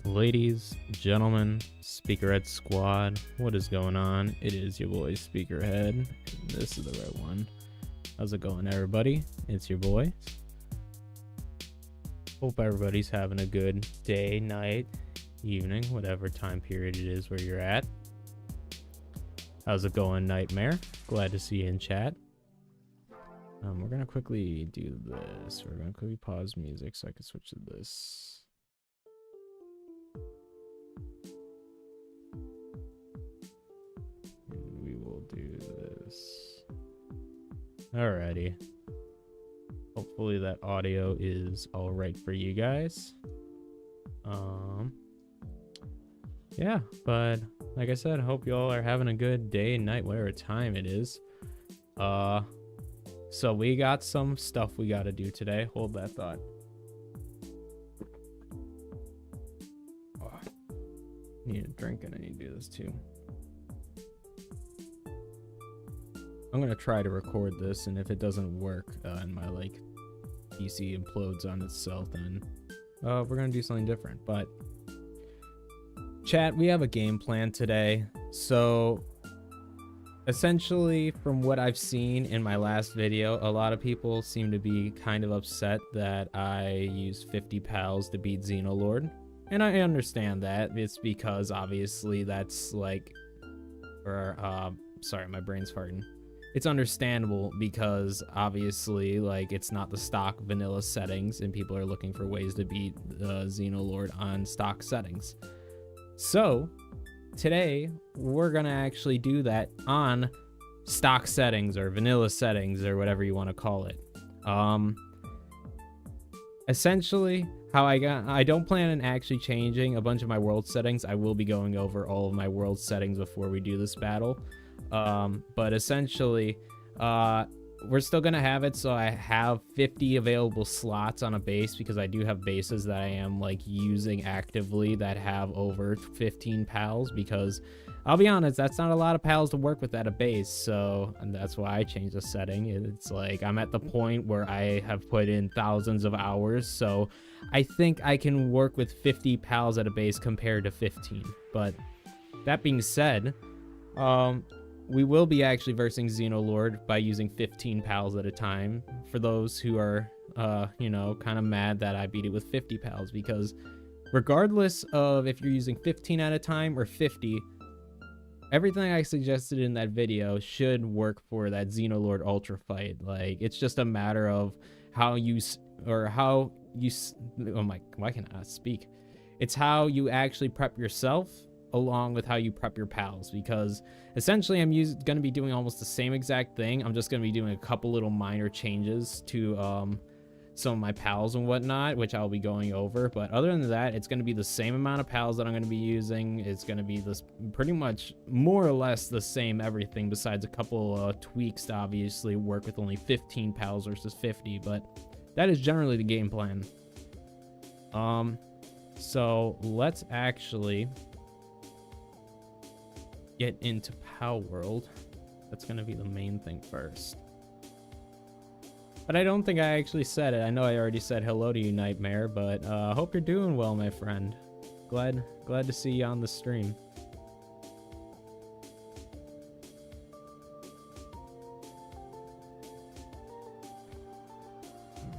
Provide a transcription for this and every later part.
Ladies, gentlemen, Speakerhead squad, what is going on? It is your boy Speakerhead, and this is the right one. How's it going, everybody? It's your boy. Hope everybody's having a good day, night, evening, whatever time period it is where you're at. How's it going, Nightmare? Glad to see you in chat. We're gonna quickly do this. We're gonna quickly pause music so I can switch to this. And we will do this. Alrighty. Hopefully that audio is all right for you guys. Yeah, but like I said, I hope y'all are having a good day, night, whatever time it is. So we got some stuff we gotta do today. Hold that thought. Oh, need a drink and I need to do this too. I'm gonna try to record this, and if it doesn't work and my PC implodes on itself, then we're gonna do something different. But chat, we have a game plan today. So essentially, from what I've seen in my last video, a lot of people seem to be kind of upset that I used 50 pals to beat Xenolord. And I understand that. It's because obviously that's sorry, my brain's farting. It's understandable because obviously it's not the stock vanilla settings and people are looking for ways to beat Xenolord on stock settings. So today we're gonna actually do that on stock settings or vanilla settings or whatever you want to call it. Essentially how I don't plan on actually changing a bunch of my world settings. I will be going over all of my world settings before we do this battle. But essentially, we're still gonna have it so I have 50 available slots on a base, because I do have bases that I am using actively that have over 15 pals, because I'll be honest, that's not a lot of pals to work with at a base. So, and that's why I changed the setting. It's I'm at the point where I have put in thousands of hours, so I think I can work with 50 pals at a base compared to 15. But that being said, we will be actually versing Xenolord by using 15 pals at a time, for those who are, kind of mad that I beat it with 50 pals, because regardless of if you're using 15 at a time or 50, everything I suggested in that video should work for that Xenolord Ultra fight. It's just a matter of oh my, why can't I speak? It's how you actually prep yourself along with how you prep your pals, because essentially I'm going to be doing almost the same exact thing. I'm just going to be doing a couple little minor changes to some of my pals and whatnot, which I'll be going over. But other than that, it's going to be the same amount of pals that I'm going to be using. It's going to be this pretty much more or less the same everything, besides a couple tweaks to obviously work with only 15 pals versus 50. But that is generally the game plan. So let's actually get into Palworld. That's gonna be the main thing first. But I don't think I actually said it. I know I already said hello to you, Nightmare, but hope you're doing well, my friend. Glad to see you on the stream.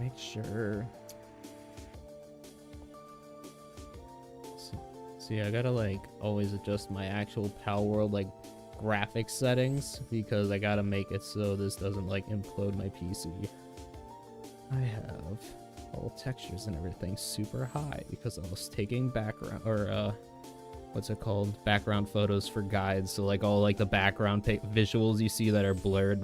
Make sure. See, I gotta always adjust my actual Palworld graphics settings, because I gotta make it so this doesn't implode my PC. I have all textures and everything super high because I was taking background background photos for guides. So all the background visuals you see that are blurred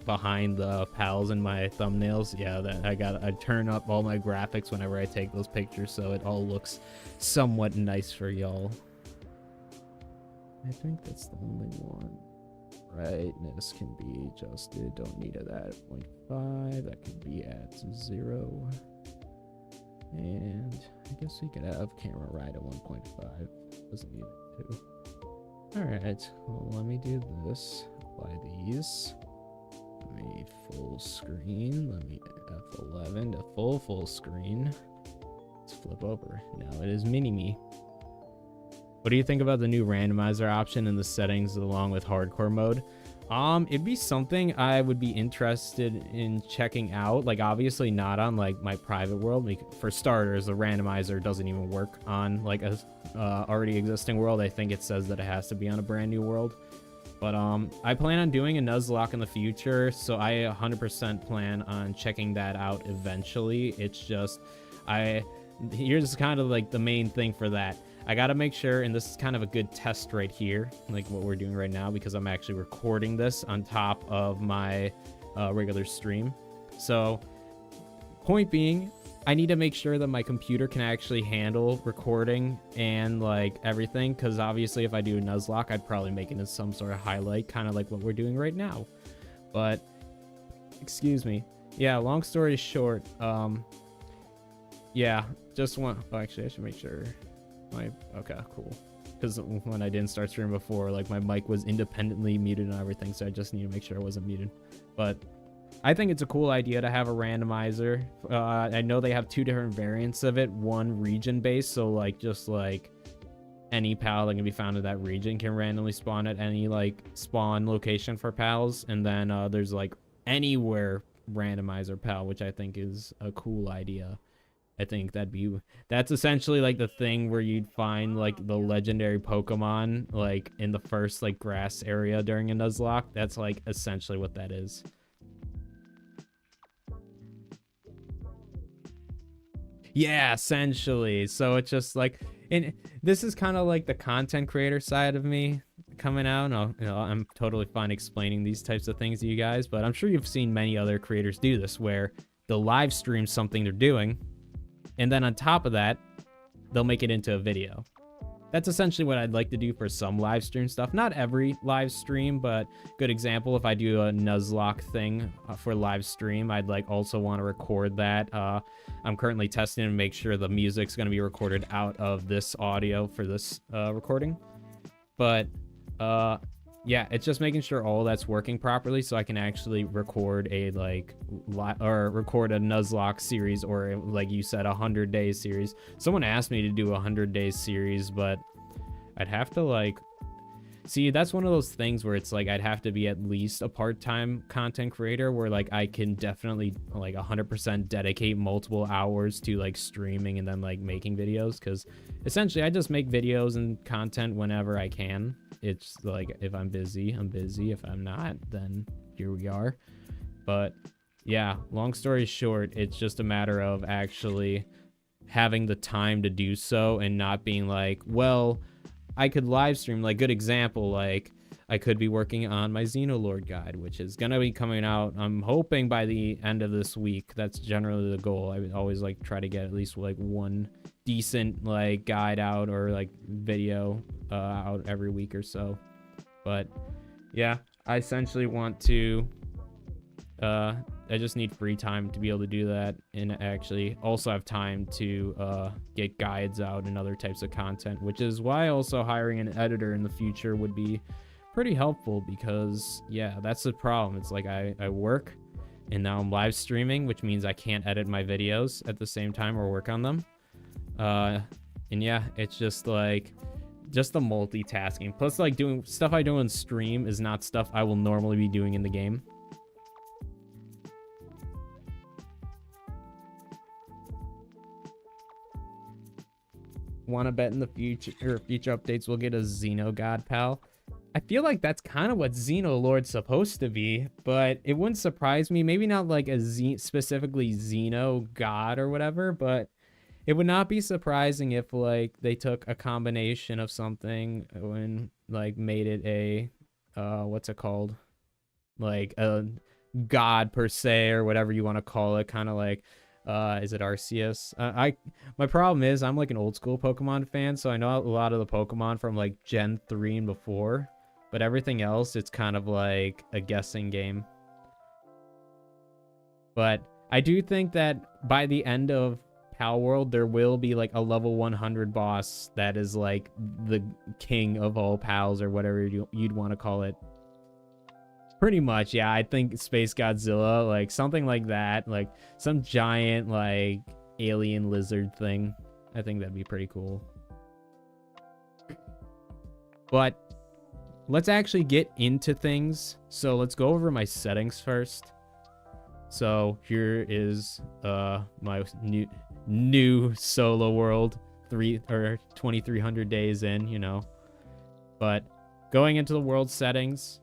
behind the pals in my thumbnails, yeah, that I turn up all my graphics whenever I take those pictures so it all looks somewhat nice for y'all. I think that's the only one. Brightness can be adjusted, don't need it at 0.5, that can be at 0. And I guess we could have camera right at 1.5. Doesn't need it to. Alright, well, let me do this. Apply these. Let me full screen. Let me F11 to full screen. Let's flip over. Now it is mini-me. What do you think about the new randomizer option in the settings along with hardcore mode? It'd be something I would be interested in checking out. Like, obviously not on like my private world. For starters, the randomizer doesn't even work on like a already existing world. I think it says that it has to be on a brand new world. But I plan on doing a Nuzlocke in the future, so I 100% plan on checking that out eventually. It's just here's kind of like the main thing for that. I gotta make sure, and this is kind of a good test right here, like what we're doing right now, because I'm actually recording this on top of my regular stream. So, point being, I need to make sure that my computer can actually handle recording and like everything, because obviously if I do a Nuzlocke, I'd probably make it as some sort of highlight, kind of like what we're doing right now. But, excuse me. Yeah, long story short, yeah, just want, oh, actually I should make sure. Okay, cool. Because when I didn't start streaming before, like my mic was independently muted and everything, so I just need to make sure I wasn't muted. But I think it's a cool idea to have a randomizer. I know they have 2 different variants of it. One region based, so like just like any pal that can be found in that region can randomly spawn at any like spawn location for pals, and then there's like anywhere randomizer pal, which I think is a cool idea. I think that's essentially like the thing where you'd find like the legendary Pokemon like in the first like grass area during a Nuzlocke. That's like essentially what that is. Yeah, essentially. So it's just like, and this is kind of like the content creator side of me coming out. I'm totally fine explaining these types of things to you guys, but I'm sure you've seen many other creators do this where they'll live stream something they're doing, and then on top of that, they'll make it into a video. That's essentially what I'd like to do for some live stream stuff. Not every live stream, but good example, if I do a Nuzlocke thing for live stream, I'd like also want to record that. I'm currently testing to make sure the music's going to be recorded out of this audio for this recording. But yeah, it's just making sure all that's working properly so I can actually record a record a Nuzlocke series, or like you said, 100 days series. Someone asked me to do a 100 days series, but I'd have to like, see, that's one of those things where it's like I'd have to be at least a part-time content creator where like I can definitely like 100% dedicate multiple hours to like streaming and then like making videos, because essentially I just make videos and content whenever I can. It's like if I'm busy, I'm busy. If I'm not, then here we are. But yeah, long story short, it's just a matter of actually having the time to do so and not being like, well, I could live stream. Like, good example, like I could be working on my Xenolord guide, which is gonna be coming out, I'm hoping, by the end of this week. That's generally the goal. I would always like try to get at least like one decent like guide out or like video out every week or so. But yeah, I essentially want to I just need free time to be able to do that, and actually also have time to get guides out and other types of content, which is why also hiring an editor in the future would be pretty helpful, because yeah, that's the problem. It's like I work and now I'm live streaming, which means I can't edit my videos at the same time or work on them. And yeah, it's just like the multitasking, plus like doing stuff I do on stream is not stuff I will normally be doing in the game. Want to bet in the future updates we'll get a Xeno God pal? I feel like that's kind of what Xenolord's supposed to be, but it wouldn't surprise me. Maybe not like a specifically Xeno God or whatever, but it would not be surprising if like they took a combination of something and like made it a what's it called, like a god per se, or whatever you want to call it, kind of like is it Arceus? My problem is I'm like an old school Pokemon fan, so I know a lot of the Pokemon from like Gen 3 and before, but everything else, it's kind of like a guessing game. But I do think that by the end of Palworld, there will be like a level 100 boss that is like the king of all pals, or whatever you'd want to call it. Pretty much, yeah. I think Space Godzilla, like something like that, like some giant like alien lizard thing. I think that'd be pretty cool. But let's actually get into things. So let's go over my settings first. So here is my new solo world, 2300 days in, you know. But going into the world settings,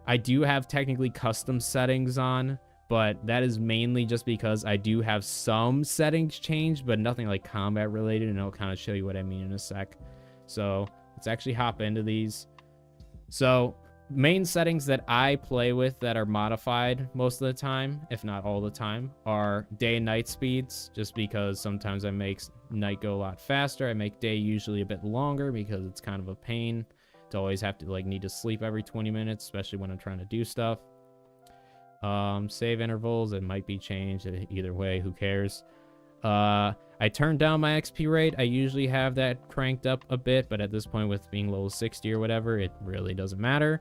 I do have technically custom settings on, but that is mainly just because I do have some settings changed, but nothing like combat related, and I'll kind of show you what I mean in a sec. So let's actually hop into these. So main settings that I play with that are modified most of the time, if not all the time, are day and night speeds, just because sometimes I make night go a lot faster. I make day usually a bit longer because it's kind of a pain to always have to like need to sleep every 20 minutes, especially when I'm trying to do stuff. Save intervals, it might be changed either way, who cares. I turned down my XP rate. I usually have that cranked up a bit, but at this point with being level 60 or whatever, it really doesn't matter.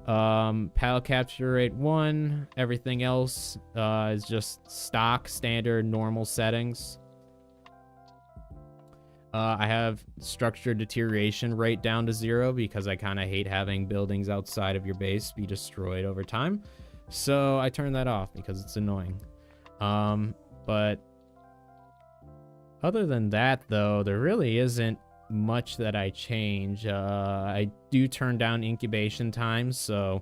Pal capture rate 1. Everything else is just stock, standard, normal settings. I have structure deterioration rate down to 0 because I kind of hate having buildings outside of your base be destroyed over time. So I turn that off because it's annoying. But other than that, though, there really isn't much that I change. I do turn down incubation times, so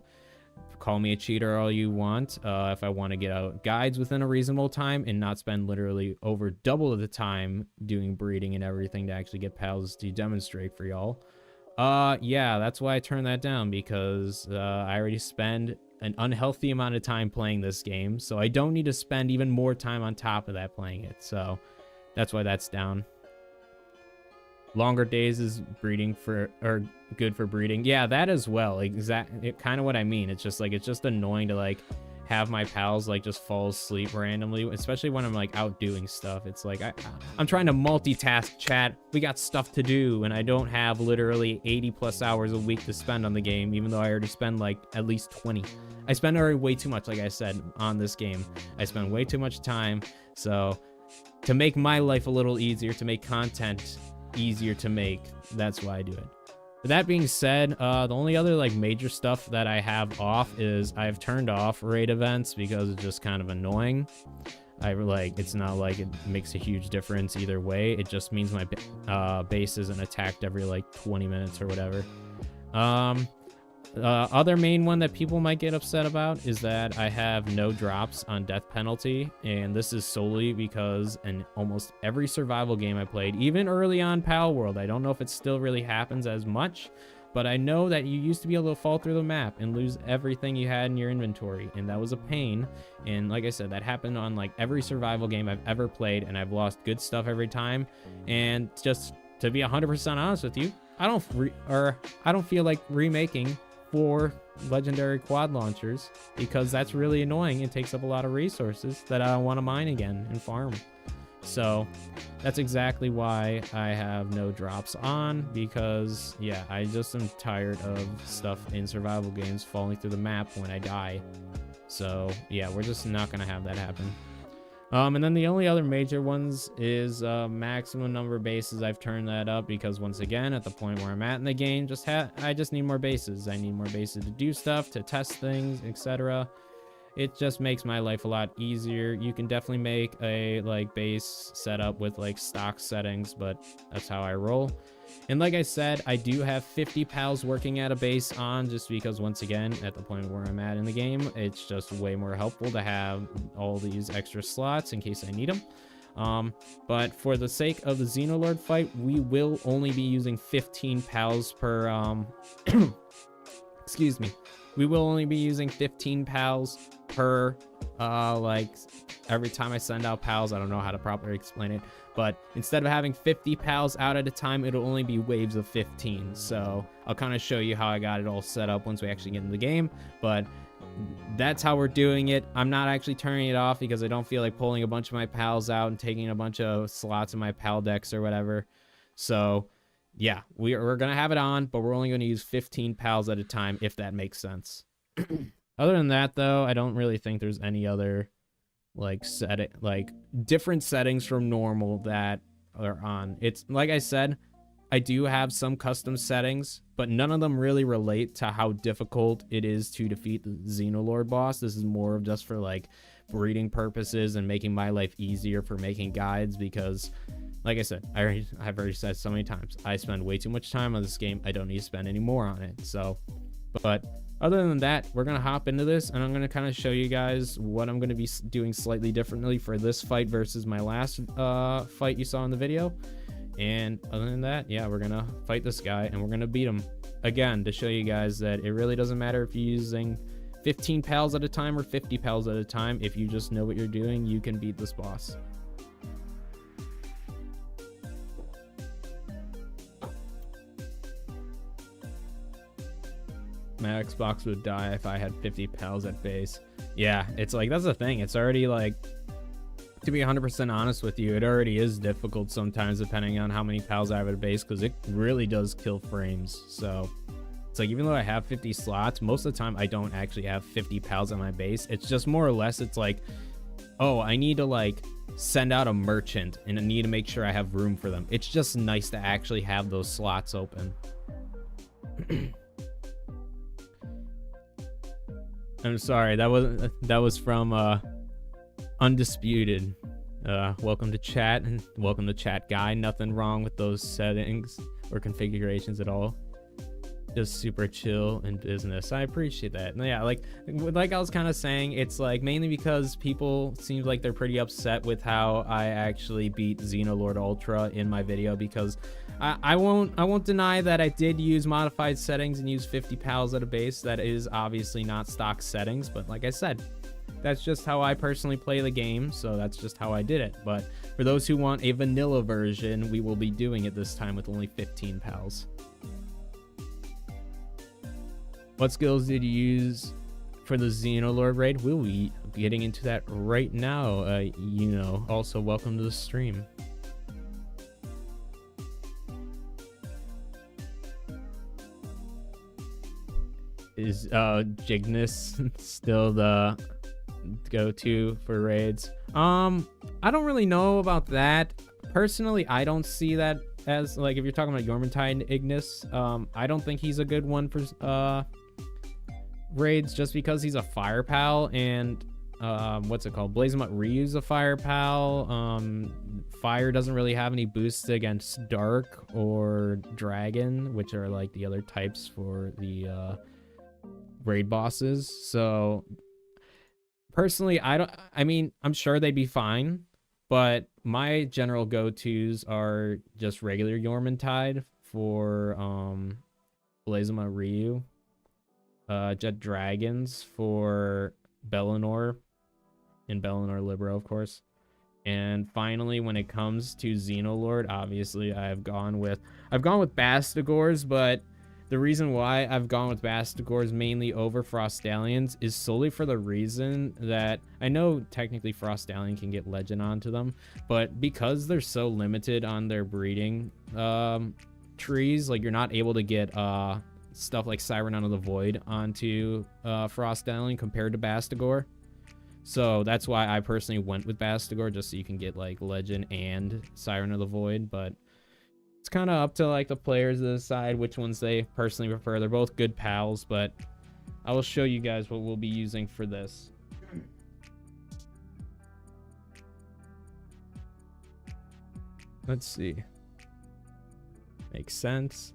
call me a cheater all you want. If I want to get out guides within a reasonable time and not spend literally over double of the time doing breeding and everything to actually get pals to demonstrate for y'all. Yeah, that's why I turn that down, because I already spend an unhealthy amount of time playing this game, so I don't need to spend even more time on top of that playing it. So that's why that's down. Longer days is breeding or good for breeding. Yeah, that as well. Exactly, kind of what I mean. It's just like, it's just annoying to like have my pals like just fall asleep randomly, especially when I'm like out doing stuff. It's like I'm trying to multitask, chat. We got stuff to do, and I don't have literally 80 plus hours a week to spend on the game, even though I already spend like at least 20. I spend already way too much, like I said, on this game. I spend way too much time. So to make my life a little easier, to make content easier to make, that's why I do it. With that being said, the only other like major stuff that I have off is I've turned off raid events because it's just kind of annoying. It's not like it makes a huge difference either way. It just means my base isn't attacked every like 20 minutes or whatever. Other main one that people might get upset about is that I have no drops on death penalty, and this is solely because in almost every survival game I played, even early on Palworld, I don't know if it still really happens as much, but I know that you used to be able to fall through the map and lose everything you had in your inventory, and that was a pain. And like I said, that happened on like every survival game I've ever played, and I've lost good stuff every time. And just to be 100% honest with you, I don't feel like remaking 4 legendary quad launchers, because that's really annoying. It takes up a lot of resources that I don't want to mine again and farm. So that's exactly why I have no drops on, because yeah, I just am tired of stuff in survival games falling through the map when I die. So yeah, we're just not gonna have that happen. And then the only other major ones is maximum number of bases. I've turned that up because, once again, at the point where I'm at in the game, I just need more bases. I need more bases to do stuff, to test things, etc. It just makes my life a lot easier. You can definitely make a like base setup with like stock settings, but that's how I roll. And like I said, I do have 50 pals working at a base on, just because, once again, at the point where I'm at in the game, it's just way more helpful to have all these extra slots in case I need them. But for the sake of the Xenolord fight, we will only be using 15 pals per excuse me, we will only be using 15 pals per like every time I send out pals. I don't know how to properly explain it, but instead of having 50 pals out at a time, it'll only be waves of 15. So I'll kind of show you how I got it all set up once we actually get in the game, but that's how we're doing it. I'm not actually turning it off because I don't feel like pulling a bunch of my pals out and taking a bunch of slots in my pal decks or whatever. So yeah, we're gonna have it on, but we're only going to use 15 pals at a time, if that makes sense. Other than that, though, I don't really think there's any other like different settings from normal that are on. It's like I said, I do have some custom settings, but none of them really relate to how difficult it is to defeat the Xenolord boss. This is more of just for like breeding purposes and making my life easier for making guides, because like I said, I've already said so many times, I spend way too much time on this game. I don't need to spend any more on it. So, but other than that, we're going to hop into this, and I'm going to kind of show you guys what I'm going to be doing slightly differently for this fight versus my last fight you saw in the video. And other than that, yeah, we're going to fight this guy, and we're going to beat him. Again, to show you guys that it really doesn't matter if you're using 15 pals at a time or 50 pals at a time. If you just know what you're doing, you can beat this boss. My Xbox would die if I had 50 pals at base. Yeah, it's like, that's the thing. It's already like, to be 100% honest with you, it already is difficult sometimes depending on how many pals I have at base, because it really does kill frames. So it's like, even though I have 50 slots, most of the time I don't actually have 50 pals at my base. It's just more or less, it's like, oh, I need to like send out a merchant and I need to make sure I have room for them. It's just nice to actually have those slots open. I'm sorry, that was from Undisputed. Welcome to chat, and welcome to chat, guy. Nothing wrong with those settings or configurations at all. Just super chill in business. I appreciate that. And yeah, like I was kind of saying, it's like mainly because people seem like they're pretty upset with how I actually beat Xenolord Ultra in my video, because I won't deny that I did use modified settings and use 50 pals at a base. That is obviously not stock settings, but like I said, that's just how I personally play the game, so that's just how I did it. But for those who want a vanilla version, we will be doing it this time with only 15 pals. What skills did you use for the Xenolord raid? We'll be getting into that right now. You know, also welcome to the stream. Is Jignus still the go-to for raids? I don't really know about that. Personally, I don't see that as, like, if you're talking about Yormantide Ignis, I don't think he's a good one for raids, just because he's a fire pal, and what's it called, Blazemut Ryu's a fire pal. Fire doesn't really have any boosts against dark or dragon, which are like the other types for the raid bosses. So personally, I mean, I'm sure they'd be fine, but my general go-tos are just regular Yormantide for Blazemut Ryu, Jet Dragons for Bellinor, and Bellinor Libero, of course. And finally, when it comes to Xenolord, obviously I've gone with Bastigors, but the reason why I've gone with Bastigors mainly over Frostallions is solely for the reason that I know technically Frostallion can get legend onto them, but because they're so limited on their breeding trees, like you're not able to get stuff like Siren Out of the Void onto Frostallion compared to Bastigor. So that's why I personally went with Bastigor, just so you can get like legend and Siren of the Void. But it's kind of up to like the players to decide which ones they personally prefer. They're both good pals, but I will show you guys what we'll be using for this. Let's see. Makes sense.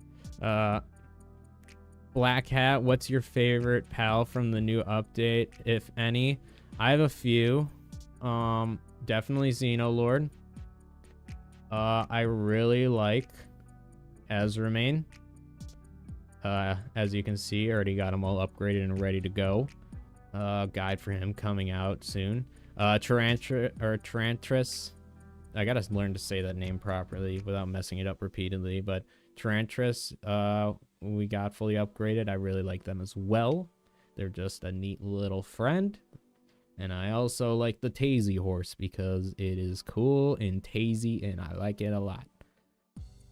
Black Hat, what's your favorite pal from the new update, if any? I have a few. Definitely Xenolord. I really like Azramain. As you can see, I already got them all upgraded and ready to go. Guide for him coming out soon. Tarantris. I gotta learn to say that name properly without messing it up repeatedly. But Tarantris, we got fully upgraded. I really like them as well. They're just a neat little friend. And I also like the Tazy horse because it is cool and tazy, and I like it a lot.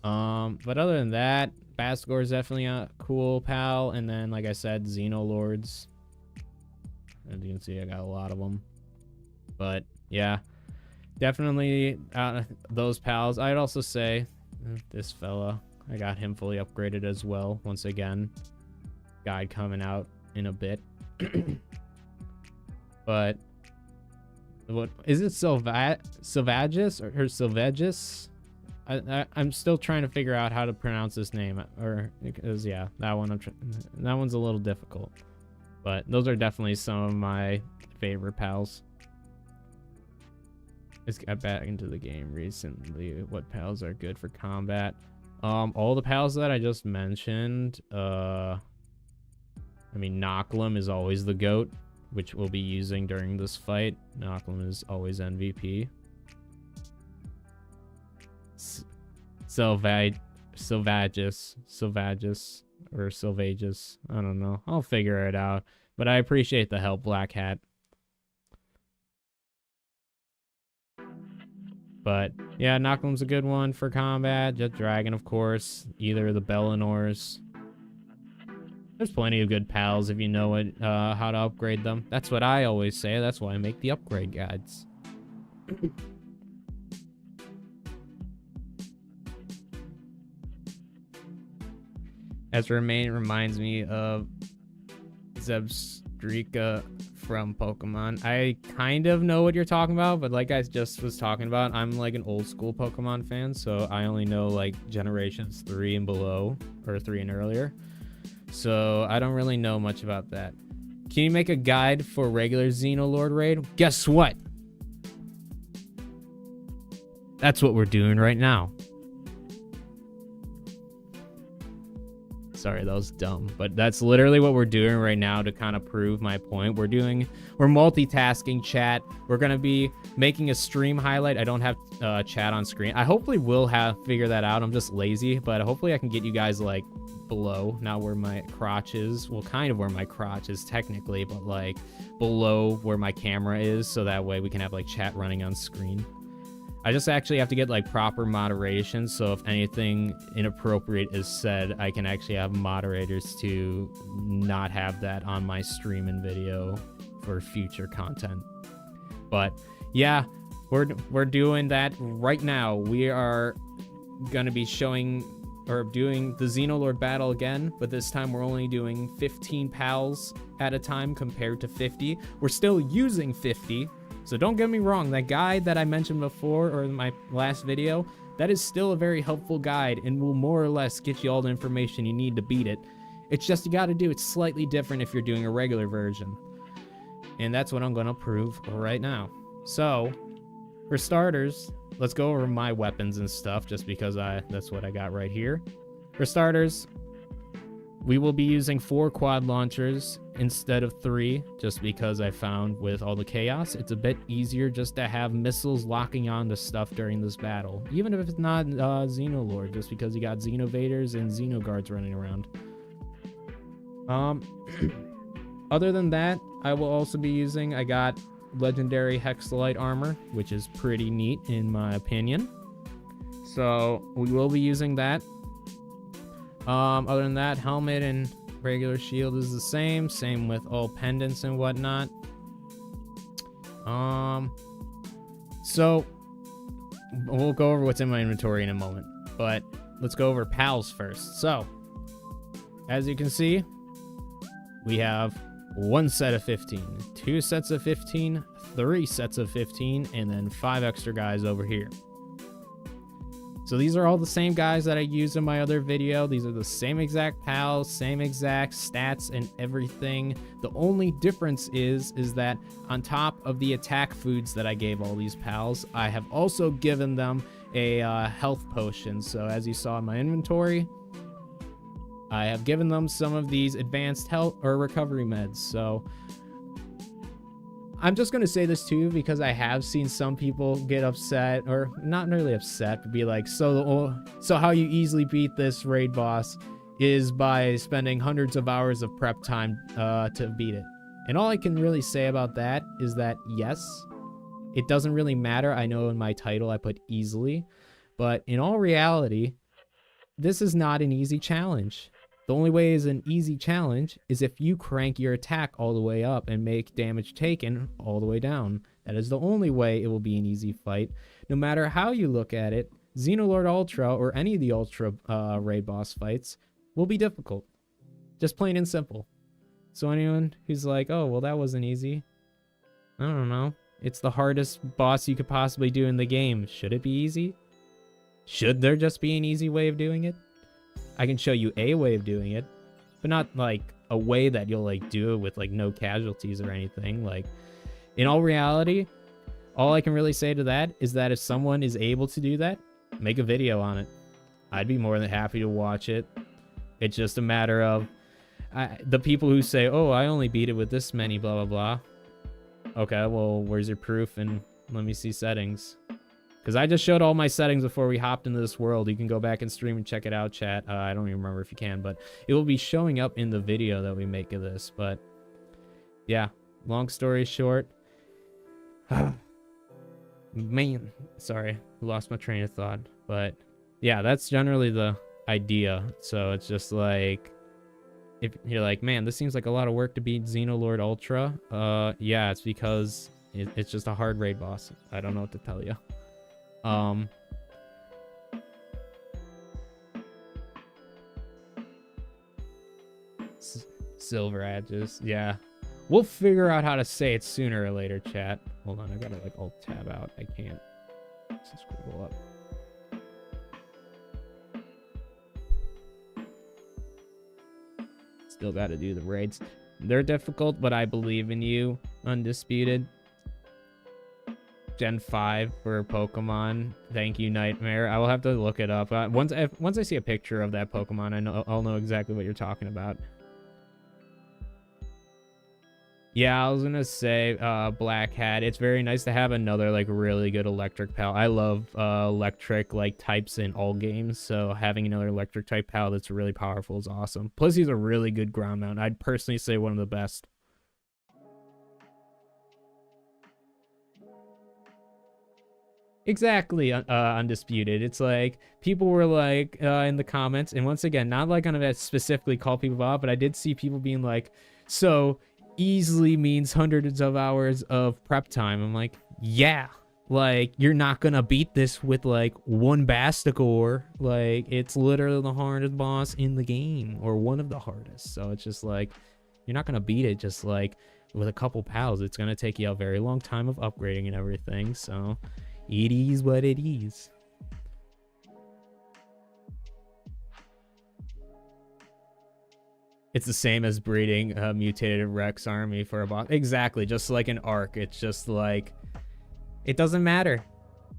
But other than that, Bastigor is definitely a cool pal. And then, like I said, Xenolords. As you can see, I got a lot of them. But yeah, definitely those pals. I'd also say this fella, I got him fully upgraded as well. Once again, guide coming out in a bit. But what is it, Sylvagus or Sylvagus? I'm still trying to figure out how to pronounce this name, or because yeah, that one's a little difficult. But those are definitely some of my favorite pals. Just got back into the game recently. What pals are good for combat? All the pals that I just mentioned. I mean, Nocklum is always the GOAT, which we'll be using during this fight. Nocklum is always MVP. Sylvagus, or Sylvagus. I don't know. I'll figure it out. But I appreciate the help, Black Hat. But yeah, Nocklum's a good one for combat. Jet Dragon, of course. Either the Bellinors. There's plenty of good pals if you know how to upgrade them. That's what I always say. That's why I make the upgrade guides. As Remain reminds me of Zebstrika from Pokemon. I kind of know what you're talking about, but like I just was talking about, I'm like an old school Pokemon fan, so I only know like generations 3 and below, or 3 and earlier. So I don't really know much about that. Can you make a guide for regular Xenolord raid? Guess what? That's what we're doing right now. Sorry, that was dumb, but that's literally what we're doing right now to kind of prove my point. We're multitasking, chat. We're gonna be making a stream highlight. I don't have chat on screen. I hopefully will figure that out. I'm just lazy, but hopefully I can get you guys like below, not where my crotch is. Well, kind of where my crotch is technically, but like below where my camera is, so that way we can have like chat running on screen. I just actually have to get like proper moderation, so if anything inappropriate is said, I can actually have moderators to not have that on my stream and video for future content. But yeah, we're doing that right now. We are gonna be showing or doing the Xenolord battle again, but this time we're only doing 15 pals at a time compared to 50. We're still using 50. So don't get me wrong, that guide that I mentioned before or in my last video, that is still a very helpful guide and will more or less get you all the information you need to beat it. It's just you got to do it slightly different if you're doing a regular version. And that's what I'm going to prove right now. So, for starters, let's go over my weapons and stuff just because that's what I got right here. For starters, we will be using 4 quad launchers instead of 3, just because I found with all the chaos, it's a bit easier just to have missiles locking on to stuff during this battle. Even if it's not Xenolord, just because you got Xenovaders and Xenoguards running around. Other than that, I will also be using, I got legendary Hexalite armor, which is pretty neat in my opinion. So we will be using that. Other than that, helmet and regular shield is the same with all pendants and whatnot. So we'll go over what's in my inventory in a moment, but let's go over pals first. So as you can see, we have 1 set of 15, 2 sets of 15, 3 sets of 15, and then 5 extra guys over here. So these are all the same guys that I used in my other video. These are the same exact pals, same exact stats and everything. The only difference is that on top of the attack foods that I gave all these pals, I have also given them a health potion. So as you saw in my inventory, I have given them some of these advanced health or recovery meds. So I'm just going to say this too, because I have seen some people get upset, or not really upset, but be like, so how you easily beat this raid boss is by spending hundreds of hours of prep time to beat it. And all I can really say about that is that, yes, it doesn't really matter. I know in my title I put easily, but in all reality, this is not an easy challenge. The only way is an easy challenge is if you crank your attack all the way up and make damage taken all the way down. That is the only way it will be an easy fight. No matter how you look at it, Xenolord Ultra or any of the Ultra raid boss fights will be difficult. Just plain and simple. So anyone who's like, oh, well, that wasn't easy. I don't know. It's the hardest boss you could possibly do in the game. Should it be easy? Should there just be an easy way of doing it? I can show you a way of doing it, but not like a way that you'll like do it with like no casualties or anything. Like, in all reality, all I can really say to that is that if someone is able to do that, make a video on it. I'd be more than happy to watch it. It's just a matter of the people who say, oh, I only beat it with this many, blah, blah, blah. Okay, well, where's your proof? And let me see settings. Because I just showed all my settings before we hopped into this world. You can go back and stream and check it out, chat. I don't even remember if you can, but it will be showing up in the video that we make of this. But yeah, long story short. Man, sorry, lost my train of thought. But yeah, that's generally the idea. So it's just like, if you're like, man, this seems like a lot of work to beat Xenolord Ultra. Yeah, it's because it's just a hard raid boss. I don't know what to tell you. Silver edges, yeah. We'll figure out how to say it sooner or later, chat. Hold on, I gotta like alt tab out. I can't. Let's just scroll up. Still gotta do the raids. They're difficult, but I believe in you, Undisputed. Gen 5 for Pokemon. Thank you, Nightmare. I will have to look it up. Once I see a picture of that Pokemon, I'll know exactly what you're talking about. Yeah, I was gonna say Black Hat. It's very nice to have another like really good electric pal. I love electric like types in all games, so having another electric type pal that's really powerful is awesome. Plus, he's a really good ground mount. I'd personally say one of the best. Exactly, Undisputed. It's like people were like in the comments, and once again, not like gonna specifically call people out, but I did see people being like, so easily means hundreds of hours of prep time. I'm like, yeah, like you're not gonna beat this with like one Basticore. Like it's literally the hardest boss in the game, or one of the hardest. So it's just like you're not gonna beat it just like with a couple pals. It's gonna take you a very long time of upgrading and everything. So it is what it is. It's the same as breeding a mutated Rex army for a boss. Exactly, just like an arc. It's just like, it doesn't matter.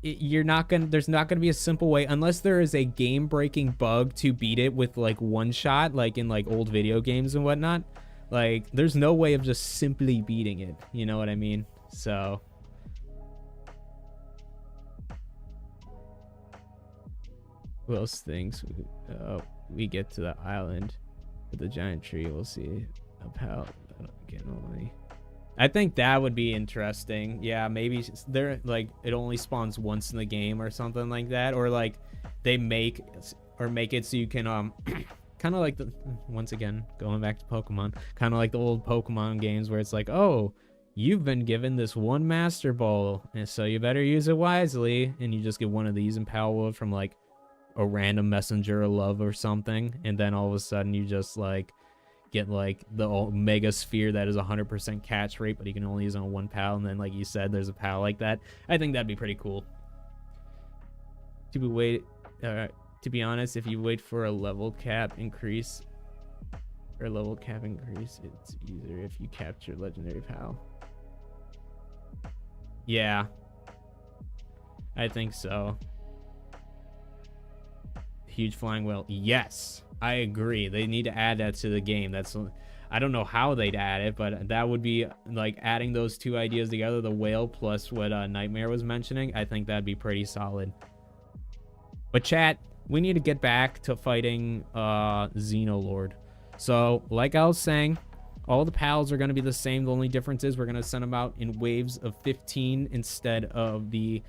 There's not gonna be a simple way, unless there is a game-breaking bug to beat it with like one shot, like in like old video games and whatnot. Like, there's no way of just simply beating it. You know what I mean? So who else thinks we get to the island with the giant tree? We'll see a pal again only. I think that would be interesting. Yeah, maybe there like it only spawns once in the game or something like that, or like they make it so you can kind of like the, once again going back to Pokemon, kind of like the old Pokemon games where it's like, oh, you've been given this one Master Ball, and so you better use it wisely, and you just get one of these in Palworld from like a random messenger of love or something, and then all of a sudden you just like get like the Omega Sphere that is 100% catch rate, but you can only use it on one pal, and then like you said, there's a pal like that. I think that'd be pretty cool. To be honest, if you wait for a level cap increase, it's easier if you capture legendary pal. Yeah, I think so. Huge flying whale. Yes, I agree. They need to add that to the game. I don't know how they'd add it, but that would be like adding those two ideas together, the whale plus what Nightmare was mentioning. I think that'd be pretty solid. But chat, we need to get back to fighting Xenolord. So like I was saying, all the pals are going to be the same. The only difference is we're going to send them out in waves of 15 instead of the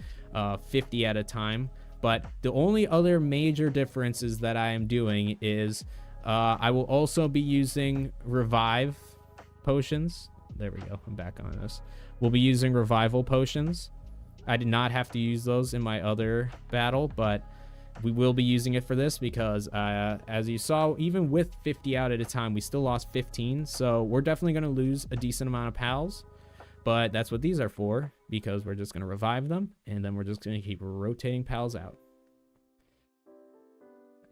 50 at a time. But the only other major differences that I am doing is I will also be using revive potions. There we go. I'm back on this. We'll be using revival potions. I did not have to use those in my other battle, but we will be using it for this because as you saw, even with 50 out at a time, we still lost 15. So we're definitely going to lose a decent amount of pals, but that's what these are for, because we're just going to revive them and then we're just going to keep rotating pals out.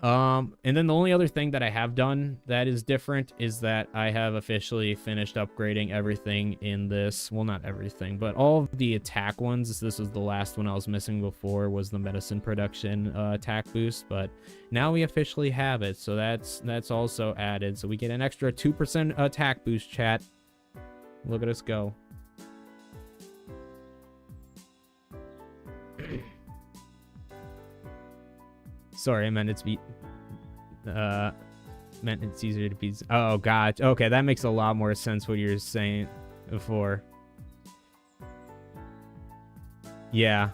And then the only other thing that I have done that is different is that I have officially finished upgrading everything in this. Well, not everything, but all of the attack ones. This was the last one I was missing before, was the medicine production attack boost, but now we officially have it. So that's also added. So we get an extra 2% attack boost, chat. Look at us go. Sorry, I meant it's easier to be. Oh god. Okay, that makes a lot more sense what you were saying before. Yeah.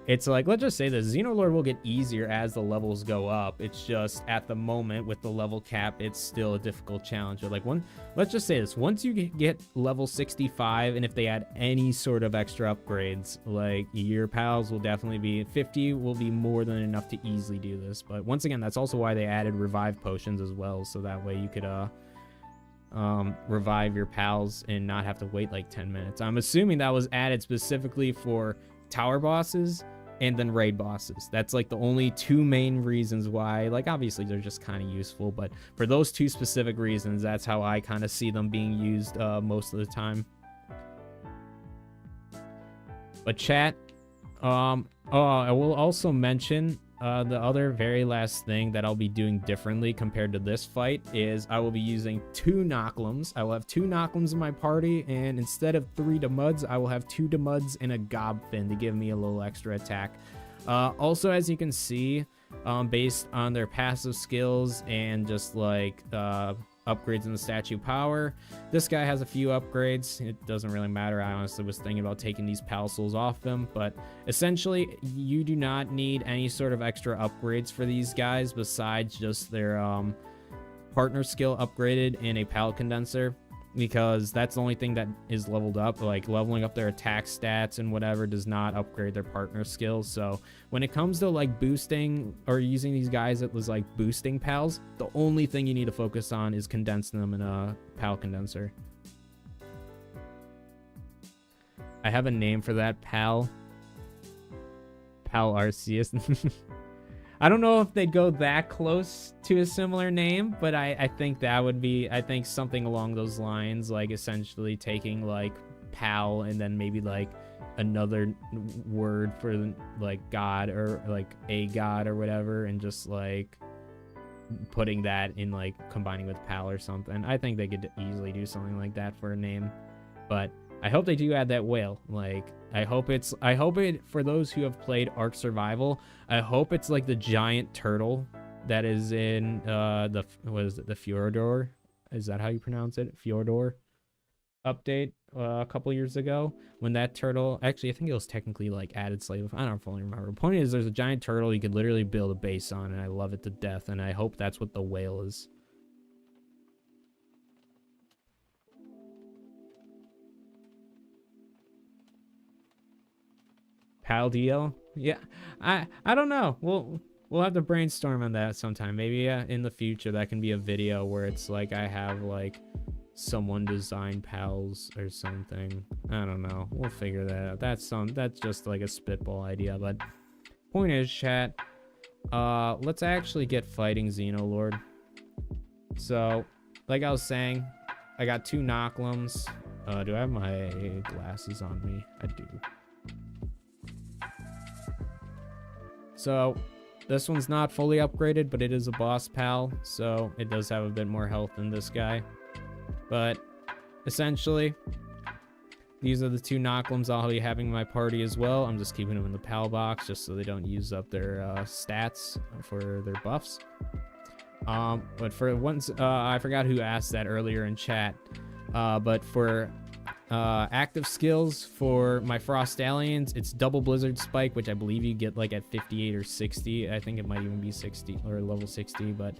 It's like, let's just say the Xenolord will get easier as the levels go up. It's just at the moment with the level cap, it's still a difficult challenge. Like let's just say this, once you get level 65, and if they add any sort of extra upgrades, like your pals will definitely be 50, will be more than enough to easily do this. But once again, that's also why they added revive potions as well, so that way you could revive your pals and not have to wait like 10 minutes. I'm assuming that was added specifically for tower bosses and then raid bosses. That's like the only two main reasons why. Like obviously they're just kind of useful, but for those two specific reasons, that's how I kind of see them being used most of the time. But chat, I will also mention the other very last thing that I'll be doing differently compared to this fight is I will be using 2 Knocklims. I will have 2 Knocklims in my party, and instead of 3 Demuds, I will have 2 Demuds and a Gobfin to give me a little extra attack. Also, as you can see, based on their passive skills and just like upgrades in the statue power, this guy has a few upgrades. It doesn't really matter. I honestly was thinking about taking these pal souls off them, but essentially you do not need any sort of extra upgrades for these guys besides just their partner skill upgraded in a pal condenser, because that's the only thing that is leveled up. Like leveling up their attack stats and whatever does not upgrade their partner skills. So when it comes to like boosting or using these guys that was like boosting pals, the only thing you need to focus on is condensing them in a pal condenser. I have a name for that pal. Pal Arceus. I don't know if they'd go that close to a similar name, but I think that would be, I think something along those lines, like essentially taking like pal and then maybe like another word for like god or like a god or whatever, and just like putting that in like combining with pal or something. I think they could easily do something like that for a name, but I hope they do add that whale. Like I hope it, for those who have played Ark Survival, I hope it's like the giant turtle that is in the Fjordor. Is that how you pronounce it? Fjordor update a couple years ago, when that turtle, actually I think it was technically like added slightly, I don't fully remember. The point is there's a giant turtle you could literally build a base on, and I love it to death, and I hope that's what the whale is. Pal DL? Yeah, I don't know. We'll have to brainstorm on that sometime. Maybe in the future that can be a video where it's like I have like someone design pals or something. I don't know. We'll figure that out. That's just like a spitball idea. But point is, chat, let's actually get fighting Xenolord. So, like I was saying, I got 2 Knocklims. Do I have my glasses on me? I do. So this one's not fully upgraded, but it is a boss pal, so it does have a bit more health than this guy. But essentially, these are the 2 Knocklims I'll be having in my party as well. I'm just keeping them in the pal box just so they don't use up their stats for their buffs. But for once, I forgot who asked that earlier in chat, but for active skills for my Frost Aliens, it's double Blizzard Spike, which I believe you get like at 58 or 60. I think it might even be 60 or level 60, but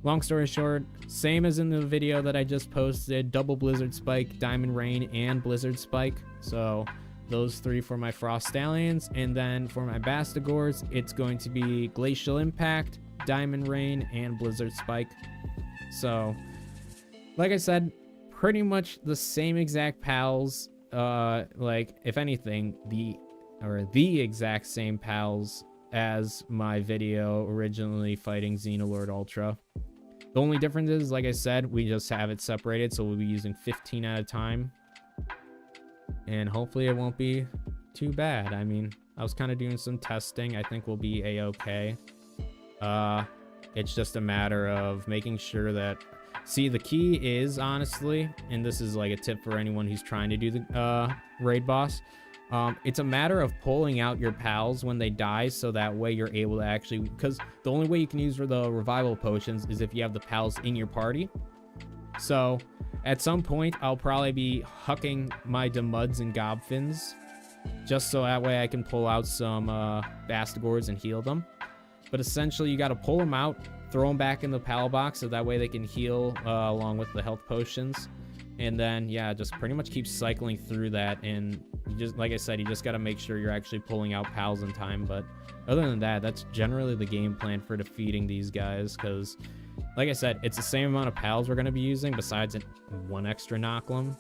long story short, same as in the video that I just posted, double Blizzard Spike, Diamond Rain, and Blizzard Spike. So those 3 for my Frost Stallions, and then for my Bastigors, it's going to be Glacial Impact, Diamond Rain, and Blizzard Spike. So, like I said, pretty much the same exact pals. Like, if anything, the exact same pals as my video originally fighting Xenolord Ultra. The only difference is, like I said, we just have it separated, so we'll be using 15 at a time. And hopefully it won't be too bad. I mean, I was kind of doing some testing. I think we'll be a-okay. It's just a matter of making sure that... See, the key is, honestly, and this is like a tip for anyone who's trying to do the raid boss, it's a matter of pulling out your pals when they die, so that way you're able to actually... Because the only way you can use the revival potions is if you have the pals in your party. So, at some point, I'll probably be hucking my Demuds and Gobfins, just so that way I can pull out some Bastigors and heal them. But essentially, you got to pull them out, throw them back in the pal box, so that way they can heal along with the health potions. And then, yeah, just pretty much keep cycling through that. And you just, like I said, you just got to make sure you're actually pulling out pals in time. But other than that, that's generally the game plan for defeating these guys. Because, like I said, it's the same amount of pals we're going to be using, besides 1 extra Knocklem.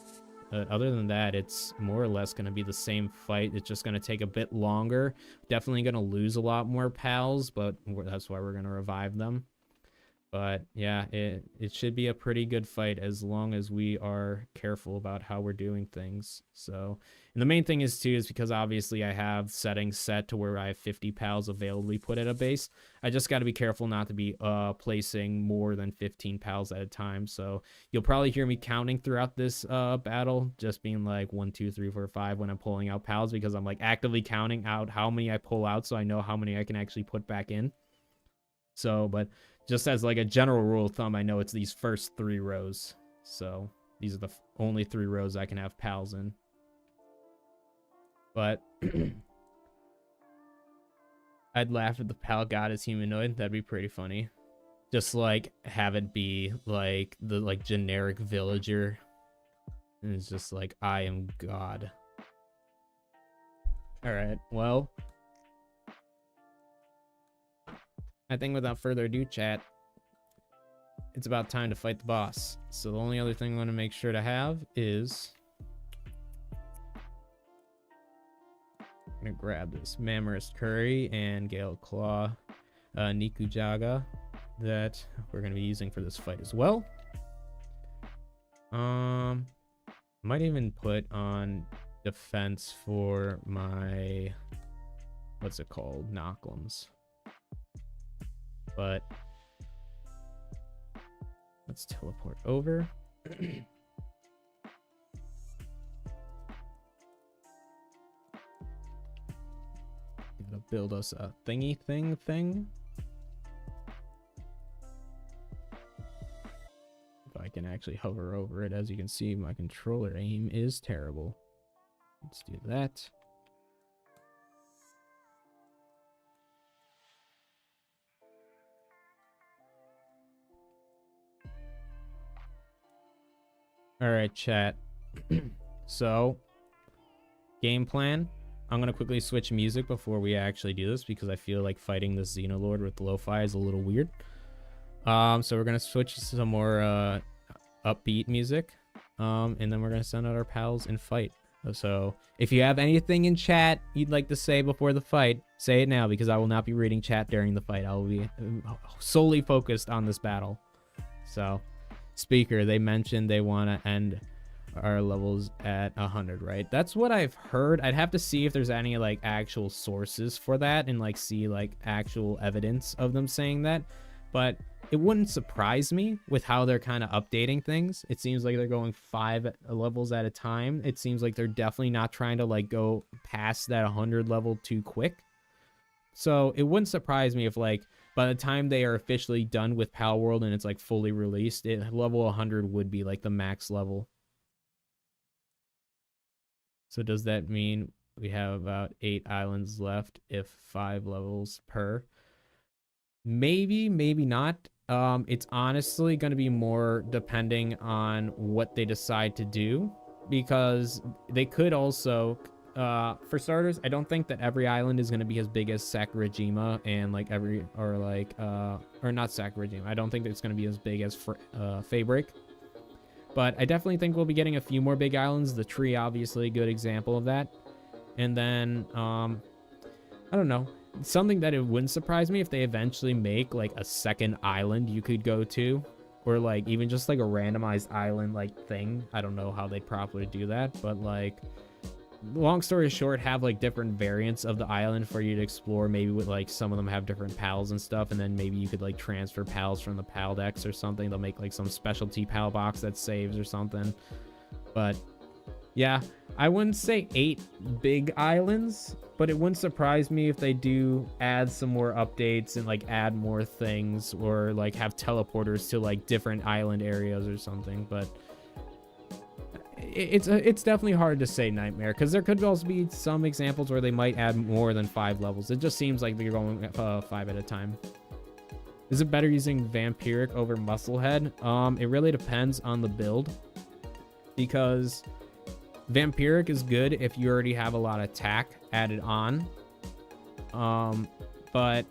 Other than that, it's more or less going to be the same fight. It's just going to take a bit longer. Definitely going to lose a lot more pals, but that's why we're going to revive them. But yeah, it should be a pretty good fight as long as we are careful about how we're doing things. So, and the main thing is too, is because obviously I have settings set to where I have 50 pals availably put at a base. I just got to be careful not to be placing more than 15 pals at a time. So you'll probably hear me counting throughout this battle, just being like 1, 2, 3, 4, 5 when I'm pulling out pals, because I'm like actively counting out how many I pull out, so I know how many I can actually put back in. So, but just as like a general rule of thumb, I know it's these first 3 rows. So these are the only 3 rows I can have pals in. But I'd laugh if the pal god is humanoid. That'd be pretty funny. Just like have it be like the generic villager. And it's just like, I am God. Alright, well, I think without further ado, chat, it's about time to fight the boss. So the only other thing I'm going to make sure to have is... I'm going to grab this Mammoth Curry and Gale Claw Nikujaga that we're going to be using for this fight as well. Might even put on defense for my... what's it called? Knocklems. But let's teleport over. Gotta build us a thingy thing. If I can actually hover over it, as you can see, my controller aim is terrible. Let's do that. All right, chat. So, game plan. I'm going to quickly switch music before we actually do this, because I feel like fighting this Xenolord with lo-fi is a little weird. So we're going to switch to some more upbeat music. And then we're going to send out our pals and fight. So if you have anything in chat you'd like to say before the fight, say it now, because I will not be reading chat during the fight. I will be solely focused on this battle. So... Speaker, they mentioned they want to end our levels at 100, right? That's what I've heard. I'd have to see if there's any like actual sources for that and like see like actual evidence of them saying that, but it wouldn't surprise me with how they're kind of updating things. It seems like they're going 5 levels at a time. It seems like they're definitely not trying to like go past that 100 level too quick. So it wouldn't surprise me if like by the time they are officially done with Palworld and it's like fully released, level 100 would be like the max level. So does that mean we have about 8 islands left if 5 levels per? Maybe, maybe not. It's honestly going to be more depending on what they decide to do, because they could also For starters, I don't think that every island is going to be as big as Sakurajima and like or not Sakurajima. I don't think that it's going to be as big as Fabric. But I definitely think we'll be getting a few more big islands. The tree, obviously, a good example of that. And then, I don't know. Something that it wouldn't surprise me if they eventually make like a second island you could go to. Or like even just like a randomized island like thing. I don't know how they'd properly do that. But like, long story short, have like different variants of the island for you to explore. Maybe with like some of them have different pals and stuff, and then maybe you could like transfer pals from the pal decks or something. They'll make like some specialty pal box that saves or something. But yeah, I wouldn't say 8 big islands, but it wouldn't surprise me if they do add some more updates and like add more things, or like have teleporters to like different island areas or something. But it's definitely hard to say, Nightmare, because there could also be some examples where they might add more than 5 levels. It just seems like they're going 5 at a time. Is it better using Vampiric over Musclehead? It really depends on the build, because Vampiric is good if you already have a lot of attack added on. But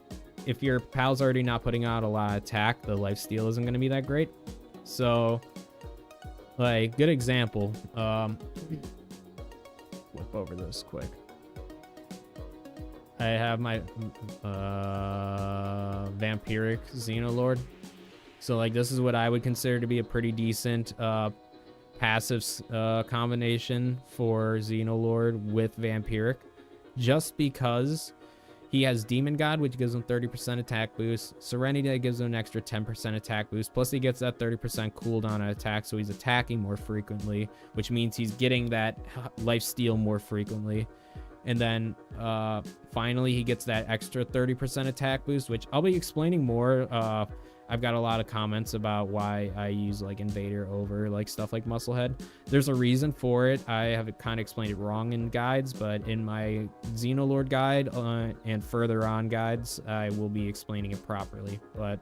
if your pal's already not putting out a lot of attack, the lifesteal isn't going to be that great. So, like, good example. Flip over this quick. I have my Vampiric Xenolord. So, like, this is what I would consider to be a pretty decent passive combination for Xenolord with Vampiric, just because he has Demon God, which gives him 30% attack boost, Serenity that gives him an extra 10% attack boost, plus he gets that 30% cooldown on attack, so he's attacking more frequently, which means he's getting that lifesteal more frequently. And then finally he gets that extra 30% attack boost, which I'll be explaining more. I've got a lot of comments about why I use like Invader over like stuff like Musclehead. There's a reason for it. I have kind of explained it wrong in guides, but in my Xenolord guide and further on guides, I will be explaining it properly. But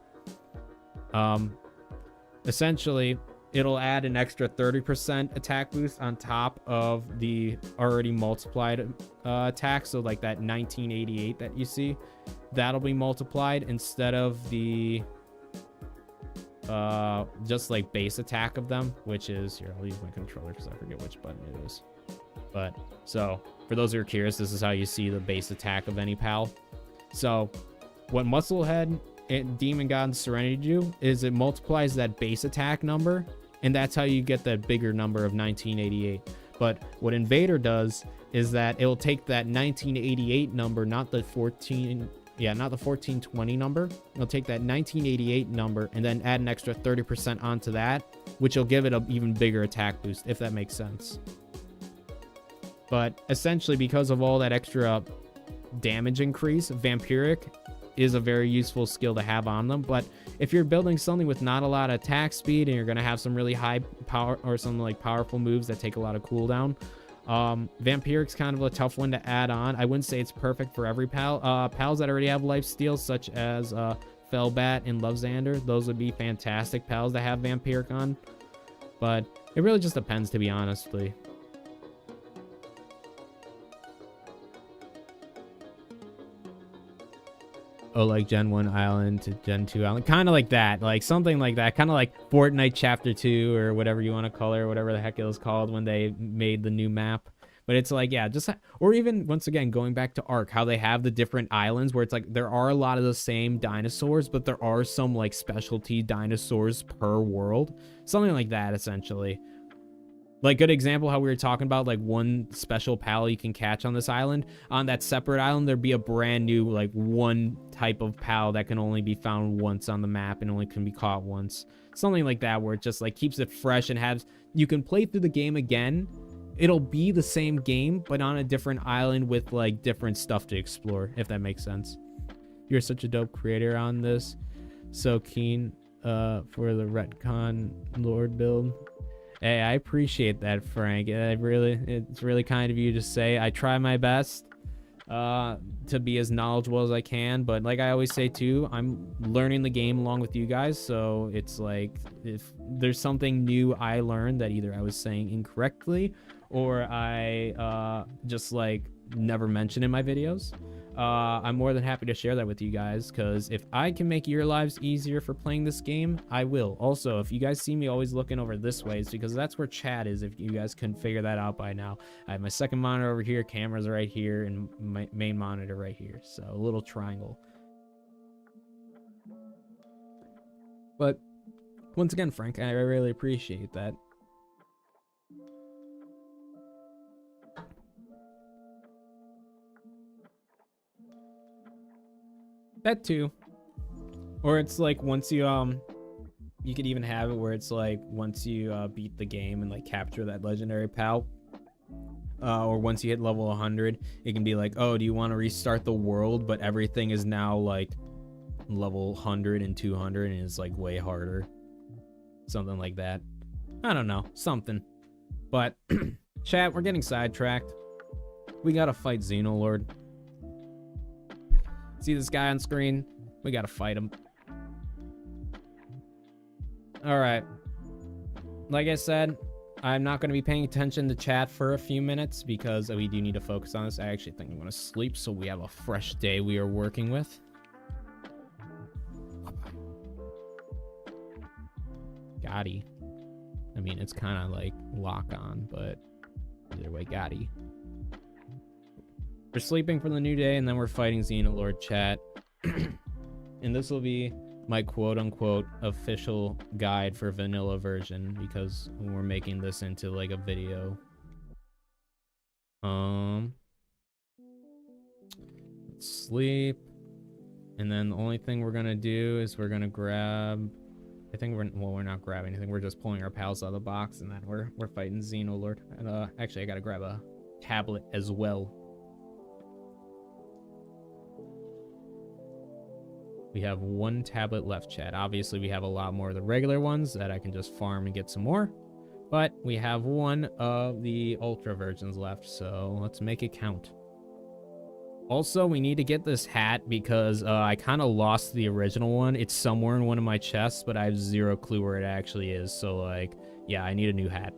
essentially, it'll add an extra 30% attack boost on top of the already multiplied attack. So like that 1988 that you see, that'll be multiplied instead of the just like base attack of them, which is here. I'll use my controller because I forget which button it is. But so for those who are curious, this is how you see the base attack of any pal. So what Musclehead and Demon God and Serenity do is it multiplies that base attack number, and that's how you get that bigger number of 1988. But what Invader does is that it'll take that 1988 number, not the 1420 number. It'll take that 1988 number and then add an extra 30% onto that, which will give it an even bigger attack boost, if that makes sense. But essentially, because of all that extra damage increase, Vampiric is a very useful skill to have on them. But if you're building something with not a lot of attack speed and you're going to have some really high power or some like powerful moves that take a lot of cooldown, Vampiric's kind of a tough one to add on. I wouldn't say it's perfect for every pal. Pals that already have lifesteal, such as Fellbat and Lovezander, those would be fantastic pals to have Vampiric on. But it really just depends, to be honestly. Oh, like Gen 1 Island to Gen 2 Island. Kind of like that. Like something like that. Kind of like Fortnite Chapter 2 or whatever you want to call it, or whatever the heck it was called when they made the new map. But it's like, yeah, just... Or even, once again, going back to Ark, how they have the different islands where it's like there are a lot of the same dinosaurs, but there are some like specialty dinosaurs per world. Something like that, essentially. Like, good example, how we were talking about, like, one special pal you can catch on this island. On that separate island, there'd be a brand new, like, one type of pal that can only be found once on the map and only can be caught once. Something like that, where it just, like, keeps it fresh and has... You can play through the game again. It'll be the same game, but on a different island with, like, different stuff to explore, if that makes sense. You're such a dope creator on this. So keen for the retcon Lord build. Hey, I appreciate that, Frank. It's really kind of you to say. I try my best to be as knowledgeable as I can, but like I always say too, I'm learning the game along with you guys, so it's like if there's something new I learned that either I was saying incorrectly or I just like never mention in my videos, I'm more than happy to share that with you guys, because if I can make your lives easier for playing this game, I will. Also, if you guys see me always looking over this way, it's because that's where chat is, if you guys couldn't figure that out by now. I have my second monitor over here, cameras right here, and my main monitor right here, so a little triangle. But once again, Frank, I really appreciate that. That too. Or it's like once you you could even have it where it's like once you beat the game and like capture that legendary pal, or once you hit level 100, it can be like, oh, do you want to restart the world, but everything is now like level 100 and 200 and it's like way harder, something like that. I don't know, something. But chat, we're getting sidetracked. We gotta fight Xenolord. See this guy on screen? We gotta fight him. Alright. Like I said, I'm not going to be paying attention to chat for a few minutes because we do need to focus on this. I actually think I'm going to sleep so we have a fresh day we are working with. Gotti. I mean, it's kind of like lock on, but either way, Gotti. We're sleeping for the new day, and then we're fighting Xenolord, chat. And this will be my quote-unquote official guide for vanilla version, because we're making this into like a video. Let's sleep. And then the only thing we're gonna do is we're gonna grab... I think we're not grabbing anything. We're just pulling our pals out of the box, and then we're fighting Xenolord. And actually, I gotta grab a tablet as well. We have one tablet left, chat. Obviously, we have a lot more of the regular ones that I can just farm and get some more. But we have one of the Ultra versions left, so let's make it count. Also, we need to get this hat because I kind of lost the original one. It's somewhere in one of my chests, but I have zero clue where it actually is. So, like, yeah, I need a new hat.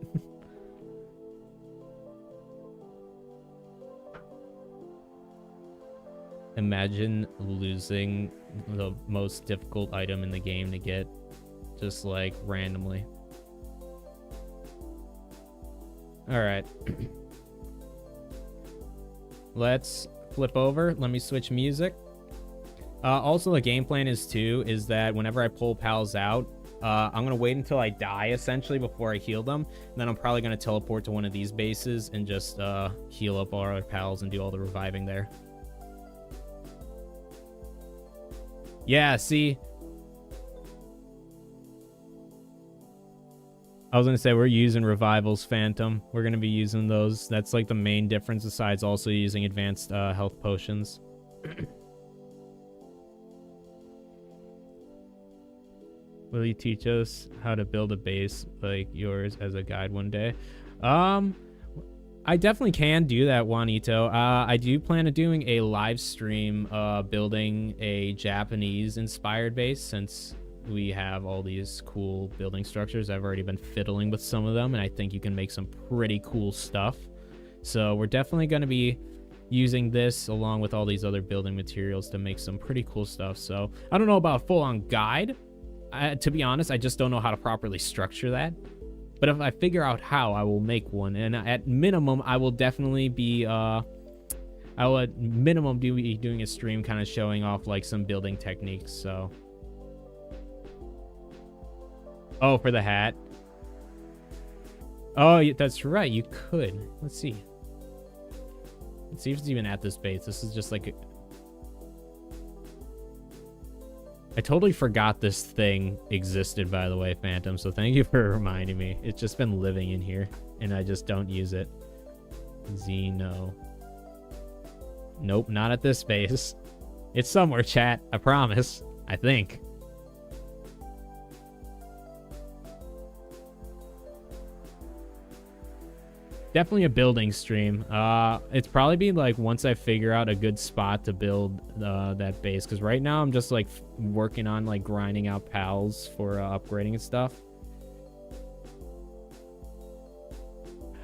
Imagine losing the most difficult item in the game to get just like randomly. All right. Let's flip over. Let me switch music. Also, the game plan is that whenever I pull pals out, I'm gonna wait until I die essentially before I heal them. And then I'm probably gonna teleport to one of these bases and just heal up all our pals and do all the reviving there. Yeah, see? I was going to say, we're using Revivals, Phantom. We're going to be using those. That's like the main difference, besides also using advanced health potions. Will you teach us how to build a base like yours as a guide one day? I definitely can do that, Juanito. I do plan on doing a live stream building a Japanese-inspired base, since we have all these cool building structures. I've already been fiddling with some of them, and I think you can make some pretty cool stuff. So we're definitely going to be using this along with all these other building materials to make some pretty cool stuff. So I don't know about a full-on guide. To be honest, I just don't know how to properly structure that. But if I figure out how, I will make one. And at minimum, I will definitely be, I will at minimum be doing a stream kind of showing off like some building techniques, so. Oh, for the hat. Oh, that's right, you could. Let's see. Let's see if it's even at this base. This is just like... I totally forgot this thing existed, by the way, Phantom, so thank you for reminding me. It's just been living in here, and I just don't use it. Xeno. Nope, not at this space. It's somewhere, chat. I promise. I think. Definitely a building stream. It's probably be like once I figure out a good spot to build that base, because right now I'm just like working on like grinding out pals for upgrading and stuff.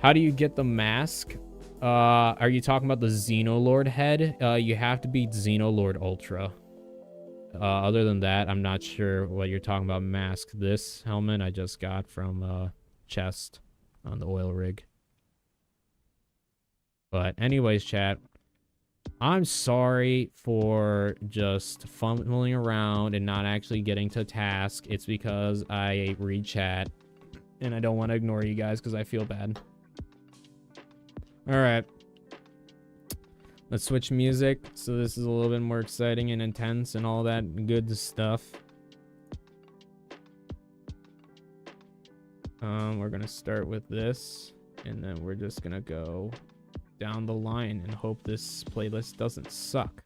How do you get the mask? Are you talking about the Xenolord head? You have to beat Xenolord Ultra. Other than that, I'm not sure what you're talking about. Mask. This helmet I just got from chest on the oil rig. But anyways, chat, I'm sorry for just fumbling around and not actually getting to task. It's because I read chat and I don't want to ignore you guys because I feel bad. All right. Let's switch music. So this is a little bit more exciting and intense and all that good stuff. We're going to start with this and then we're just going to go down the line and hope this playlist doesn't suck.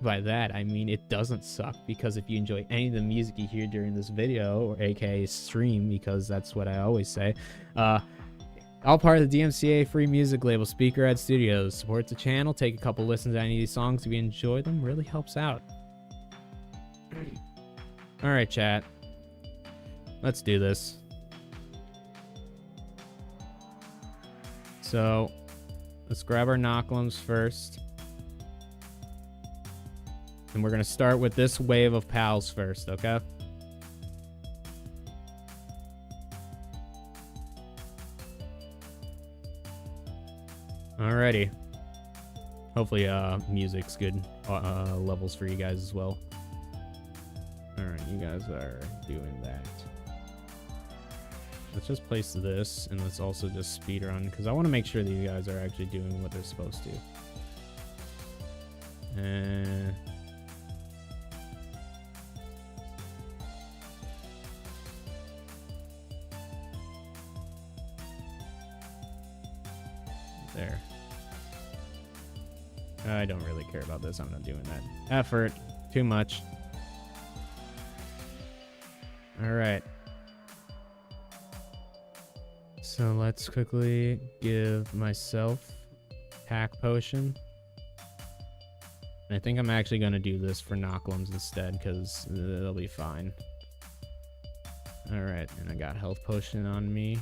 By that, I mean it doesn't suck, because if you enjoy any of the music you hear during this video, or aka stream, because that's what I always say, all part of the DMCA free music label Speakerhead Studios. Support the channel, take a couple listens to any of these songs if you enjoy them, really helps out. Alright, chat. Let's do this. So, let's grab our Knocklims first. And we're going to start with this wave of pals first, okay? Alrighty. Hopefully, music's good levels for you guys as well. Alright, you guys are doing that. Let's just place this, and let's also just speed run, because I want to make sure that you guys are actually doing what they're supposed to. And there. I don't really care about this. I'm not doing that. Effort. Too much. Alright. So let's quickly give myself hack potion. And I think I'm actually going to do this for Knocklims instead, because it'll be fine. Alright, and I got health potion on me.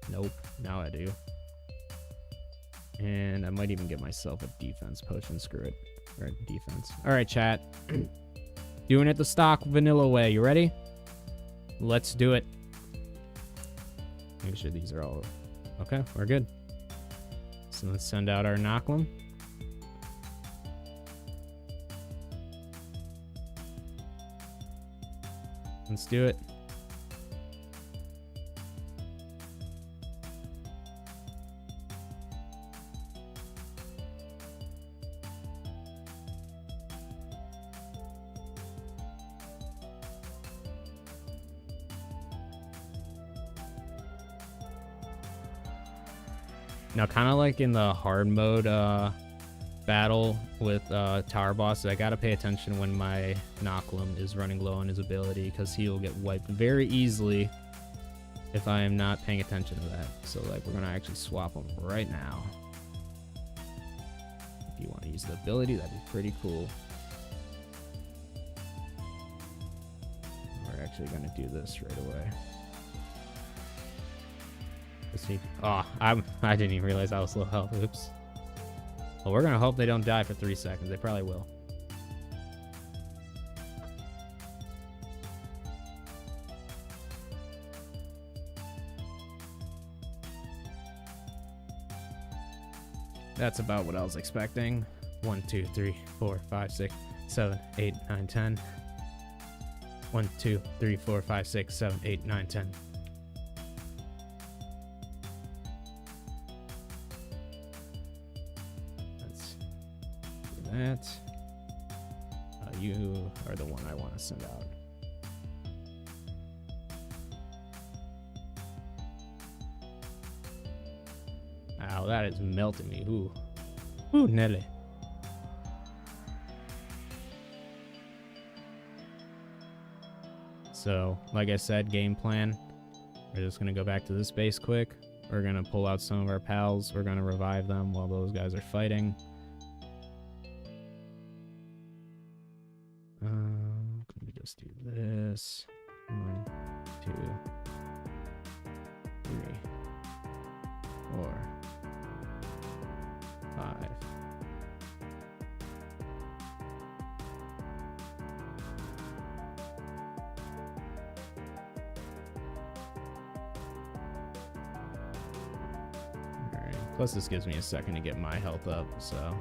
Nope, now I do. And I might even get myself a defense potion. Screw it. Or defense. Alright, chat. Doing it the stock vanilla way. You ready? Let's do it. Make sure these are all... Okay, we're good. So let's send out our Knocklim. Let's do it. Now, kind of like in the hard mode battle with tower bosses, I gotta pay attention when my Knocklim is running low on his ability, because he'll get wiped very easily if I am not paying attention to that. So, like, we're gonna actually swap him right now. If you want to use the ability, that'd be pretty cool. We're actually gonna do this right away. Let's see. Oh, I didn't even realize I was low health. Oops. Well, we're gonna hope they don't die for 3 seconds. They probably will. That's about what I was expecting. 1, 2, 3, 4, 5, 6, 7, 8, 9, 10. 1, 2, 3, 4, 5, 6, 7, 8, 9, 10. That. You are the one I want to send out. Ow, that is melting me. Ooh. Ooh, Nelly. So, like I said, game plan. We're just going to go back to this base quick. We're going to pull out some of our pals. We're going to revive them while those guys are fighting. Let me just do this. 1, 2, 3. Alright, plus this gives me a second to get my health up, so...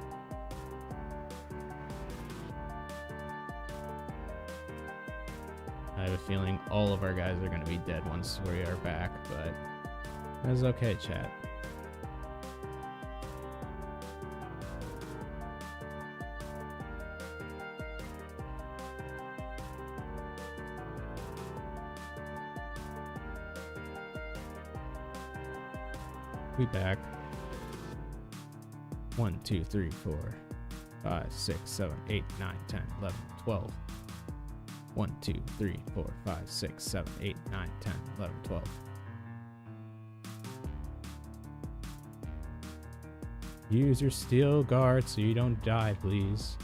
I have a feeling all of our guys are going to be dead once we are back, but that's okay, chat. We back. 1, 2, 3, 4, 5, 6, 7, 8, 9, 10, 11, 12. 1, 2, 3, 4, 5, 6, 7, 8, 9, 10, 11, 12. Use your steel guard so you don't die, please.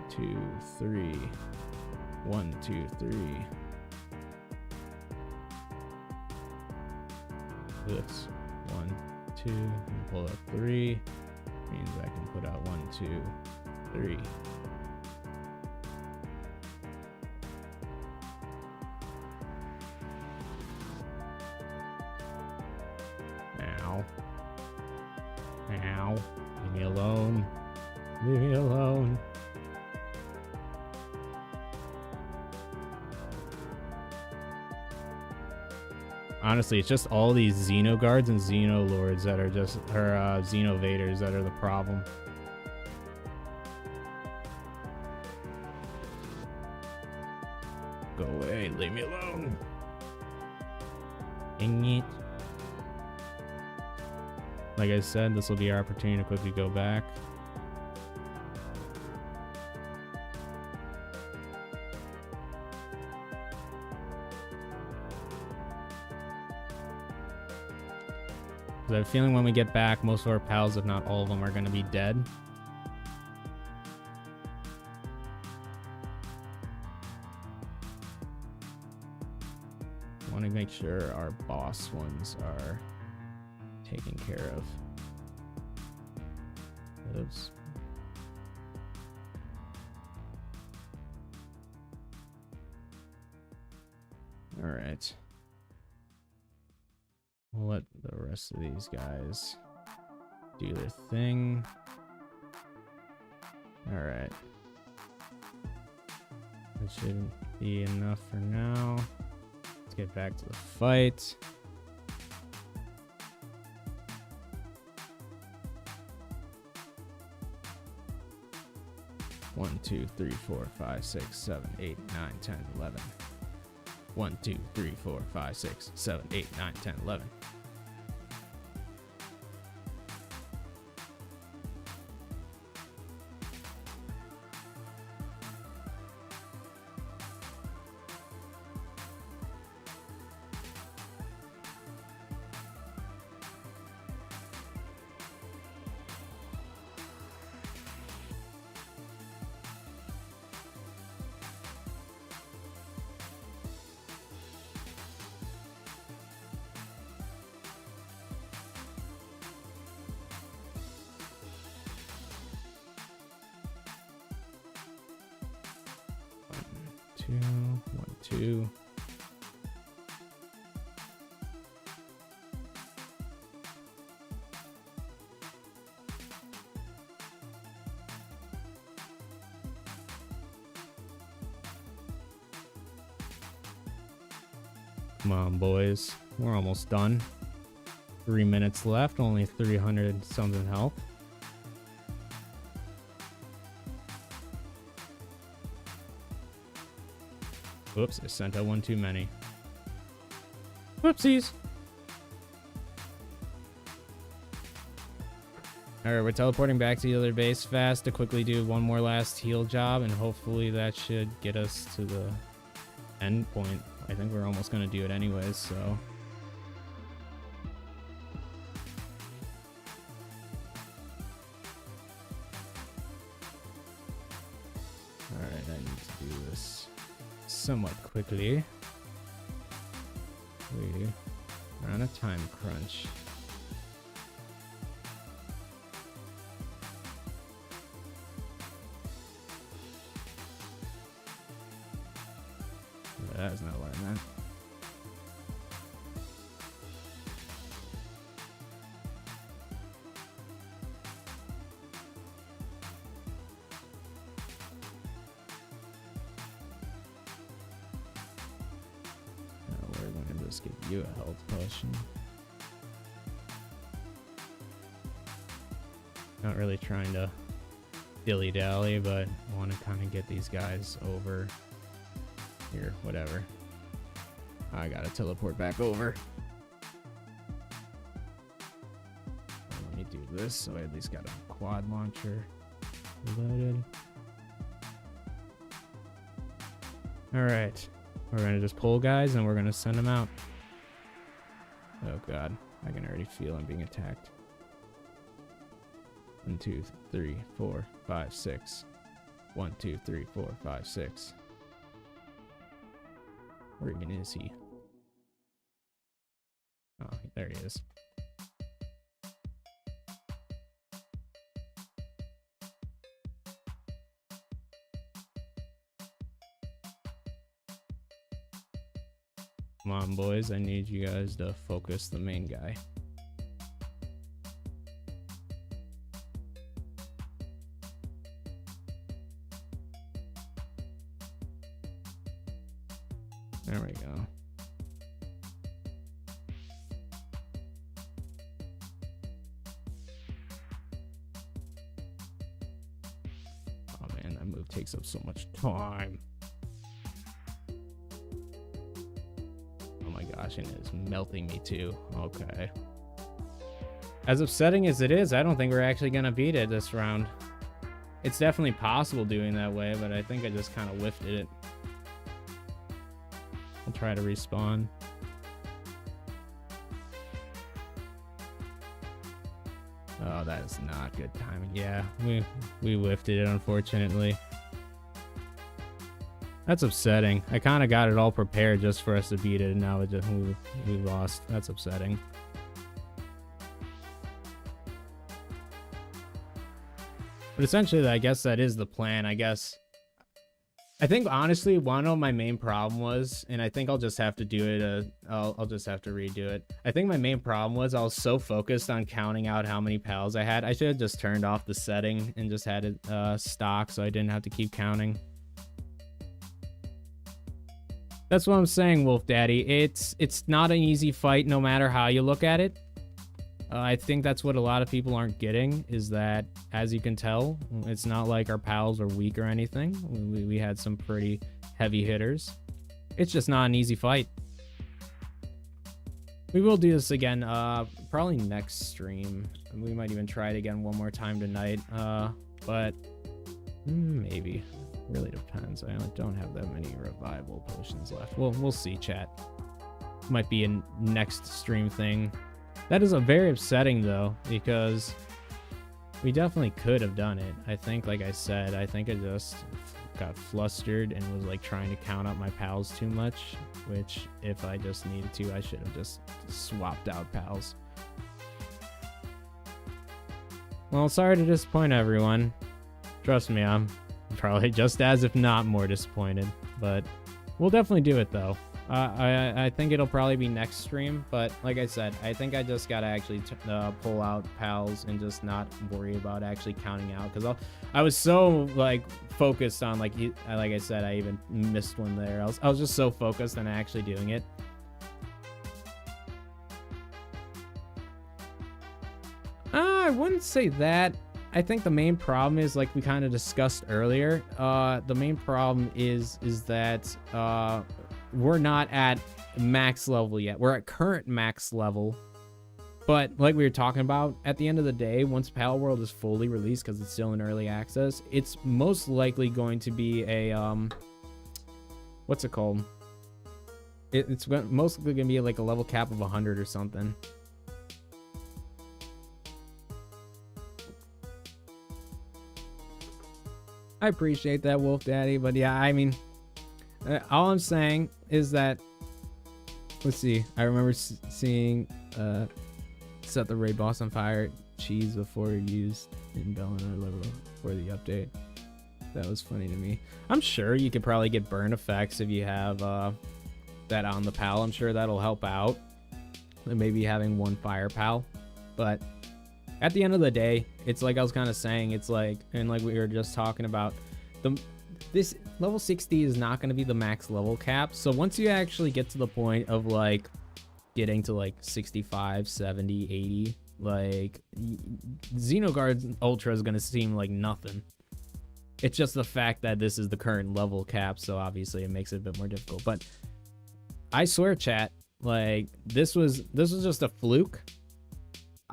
Two, three. 1, 2, 3. This 1, 2, and pull up 3. Means I can put out 1, 2, 3. Ow. Ow. Leave me alone. Leave me alone. Honestly, it's just all these Xenoguards and Xenolords that are just, or Xenovaders that are the problem. Go away, leave me alone. Dang it. Like I said, this will be our opportunity to quickly go back. I have a feeling when we get back, most of our pals, if not all of them, are going to be dead. I want to make sure our boss ones are taken care of. Oops. All right. We'll let the rest of these guys do their thing. Alright. That should be enough for now. Let's get back to the fight. One, 2, 3, 4, 5, 6, 7, 8, 9, 10, 11. 1, 2, 3, 4, 5, 6, 7, 8, 9, 10, 11. One, two. Come on, boys. We're almost done. 3 minutes left, only 300 something health. Whoops, I sent out one too many. Whoopsies. Alright, we're teleporting back to the other base fast to quickly do one more last heal job, and hopefully that should get us to the endpoint. I think we're almost going to do it anyways, so. Alright, I need to do this somewhat quickly. We're on a time crunch. That's not what I meant. We're going to just give you a health potion. Not really trying to dilly-dally, but I want to kind of get these guys over here, whatever. I gotta teleport back over. Let me do this so I at least got a quad launcher loaded. Alright. We're gonna just pull guys and we're gonna send them out. Oh god. I can already feel I'm being attacked. 1, 2, 3, 4, 5, 6. 1, 2, 3, 4, 5, 6. Where even is he? Oh, there he is. Come on, boys. I need you guys to focus the main guy. There we go. Oh man, that move takes up so much time. Oh my gosh, and it is melting me too. Okay. As upsetting as it is, I don't think we're actually gonna beat it this round. It's definitely possible doing that way, but I think I just kind of whiffed it. I'll try to respawn. Oh, that is not good timing. Yeah, we whiffed it, unfortunately. That's upsetting. I kind of got it all prepared just for us to beat it, and now it just we lost. That's upsetting. But essentially, I guess that is the plan. I think honestly, one of my main problem was, and I think I'll just have to do it. I'll just have to redo it. I think my main problem was I was so focused on counting out how many pals I had. I should have just turned off the setting and just had it stock, so I didn't have to keep counting. That's what I'm saying, Wolf Daddy. It's not an easy fight, no matter how you look at it. I think that's what a lot of people aren't getting, is that, as you can tell, it's not like our pals are weak or anything. We had some pretty heavy hitters. It's just not an easy fight. We will do this again, probably next stream. We might even try it again one more time tonight, but maybe. Really depends. I don't have that many revival potions left. We'll see, chat. Might be a next stream thing. That is a very upsetting, though, because we definitely could have done it. I think, like I said, I think I just got flustered and was like trying to count out my pals too much, which if I just needed to, I should have just swapped out pals. Well, sorry to disappoint everyone. Trust me, I'm probably just as, if not more, disappointed, but we'll definitely do it, though. I think it'll probably be next stream, but like I said, I think I just gotta actually pull out pals and just not worry about actually counting out, because I was so like focused on like I said, I even missed one there. I was just so focused on actually doing it. I wouldn't say that. I think the main problem is, like we kind of discussed earlier, the main problem is that we're not at max level yet. We're at current max level, but like we were talking about, at the end of the day, once Palworld is fully released, because it's still in early access, it's most likely going to be a what's it called? It's mostly gonna be like a level cap of 100 or something. I appreciate that, Wolf Daddy, but yeah, I mean, all I'm saying is that, let's see, I remember seeing set the raid boss on fire, cheese before used in Bellinor level for the update. That was funny to me. I'm sure you could probably get burn effects if you have that on the pal. I'm sure that'll help out. And maybe having one fire pal, but at the end of the day, it's like I was kind of saying, it's like, and like we were just talking about, this level 60 is not going to be the max level cap. So once you actually get to the point of like getting to like 65, 70, 80, like Xenolord Ultra is going to seem like nothing. It's just the fact that this is the current level cap, so obviously it makes it a bit more difficult. But I swear, chat, like this was just a fluke.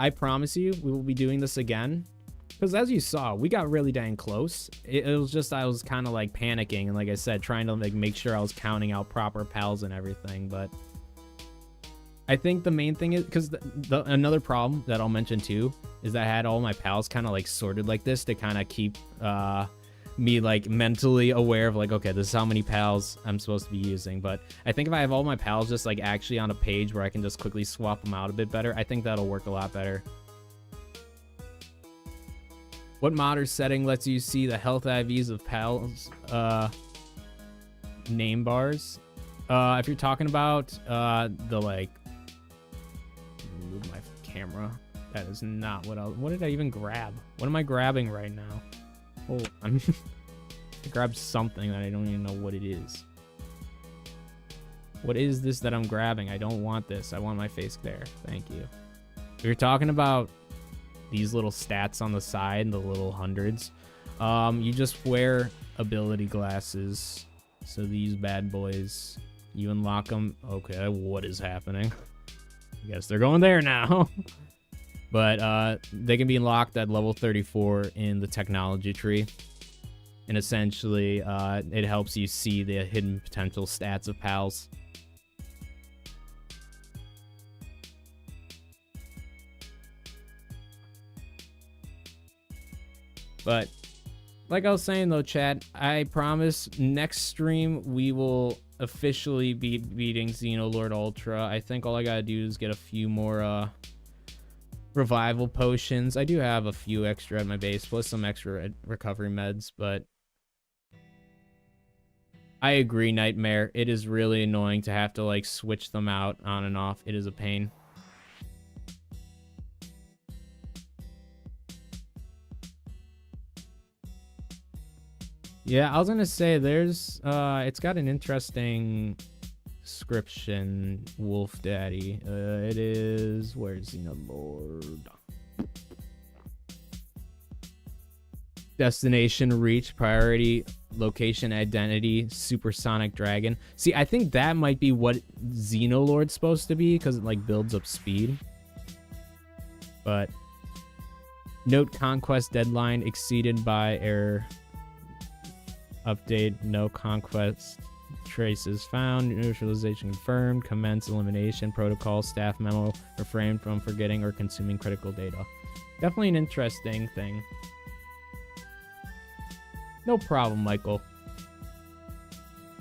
I promise you, we will be doing this again. Because as you saw, we got really dang close. It was just, I was kind of like panicking. And like I said, trying to like make sure I was counting out proper pals and everything. But I think the main thing is, because another problem that I'll mention too, is that I had all my pals kind of like sorted like this to kind of keep me like mentally aware of like, okay, this is how many pals I'm supposed to be using. But I think if I have all my pals just like actually on a page where I can just quickly swap them out a bit better, I think that'll work a lot better. What modder setting lets you see the health IVs of pals name bars? If you're talking about the like, move my camera. That is not what did I even grab? What am I grabbing right now? Hold on. I grabbed something that I don't even know what it is. What is this that I'm grabbing? I don't want this. I want my face there. Thank you. If you're talking about these little stats on the side, the little hundreds, you just wear ability glasses. So these bad boys, you unlock them. Okay, what is happening? I guess they're going there now. But they can be unlocked at level 34 in the technology tree. And essentially, it helps you see the hidden potential stats of pals. But like I was saying though, chat, I promise next stream we will officially be beating Xenolord Ultra. I think all I gotta do is get a few more revival potions. I do have a few extra at my base, plus some extra recovery meds, but I agree, Nightmare. It is really annoying to have to like switch them out on and off. It is a pain. Yeah, I was gonna say there's it's got an interesting description, Wolf Daddy. It is, where's Xenolord? Destination reach, priority, location, identity, supersonic dragon. See, I think that might be what Xenolord's supposed to be, because it like builds up speed. But note conquest deadline exceeded by error. Update, no conquest traces found, neutralization confirmed, commence elimination protocol, staff memo, refrain from forgetting or consuming critical data. Definitely an interesting thing. No problem, Michael.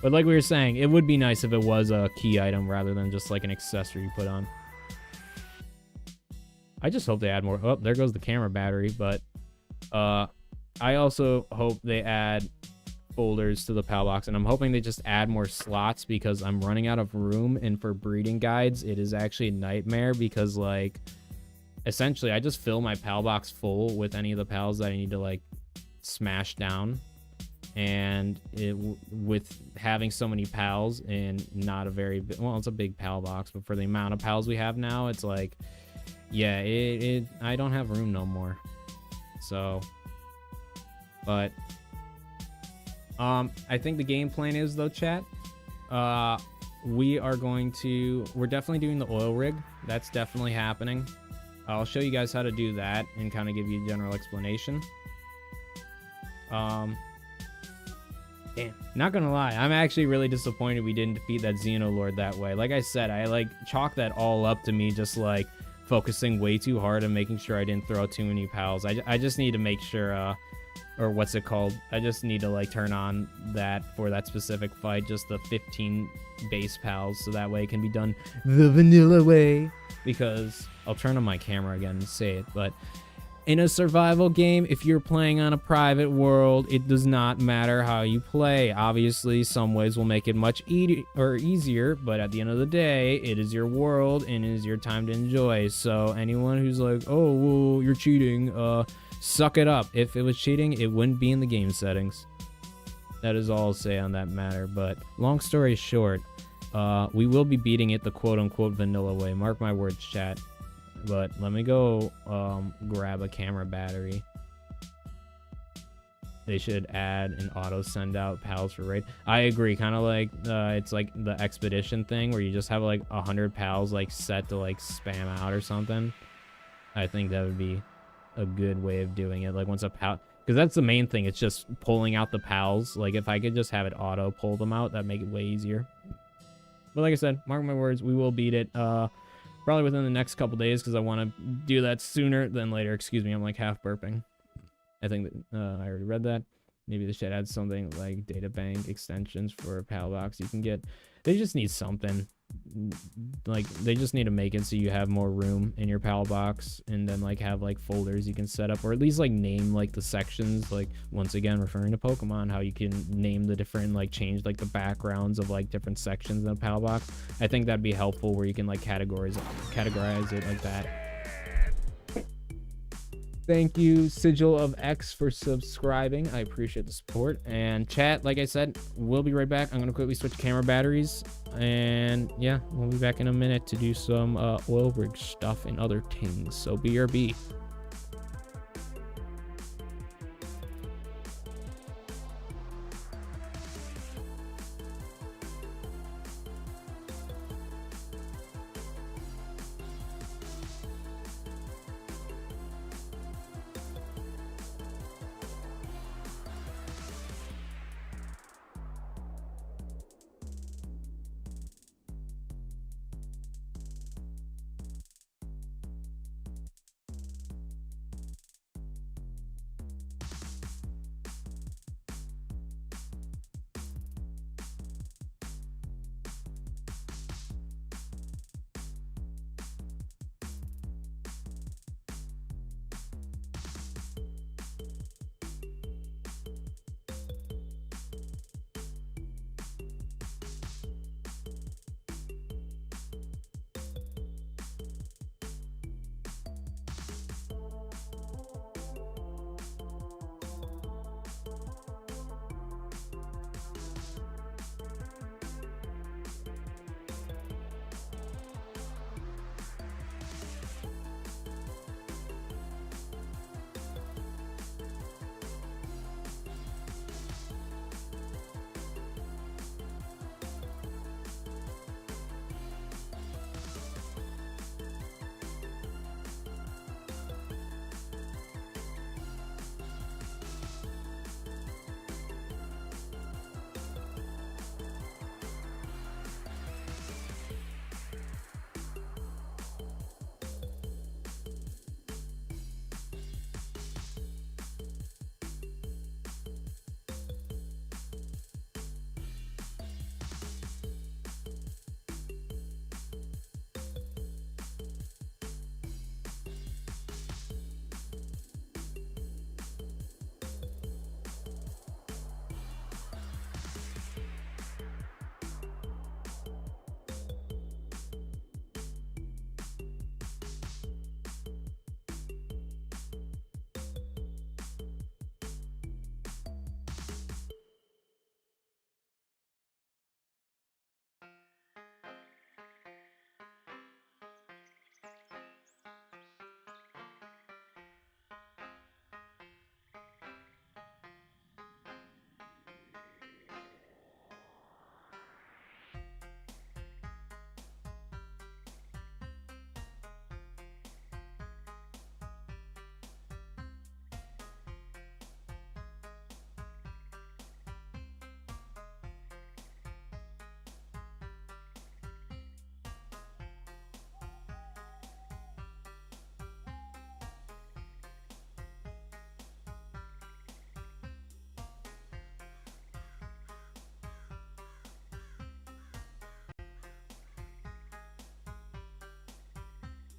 But like we were saying, it would be nice if it was a key item rather than just like an accessory you put on. I just hope they add more. Oh, there goes the camera battery. But I also hope they add folders to the pal box, and I'm hoping they just add more slots because I'm running out of room, and for breeding guides it is actually a nightmare because like essentially I just fill my pal box full with any of the pals that I need to like smash down, and with having so many pals and not a very well, it's a big pal box, but for the amount of pals we have now, it's like, yeah, I don't have room no more. So but I think the game plan is though, chat, we're definitely doing the oil rig. That's definitely happening. I'll show you guys how to do that and kind of give you a general explanation. Damn, not gonna lie, I'm actually really disappointed we didn't defeat that Xenolord that way. Like I said, I like chalked that all up to me just like focusing way too hard and making sure I didn't throw too many pals. I just need to make sure, or what's it called? I just need to like turn on that for that specific fight, just the 15 base pals, so that way it can be done the vanilla way. Because I'll turn on my camera again and say it, but in a survival game, if you're playing on a private world, it does not matter how you play. Obviously, some ways will make it much easier, but at the end of the day, it is your world and it is your time to enjoy. So anyone who's like, oh, well, you're cheating, suck it up. If it was cheating, it wouldn't be in the game settings. That is all I'll say on that matter. But long story short, we will be beating it the quote-unquote vanilla way. Mark my words, chat. But let me go grab a camera battery. They should add an auto send out pals for raid. I agree, kind of like it's like the expedition thing where you just have like 100 pals like set to like spam out or something. I think that would be a good way of doing it. Like once a pal, because that's the main thing, it's just pulling out the pals. Like if I could just have it auto pull them out, that'd make it way easier. But like I said, mark my words, we will beat it. Probably within the next couple days, because I want to do that sooner than later. Excuse me, I'm like half burping. I think that I already read that. Maybe they should add something like data bank extensions for PAL box you can get. They just need something. Like they just need to make it so you have more room in your PAL box, and then like have like folders you can set up, or at least like name like the sections, like once again referring to Pokemon, how you can name the different, like change like the backgrounds of like different sections in a PAL box. I think that'd be helpful, where you can like categorize it like that. Thank you, Sigil of X, for subscribing. I appreciate the support. And chat, like I said, we'll be right back. I'm going to quickly switch camera batteries. And yeah, we'll be back in a minute to do some oil rig stuff and other things. So BRB.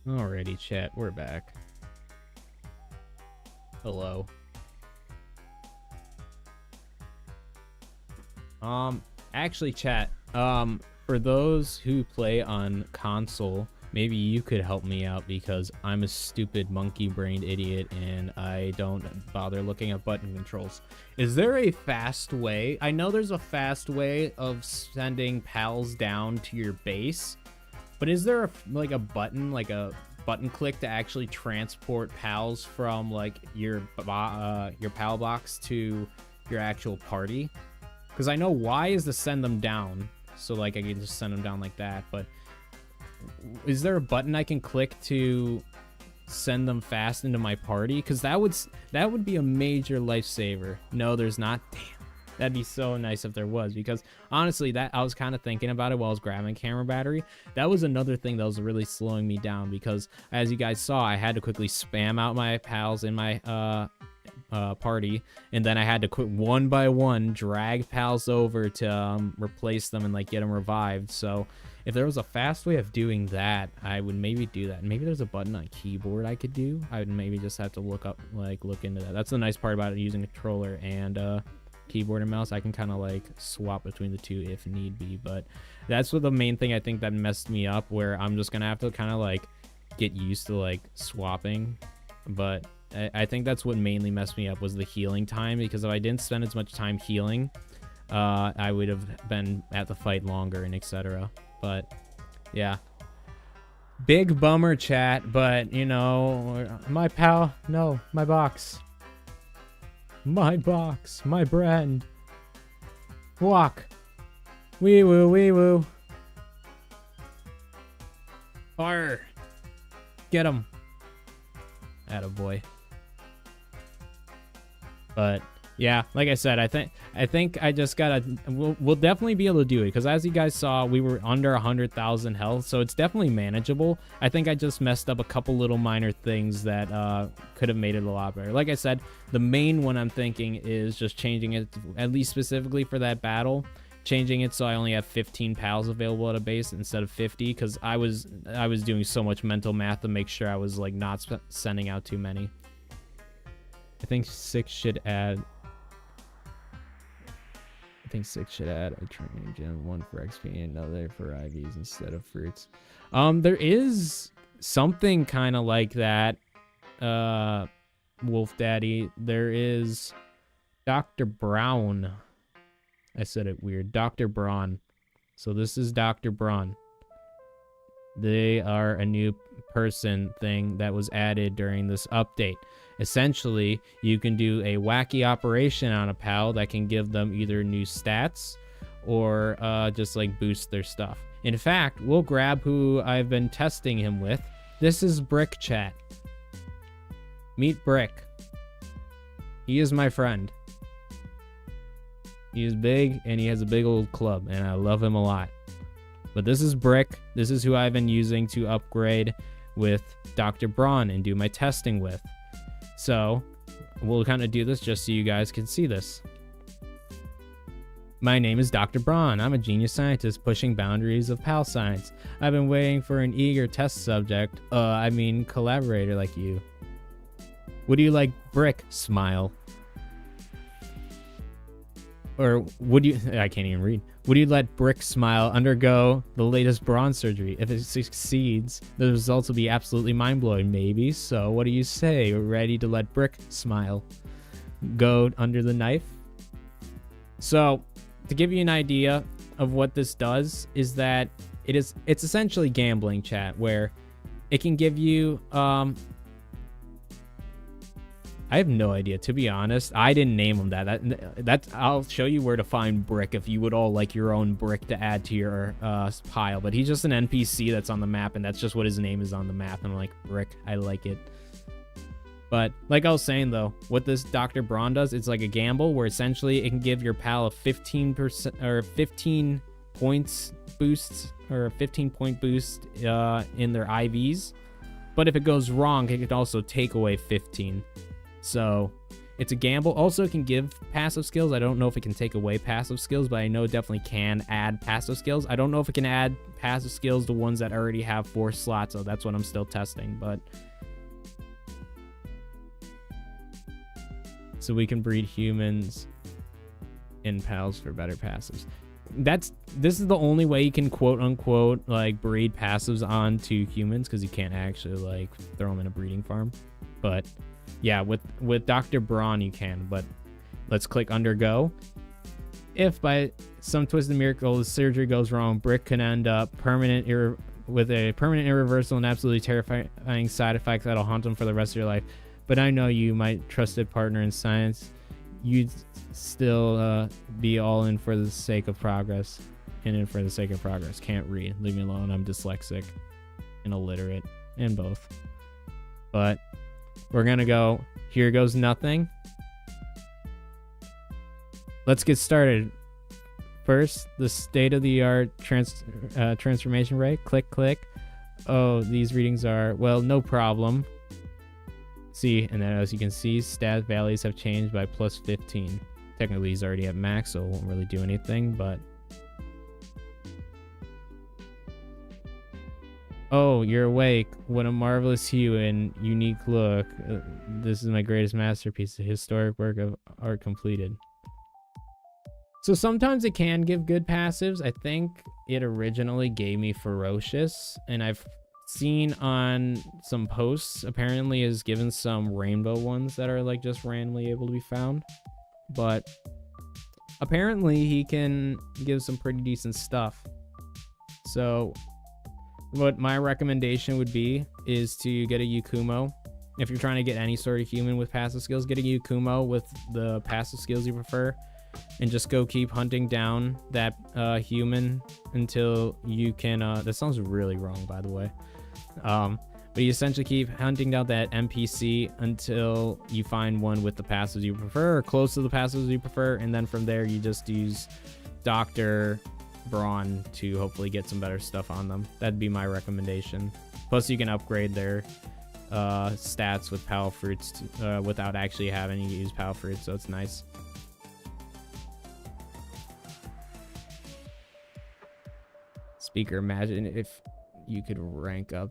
Alrighty, chat, we're back. Hello. Actually, chat, for those who play on console, maybe you could help me out because I'm a stupid monkey-brained idiot and I don't bother looking at button controls. Is there a fast way? I know there's a fast way of sending pals down to your base, but is there like a button click to actually transport pals from like your pal box to your actual party? Because I know Y is to send them down, so like I can just send them down like that, but is there a button I can click to send them fast into my party? Because that would be a major lifesaver. No, there's not. Damn, that'd be so nice if there was, because honestly, that I was kind of thinking about it while I was grabbing camera battery. That was another thing that was really slowing me down, because as you guys saw, I had to quickly spam out my pals in my party, and then I had to quit one by one drag pals over to replace them and like get them revived. So if there was a fast way of doing that, I would maybe do that. Maybe there's a button on keyboard I could do. I would maybe just have to look into that. That's the nice part about it, using a controller and keyboard and mouse. I can kind of like swap between the two if need be, but that's what the main thing I think that messed me up, where I'm just gonna have to kind of like get used to like swapping. But I think that's what mainly messed me up, was the healing time, because if I didn't spend as much time healing, I would have been at the fight longer and etc. But yeah, big bummer, chat. But you know, my pal, no, my box, my brand, walk, wee woo, fire, get him, attaboy. But yeah, like I said, I think I just gotta, we'll definitely be able to do it, because as you guys saw, we were under 100,000 health, so it's definitely manageable. I think I just messed up a couple little minor things that could have made it a lot better. Like I said, the main one I'm thinking is just changing it, at least specifically for that battle, changing it so I only have 15 pals available at a base instead of 50, because I was doing so much mental math to make sure I was like not sending out too many. I think 6 should add a training gym, one for XP and another for IVs instead of fruits. There is something kind of like that, Wolf Daddy. There is Dr. Brown. I said it weird. Dr. Braun. So this is Dr. Braun. They are a new person thing that was added during this update. Essentially, you can do a wacky operation on a pal that can give them either new stats or just like boost their stuff. In fact, we'll grab who I've been testing him with. This is Brick, chat. Meet Brick. He is my friend. He is big and he has a big old club, and I love him a lot. But this is Brick. This is who I've been using to upgrade with Dr. Braun and do my testing with. So we'll kind of do this just so you guys can see this. My name is Dr. Braun. I'm a genius scientist pushing boundaries of pal science. I've been waiting for an eager test subject, collaborator like you. Would you like Brick? Smile. Or would you, I can't even read. Would you let Brick Smile undergo the latest brawn surgery? If it succeeds, the results will be absolutely mind-blowing. Maybe. So what do you say? Ready to let Brick Smile go under the knife? So to give you an idea of what this does is that it's essentially gambling, chat, where it can give you I have no idea, to be honest. I didn't name him that. That's I'll show you where to find Brick if you would all like your own Brick to add to your pile. But he's just an NPC that's on the map, and that's just what his name is on the map. And I'm like, Brick, I like it. But like I was saying though, what this Dr. Braun does, it's like a gamble where essentially it can give your pal a 15% or 15 points boosts or a 15-point boost in their IVs. But if it goes wrong, it could also take away 15. So It's a gamble. Also, it can give passive skills. I don't know if it can take away passive skills, but I know it definitely can add passive skills. I don't know if it can add passive skills to ones that already have 4 slots, so that's what I'm still testing. But so we can breed humans in pals for better passives. This is the only way you can quote unquote like breed passives onto humans, because you can't actually like throw them in a breeding farm. But yeah, with Dr. Braun you can. But let's click undergo. If by some twisted miracle the surgery goes wrong, Brick can end up with a permanent, irreversible, and absolutely terrifying side effect that'll haunt him for the rest of your life. But I know you, my trusted partner in science, you'd still be all in for the sake of progress. And in for the sake of progress. Can't read. Leave me alone. I'm dyslexic and illiterate and both. But we're gonna go. Here goes nothing. Let's get started. First, the state-of-the-art transformation rate. Click, click. Oh, these readings are, well, no problem. See, and then as you can see, stat values have changed by plus 15. Technically, he's already at max, so it won't really do anything, but... Oh, you're awake. What a marvelous hue and unique look. This is my greatest masterpiece, a historic work of art completed. So sometimes it can give good passives. I think it originally gave me ferocious, and I've seen on some posts apparently is given some rainbow ones that are like just randomly able to be found. But apparently he can give some pretty decent stuff. So what my recommendation would be is to get a Yukumo. If you're trying to get any sort of human with passive skills, get a Yukumo with the passive skills you prefer, and just go keep hunting down that human until you can that sounds really wrong, by the way. But you essentially keep hunting down that NPC until you find one with the passives you prefer, or close to the passives you prefer, and then from there you just use Dr. Braun to hopefully get some better stuff on them. That'd be my recommendation. Plus you can upgrade their stats with Power Fruits without actually having to use Power Fruits, so it's nice. Speaker, imagine if you could rank up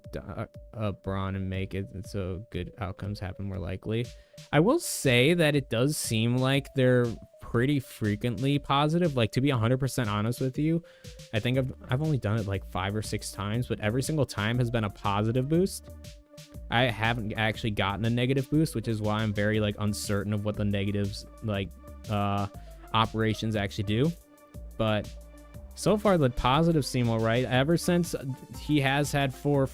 Braun and make it so good outcomes happen more likely. I will say that it does seem like they're pretty frequently positive. Like, to be 100% honest with you, I think I've only done it like 5 or 6 times, but every single time has been a positive boost. I haven't actually gotten a negative boost, which is why I'm very like uncertain of what the negatives like operations actually do. But so far the positives seem all right. Ever since he has had 4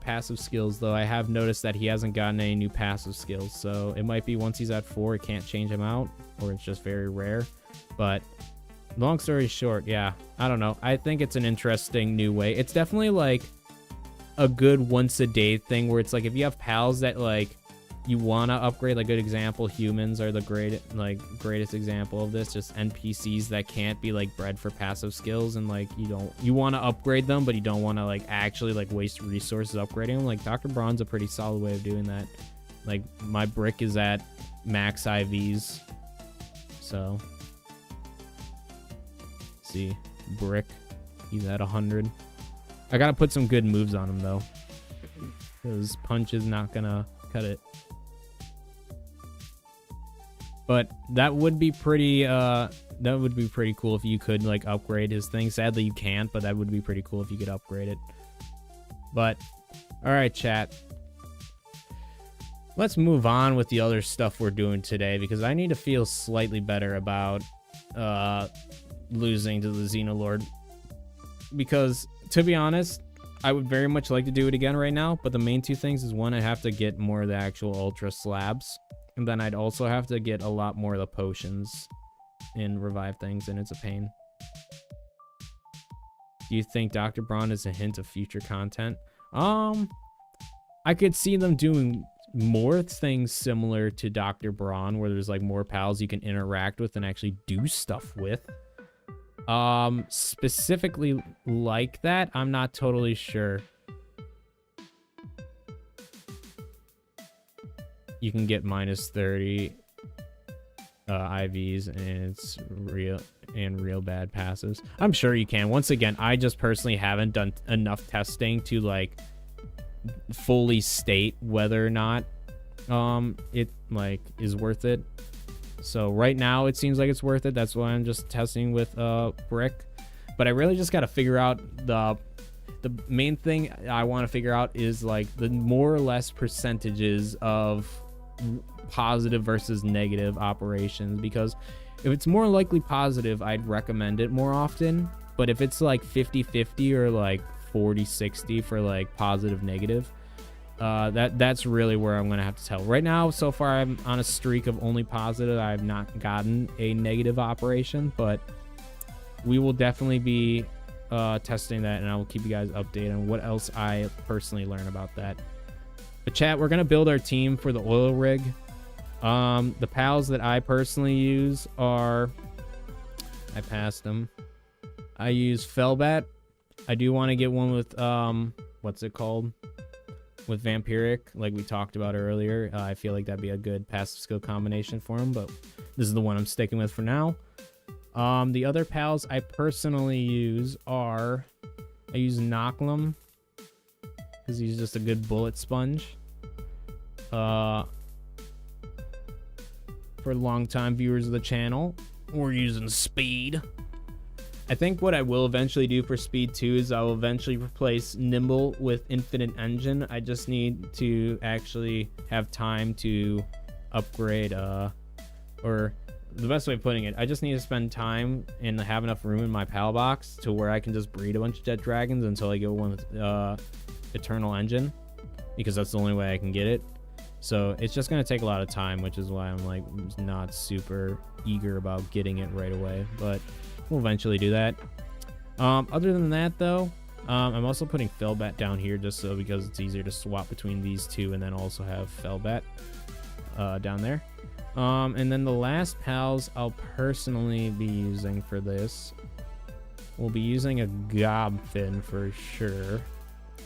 passive skills, though, I have noticed that he hasn't gotten any new passive skills. So it might be once he's at 4, it can't change him out, or it's just very rare. But long story short, yeah, I don't know. I think it's an interesting new way. It's definitely like a good once a day thing where it's like if you have pals that like you want to upgrade, like good example, humans are the greatest example of this, just NPCs that can't be like bred for passive skills, and like you want to upgrade them, but you don't want to like actually like waste resources upgrading them. Like Dr. Braun's a pretty solid way of doing that. Like my Brick is at max IVs, so see, Brick, he's at 100. I gotta put some good moves on him though, because punch is not gonna cut it. But that would be pretty cool if you could like upgrade his thing. Sadly you can't, but that would be pretty cool if you could upgrade it. But all right, chat, let's move on with the other stuff we're doing today, because I need to feel slightly better about losing to the Xenolord, because to be honest, I would very much like to do it again right now, but the main 2 things is, one, I have to get more of the actual ultra slabs, and then I'd also have to get a lot more of the potions and revive things, and it's a pain. Do you think Dr. Braun is a hint of future content? I could see them doing more things similar to Dr. Braun, where there's like more pals you can interact with and actually do stuff with. Specifically like that, I'm not totally sure. You can get minus 30 IVs and it's real bad passives. I'm sure you can. Once again, I just personally haven't done enough testing to like fully state whether or not it like is worth it. So right now it seems like it's worth it. That's why I'm just testing with brick. But I really just got to figure out the main thing I want to figure out is like the more or less percentages of positive versus negative operations, because if it's more likely positive, I'd recommend it more often. But if it's like 50-50 or like 40-60 for like positive negative, that's really where I'm gonna have to tell. Right now, so far I'm on a streak of only positive. I have not gotten a negative operation, but we will definitely be testing that, and I will keep you guys updated on what else I personally learn about that. But chat, we're gonna build our team for the oil rig. The pals that I personally use are, I passed them. I use Felbat. I do want to get one with what's it called? With Vampiric, like we talked about earlier. I feel like that'd be a good passive skill combination for him, but this is the one I'm sticking with for now. The other pals I personally use are, I use Nocklum because he's just a good bullet sponge. For longtime viewers of the channel, we're using Speed. I think what I will eventually do for Speed 2 is I will eventually replace Nimble with Infinite Engine. I just need to actually have time to upgrade, or the best way of putting it, I just need to spend time and have enough room in my PAL box to where I can just breed a bunch of Jet Dragons until I get one with Eternal Engine, because that's the only way I can get it. So it's just going to take a lot of time, which is why I'm like not super eager about getting it right away, but we'll eventually do that. Other than that though, I'm also putting Felbat down here just so, because it's easier to swap between these two and then also have Felbat down there. And then the last pals I'll personally be using for this, we'll be using a Gobfin for sure.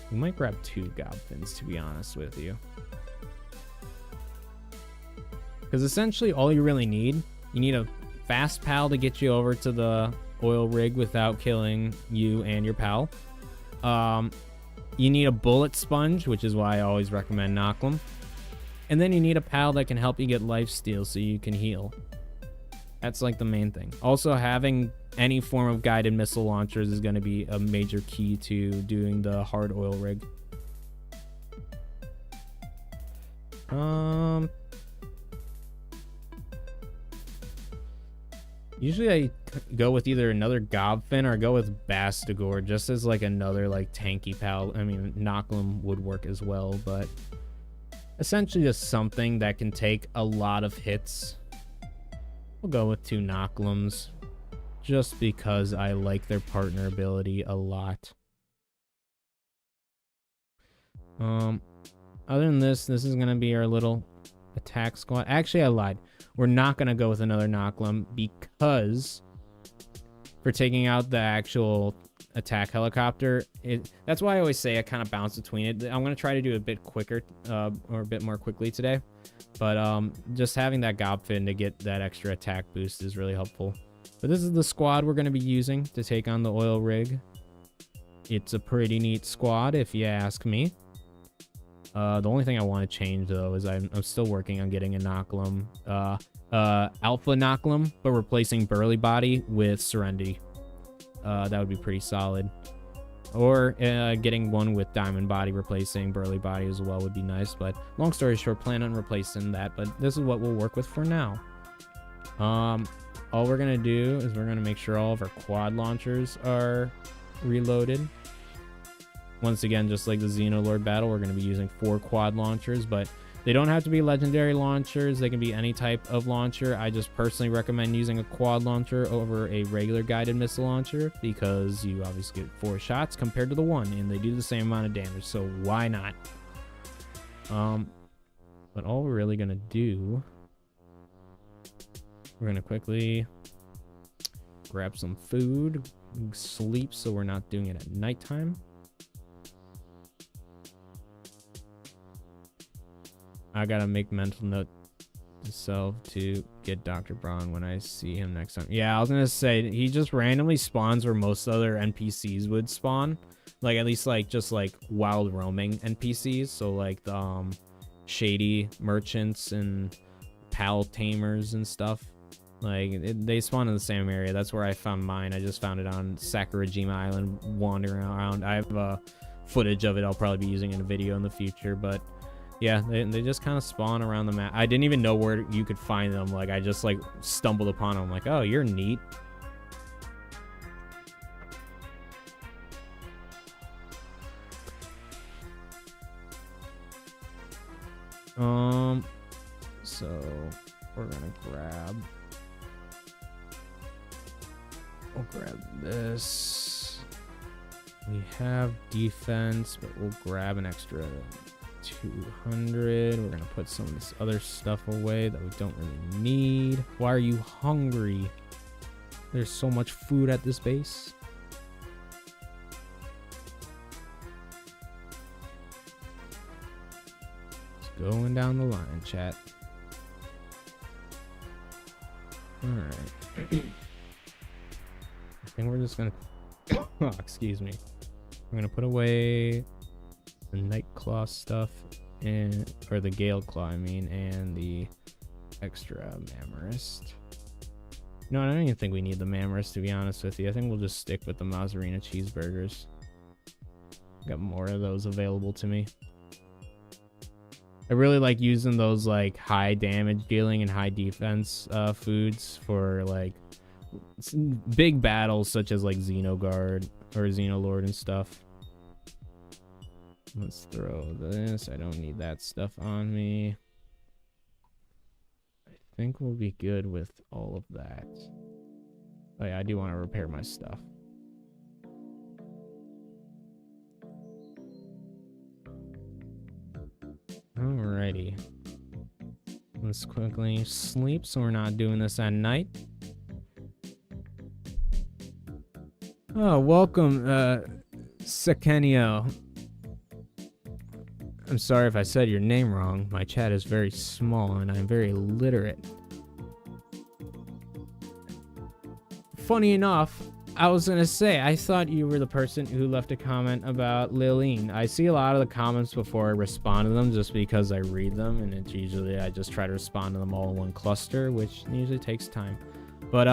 We might grab 2 Gobfins, to be honest with you. Because essentially all you really need, you need a fast pal to get you over to the oil rig without killing you and your pal. You need a bullet sponge, which is why I always recommend Nocklum. And then you need a pal that can help you get lifesteal so you can heal. That's like the main thing. Also, having any form of guided missile launchers is going to be a major key to doing the hard oil rig. Usually I go with either another Gobfin or go with Bastigor, just as like another like tanky pal. I mean, Nocklum would work as well, but essentially just something that can take a lot of hits. We'll go with 2 Nocklums, just because I like their partner ability a lot. Other than this is gonna be our little attack squad. Actually, I lied. We're not gonna go with another Nocklum because for taking out the actual attack helicopter, that's why I always say I kind of bounce between it. I'm gonna try to do it a bit quicker, or a bit more quickly today, but just having that Gobfin to get that extra attack boost is really helpful. But this is the squad we're gonna be using to take on the oil rig. It's a pretty neat squad, if you ask me. The only thing I want to change though is I'm still working on getting a Nocklum, Alpha Nocklum, but replacing Burly Body with Serenity. That would be pretty solid. Or getting one with Diamond Body replacing Burly Body as well would be nice. But long story short, plan on replacing that. But this is what we'll work with for now. All we're gonna do is we're gonna make sure all of our quad launchers are reloaded. Once again, just like the Xenolord battle, we're going to be using 4 quad launchers, but they don't have to be legendary launchers. They can be any type of launcher. I just personally recommend using a quad launcher over a regular guided missile launcher because you obviously get 4 shots compared to the 1, and they do the same amount of damage, so why not? But all we're really going to do, we're going to quickly grab some food, sleep so we're not doing it at nighttime. I gotta make mental note. myself to get Dr. Braun when I see him next time. Yeah, I was gonna say, he just randomly spawns where most other NPCs would spawn. Like, at least, like, just, like, wild roaming NPCs. So, like, the, shady merchants and pal tamers and stuff. Like, they spawn in the same area. That's where I found mine. I just found it on Sakurajima Island, wandering around. I have, footage of it I'll probably be using in a video in the future, but yeah, they just kind of spawn around the map. I didn't even know where you could find them. Like, I just, like, stumbled upon them. Like, oh, you're neat. So we're gonna we'll grab this. We have defense, but we'll grab an extra 200. We're gonna put some of this other stuff away that we don't really need. Why are you hungry? There's so much food at this base. Going down the line, chat. Alright. I think we're just gonna oh, excuse me. We're gonna put away the Nightclaw stuff and or the Gale Claw, I mean, and the extra Mammarist. No, I don't even think we need the Mammarist, to be honest with you. I think we'll just stick with the Mazzarina cheeseburgers. Got more of those available to me. I really like using those, like, high damage dealing and high defense foods for, like, big battles such as, like, Xenogard or Xenolord and stuff. Let's throw this. I don't need that stuff on me. I think we'll be good with all of that. Oh yeah, I do want to repair my stuff. Alrighty. Let's quickly sleep so we're not doing this at night. Oh, welcome, Sekenio. I'm sorry if I said your name wrong. My chat is very small and I'm very illiterate. Funny enough, I was gonna say, I thought you were the person who left a comment about Liline. I see a lot of the comments before I respond to them just because I read them, and it's usually I just try to respond to them all in one cluster, which usually takes time. But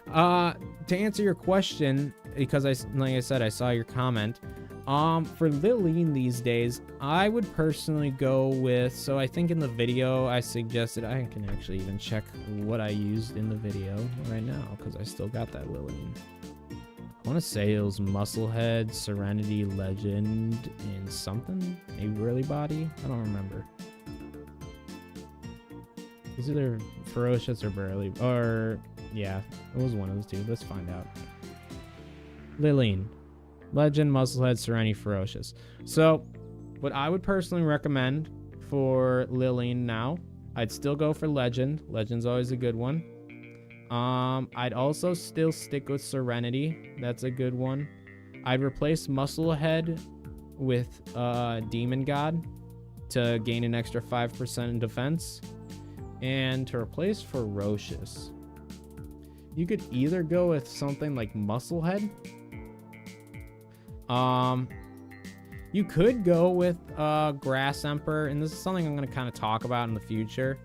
to answer your question, because like I said, I saw your comment. For Liline these days, I would personally go with, so I think in the video I suggested, I can actually even check what I used in the video right now, because I still got that Liline. I want to say it was Musclehead, Serenity, Legend, and something? A Whirly Body? I don't remember. It's either Ferocious or Burly, or, yeah, it was one of those two. Let's find out. Liline. Legend, Musclehead, Serenity, Ferocious. So, what I would personally recommend for Liline now, I'd still go for Legend. Legend's always a good one. I'd also still stick with Serenity. That's a good one. I'd replace Musclehead with Demon God to gain an extra 5% in defense. And to replace Ferocious, you could either go with something like Musclehead. You could go with Grass Emperor, and this is something I'm going to kind of talk about in the future.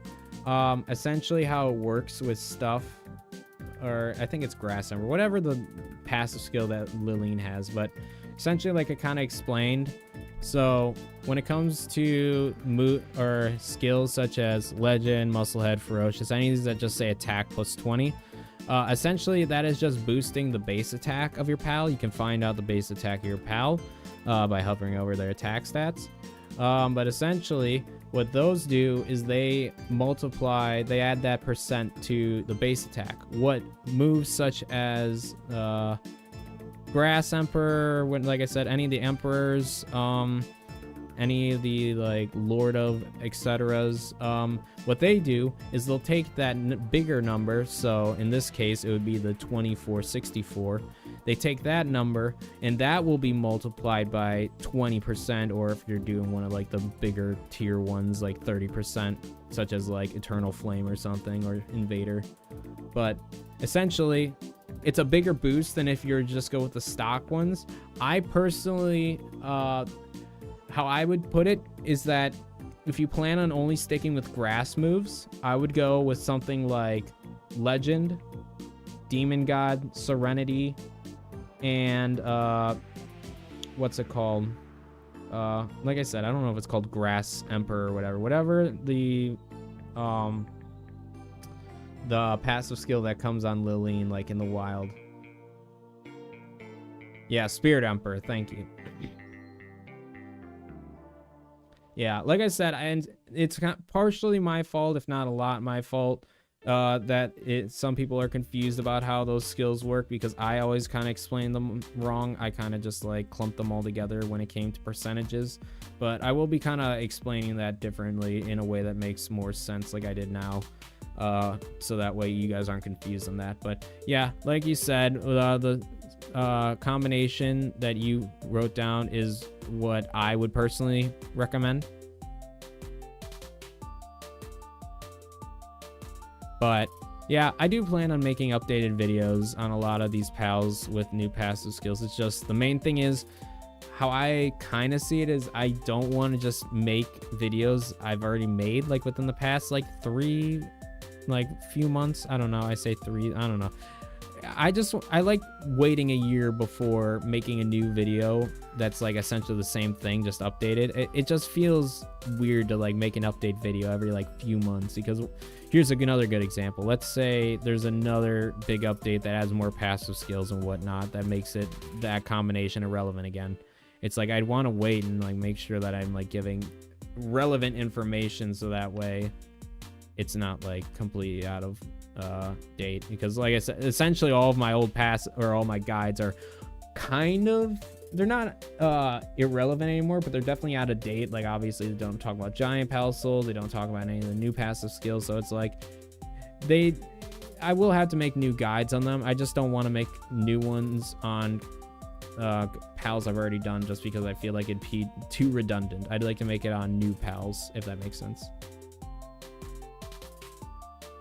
Essentially how it works with stuff, or I think it's Grass Emperor, whatever the passive skill that Liline has, but essentially like I kind of explained. So when it comes to skills such as Legend, Musclehead, Ferocious, any of these that just say attack plus 20, essentially that is just boosting the base attack of your pal. You can find out the base attack of your pal by hovering over their attack stats. But essentially what those do is they add that percent to the base attack. What moves such as Grass Emperor, like I said, any of the Emperors, any of the like Lord of etceteras, what they do is they'll take that bigger number. So in this case, it would be the 2464. They take that number and that will be multiplied by 20%, or if you're doing one of like the bigger tier ones, like 30%, such as like Eternal Flame or something, or Invader. But essentially, it's a bigger boost than if you're just go with the stock ones. I personally, how I would put it is that if you plan on only sticking with grass moves, I would go with something like Legend, Demon God, Serenity, and what's it called? Like I said, I don't know if it's called Grass Emperor or whatever the passive skill that comes on Lillian, like in the wild. Yeah, Spirit Emperor, thank you. Yeah, like I said, and it's partially my fault, if not a lot my fault, that some people are confused about how those skills work, because I always kind of explain them wrong. I kind of just like clumped them all together when it came to percentages, but I will be kind of explaining that differently in a way that makes more sense, like I did now, so that way you guys aren't confused on that. But yeah, like you said, the combination that you wrote down is what I would personally recommend. But yeah, I do plan on making updated videos on a lot of these pals with new passive skills. It's just the main thing is how I kind of see it is I don't want to just make videos I've already made like within the past like few months. I don't know. I say 3. I don't know. I like waiting a year before making a new video that's like essentially the same thing, just updated. It just feels weird to like make an update video every like few months, because here's another good example. Let's say there's another big update that adds more passive skills and whatnot that makes that combination irrelevant again. It's like I'd want to wait and like make sure that I'm like giving relevant information, so that way it's not like completely out of date. Because like I said, essentially all of my old all my guides are kind of, they're not irrelevant anymore, but they're definitely out of date. Like obviously they don't talk about giant pal souls, they don't talk about any of the new passive skills, so it's like I will have to make new guides on them. I just don't want to make new ones on pals I've already done, just because I feel like it'd be too redundant. I'd like to make it on new pals, if that makes sense.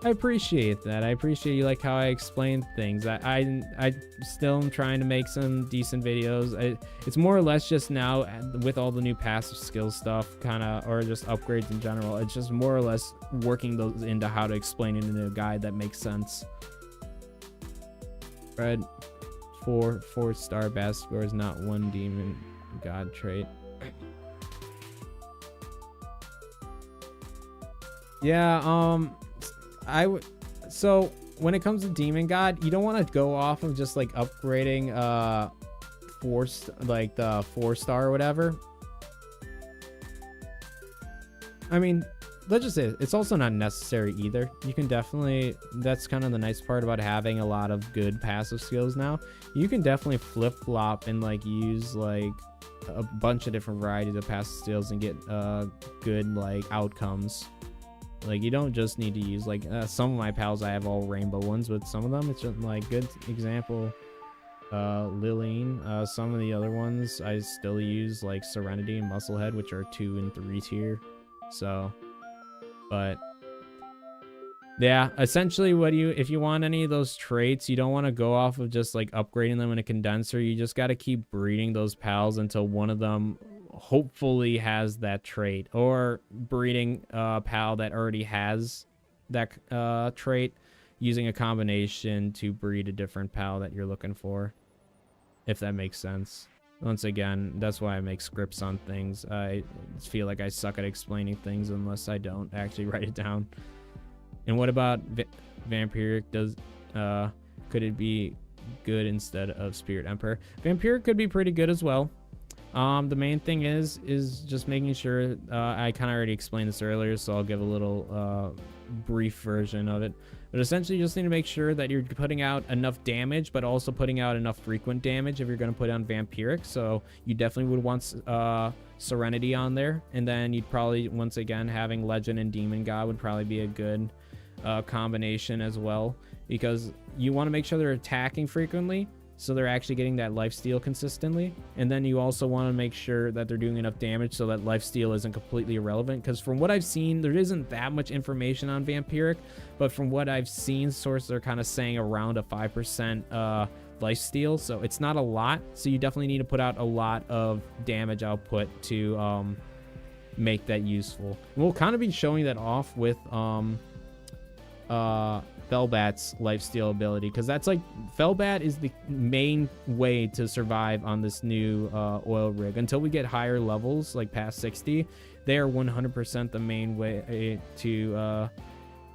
I appreciate that. I appreciate you like how I explain things. I still am trying to make some decent videos. It's more or less just now with all the new passive skill stuff, kind of, or just upgrades in general. It's just more or less working those into how to explain it in a guide that makes sense. Red 4-star best score is not one demon god trait. Yeah, so when it comes to demon god, you don't want to go off of just like upgrading the 4-star or whatever. I mean, let's just say it's also not necessary either. You can definitely, that's kind of the nice part about having a lot of good passive skills now. You can definitely flip-flop and like use like a bunch of different varieties of passive skills and get good like outcomes. Like you don't just need to use like some of my pals I have all rainbow ones, but some of them it's just like good example Lillian. Some of the other ones I still use like Serenity and Musclehead, which are 2 and 3 tier. So but yeah, essentially if you want any of those traits, you don't want to go off of just like upgrading them in a condenser. You just got to keep breeding those pals until one of them hopefully has that trait, or breeding a pal that already has that trait, using a combination to breed a different pal that you're looking for, if that makes sense. Once again, that's why I make scripts on things. I feel like I suck at explaining things unless I don't actually write it down. And what about Vampiric? Could it be good instead of Spirit Emperor? Vampiric could be pretty good as well. The main thing is just making sure, I kind of already explained this earlier, so I'll give a little brief version of it. But essentially, you just need to make sure that you're putting out enough damage, but also putting out enough frequent damage if you're going to put on Vampiric. So you definitely would want Serenity on there. And then you'd probably, once again, having Legend and Demon God would probably be a good combination as well. Because you want to make sure they're attacking frequently, so they're actually getting that lifesteal consistently. And then you also want to make sure that they're doing enough damage so that lifesteal isn't completely irrelevant, because from what I've seen, there isn't that much information on Vampiric, but from what I've seen, sources are kind of saying around a 5% lifesteal, so it's not a lot. So you definitely need to put out a lot of damage output to make that useful. And we'll kind of be showing that off with Felbat's lifesteal ability, because that's like, Felbat is the main way to survive on this new oil rig. Until we get higher levels, like past 60, they are 100% the main way to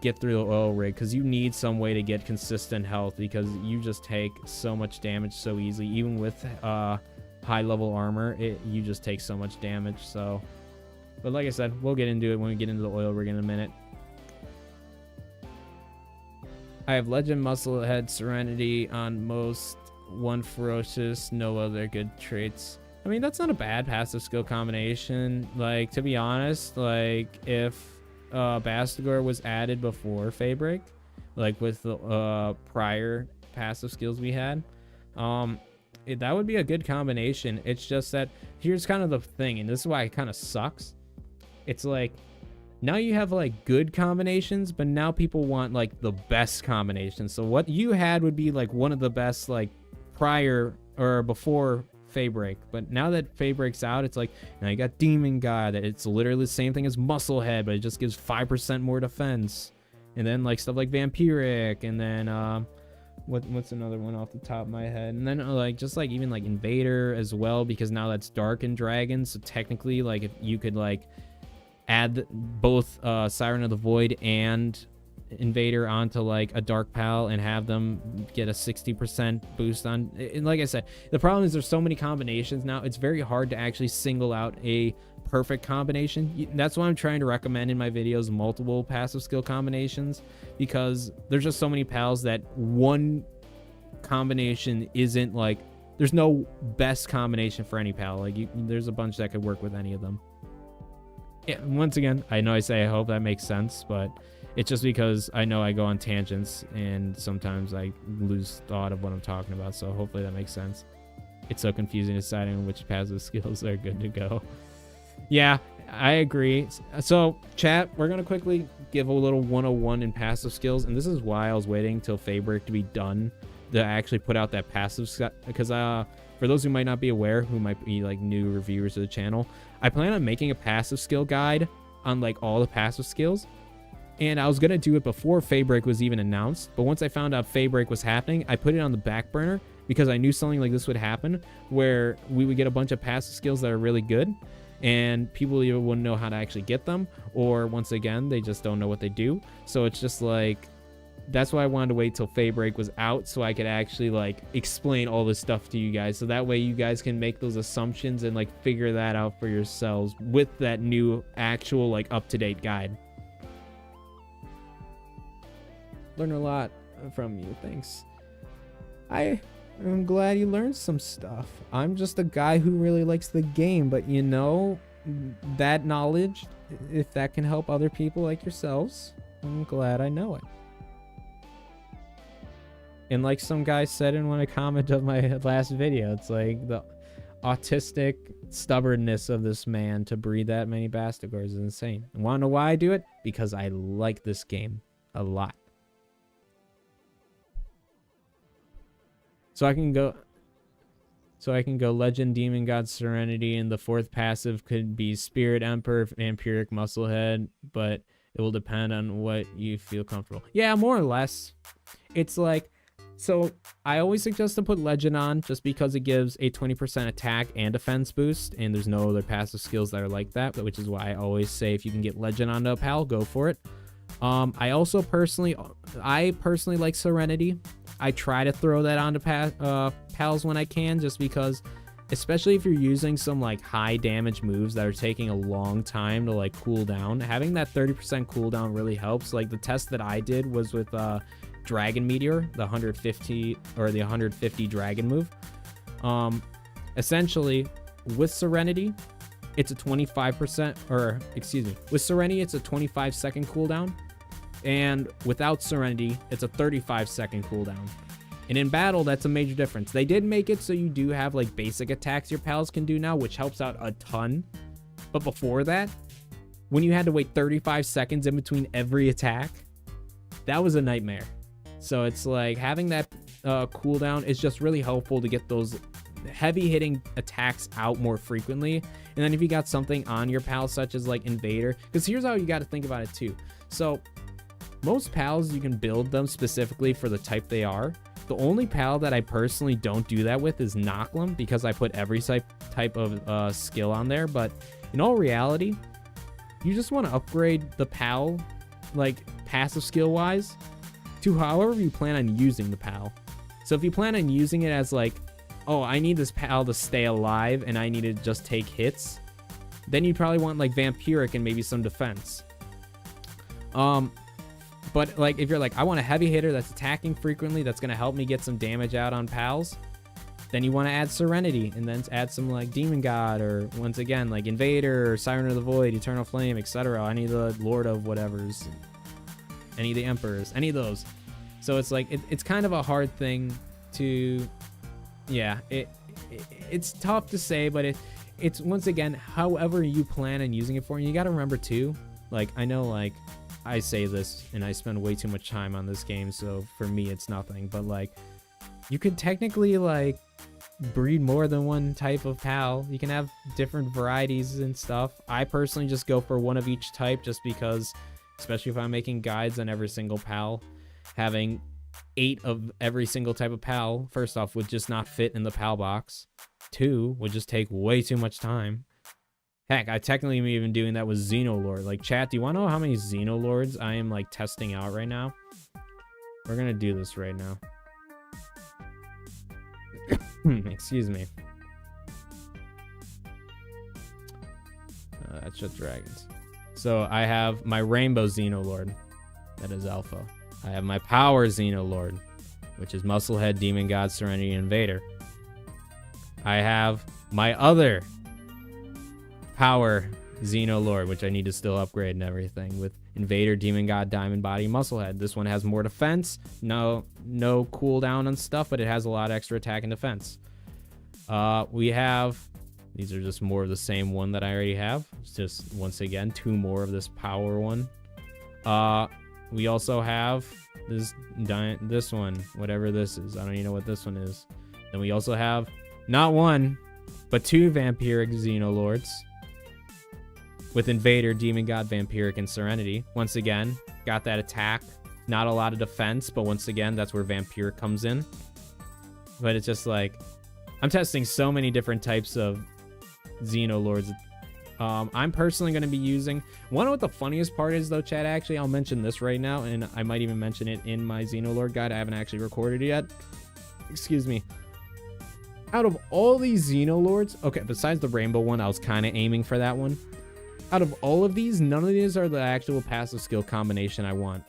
get through the oil rig, because you need some way to get consistent health, because you just take so much damage so easily. Even with high level armor, you just take so much damage. So, but like I said, we'll get into it when we get into the oil rig in a minute. I have Legend, Musclehead, Serenity on most, 1 Ferocious, no other good traits. I mean, that's not a bad passive skill combination. Like, to be honest, like, if Bastigor was added before Faebreak, like with the prior passive skills we had, that would be a good combination. It's just that, here's kind of the thing, and this is why it kind of sucks. It's like, now you have like good combinations, but now people want like the best combinations. So what you had would be like one of the best like prior or before Faebreak. But now that Faebreak's out, it's like, now you got Demon God. It's literally the same thing as Musclehead, but it just gives 5% more defense. And then like stuff like Vampiric, and then what's another one off the top of my head? And then like just like even like Invader as well, because now that's Dark and Dragon. So technically, like if you could like add both Siren of the Void and Invader onto like a Dark Pal and have them get a 60% boost on. And like I said, the problem is there's so many combinations now, it's very hard to actually single out a perfect combination. That's why I'm trying to recommend in my videos multiple passive skill combinations, because there's just so many pals that one combination isn't like, there's no best combination for any pal. Like there's a bunch that could work with any of them. Yeah, once again, I know I say I hope that makes sense, but it's just because I know I go on tangents and sometimes I lose thought of what I'm talking about, so hopefully that makes sense. It's so confusing deciding which passive skills are good to go. Yeah, I agree. So, chat, we're going to quickly give a little 101 in passive skills, and this is why I was waiting till Faebreak to be done to actually put out that passive skill, because for those who might not be aware, who might be like new reviewers of the channel, I plan on making a passive skill guide on like all the passive skills. And I was going to do it before Faebreak was even announced, but once I found out Faebreak was happening, I put it on the back burner because I knew something like this would happen, where we would get a bunch of passive skills that are really good and people either wouldn't know how to actually get them, or once again, they just don't know what they do. So it's just like, that's why I wanted to wait till Faebreak was out so I could actually like explain all this stuff to you guys, so that way you guys can make those assumptions and like figure that out for yourselves with that new actual like up-to-date guide. Learn a lot from you, thanks. I'm glad you learned some stuff. I'm just a guy who really likes the game, but you know, that knowledge, if that can help other people like yourselves, I'm glad I know it. And like some guy said in one of the comments of my last video, it's like the autistic stubbornness of this man to breed that many Bastigors is insane. And want to know why I do it? Because I like this game a lot. So I can go Legend, Demon God, Serenity, and the fourth passive could be Spirit Emperor, Vampiric, Musclehead, but it will depend on what you feel comfortable. Yeah, more or less. It's like, so I always suggest to put Legend on just because it gives a 20% attack and defense boost, and there's no other passive skills that are like that, which is why I always say if you can get Legend onto a pal, go for it. I personally like Serenity. I try to throw that onto pals when I can, just because especially if you're using some like high damage moves that are taking a long time to like cool down. Having that 30% cooldown really helps. Like the test that I did was with Dragon Meteor, the 150 or the 150 dragon move. Essentially with Serenity, it's a 25%, or excuse me, with Serenity it's a 25-second cooldown, and without Serenity it's a 35-second cooldown. And in battle, that's a major difference. They did make it so you do have like basic attacks your pals can do now, which helps out a ton. But before that, when you had to wait 35 seconds in between every attack, that was a nightmare. So it's like having that cooldown is just really helpful to get those heavy hitting attacks out more frequently. And then if you got something on your pal, such as like Invader, because here's how you got to think about it too. So most pals, you can build them specifically for the type they are. The only pal that I personally don't do that with is Nocklum, because I put every type of skill on there. But in all reality, you just want to upgrade the pal, like passive skill wise, to however you plan on using the pal. So if you plan on using it as like, oh, I need this pal to stay alive and I need to just take hits, then you probably want like Vampiric and maybe some defense. But like if you're like, I want a heavy hitter that's attacking frequently, that's going to help me get some damage out on pals, then you want to add Serenity and then add some like Demon God, or once again like Invader or Siren of the Void, Eternal Flame, etc. Any of the Lord of whatevers, any of the Emperors, any of those. So it's like it's kind of a hard thing to, yeah, it's tough to say, but it's once again however you plan on using it for. And you got to remember too, like I know like I say this and I spend way too much time on this game, so for me it's nothing, but like you could technically like breed more than one type of pal. You can have different varieties and stuff. I personally just go for one of each type, just because, especially if I'm making guides on every single pal, having 8 of every single type of pal, first off, would just not fit in the pal box. 2 would just take way too much time. Heck, I technically am even doing that with Xenolord. Like, chat, do you want to know how many Xenolords I am, like, testing out right now? We're gonna do this right now. Excuse me. That's just dragons. So, I have my Rainbow Xenolord. That is Alpha. I have my Power Xenolord, which is Musclehead, Demon God, Serenity, Invader. I have my other Power Xenolord, which I need to still upgrade and everything, with Invader, Demon God, Diamond Body, Musclehead. This one has more defense, no cooldown on stuff, but it has a lot of extra attack and defense. We have, these are just more of the same one that I already have. It's just, once again, 2 more of this power one. We also have this one, whatever this is. I don't even know what this one is. Then we also have not 1, but 2 Vampiric Xenolords, with Invader, Demon God, Vampiric, and Serenity. Once again, got that attack. Not a lot of defense, but once again, that's where Vampiric comes in. But it's just like, I'm testing so many different types of Xenolords. I'm personally going to be using... One of the funniest part is, though, chat, actually, I'll mention this right now, and I might even mention it in my Xenolord guide. I haven't actually recorded it yet. Excuse me. Out of all these Xenolords... Okay, besides the rainbow one, I was kind of aiming for that one. Out of all of these, none of these are the actual passive skill combination I want.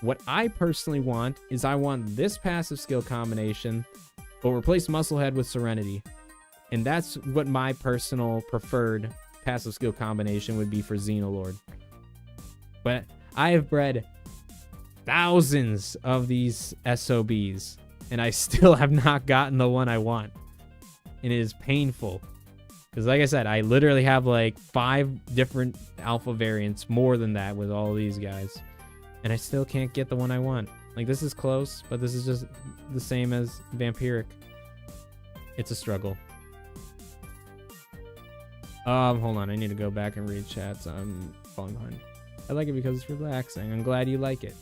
What I personally want is I want this passive skill combination, but replace Musclehead with Serenity. And that's what my personal preferred passive skill combination would be for Xenolord. But I have bred thousands of these SOBs, and I still have not gotten the one I want. And it is painful. Because like I said, I literally have like 5 different alpha variants, more than that with all these guys. And I still can't get the one I want. Like, this is close, but this is just the same as Vampiric. It's a struggle. Hold on, I need to go back and read chats. I'm falling behind. I like it because it's relaxing. I'm glad you like it.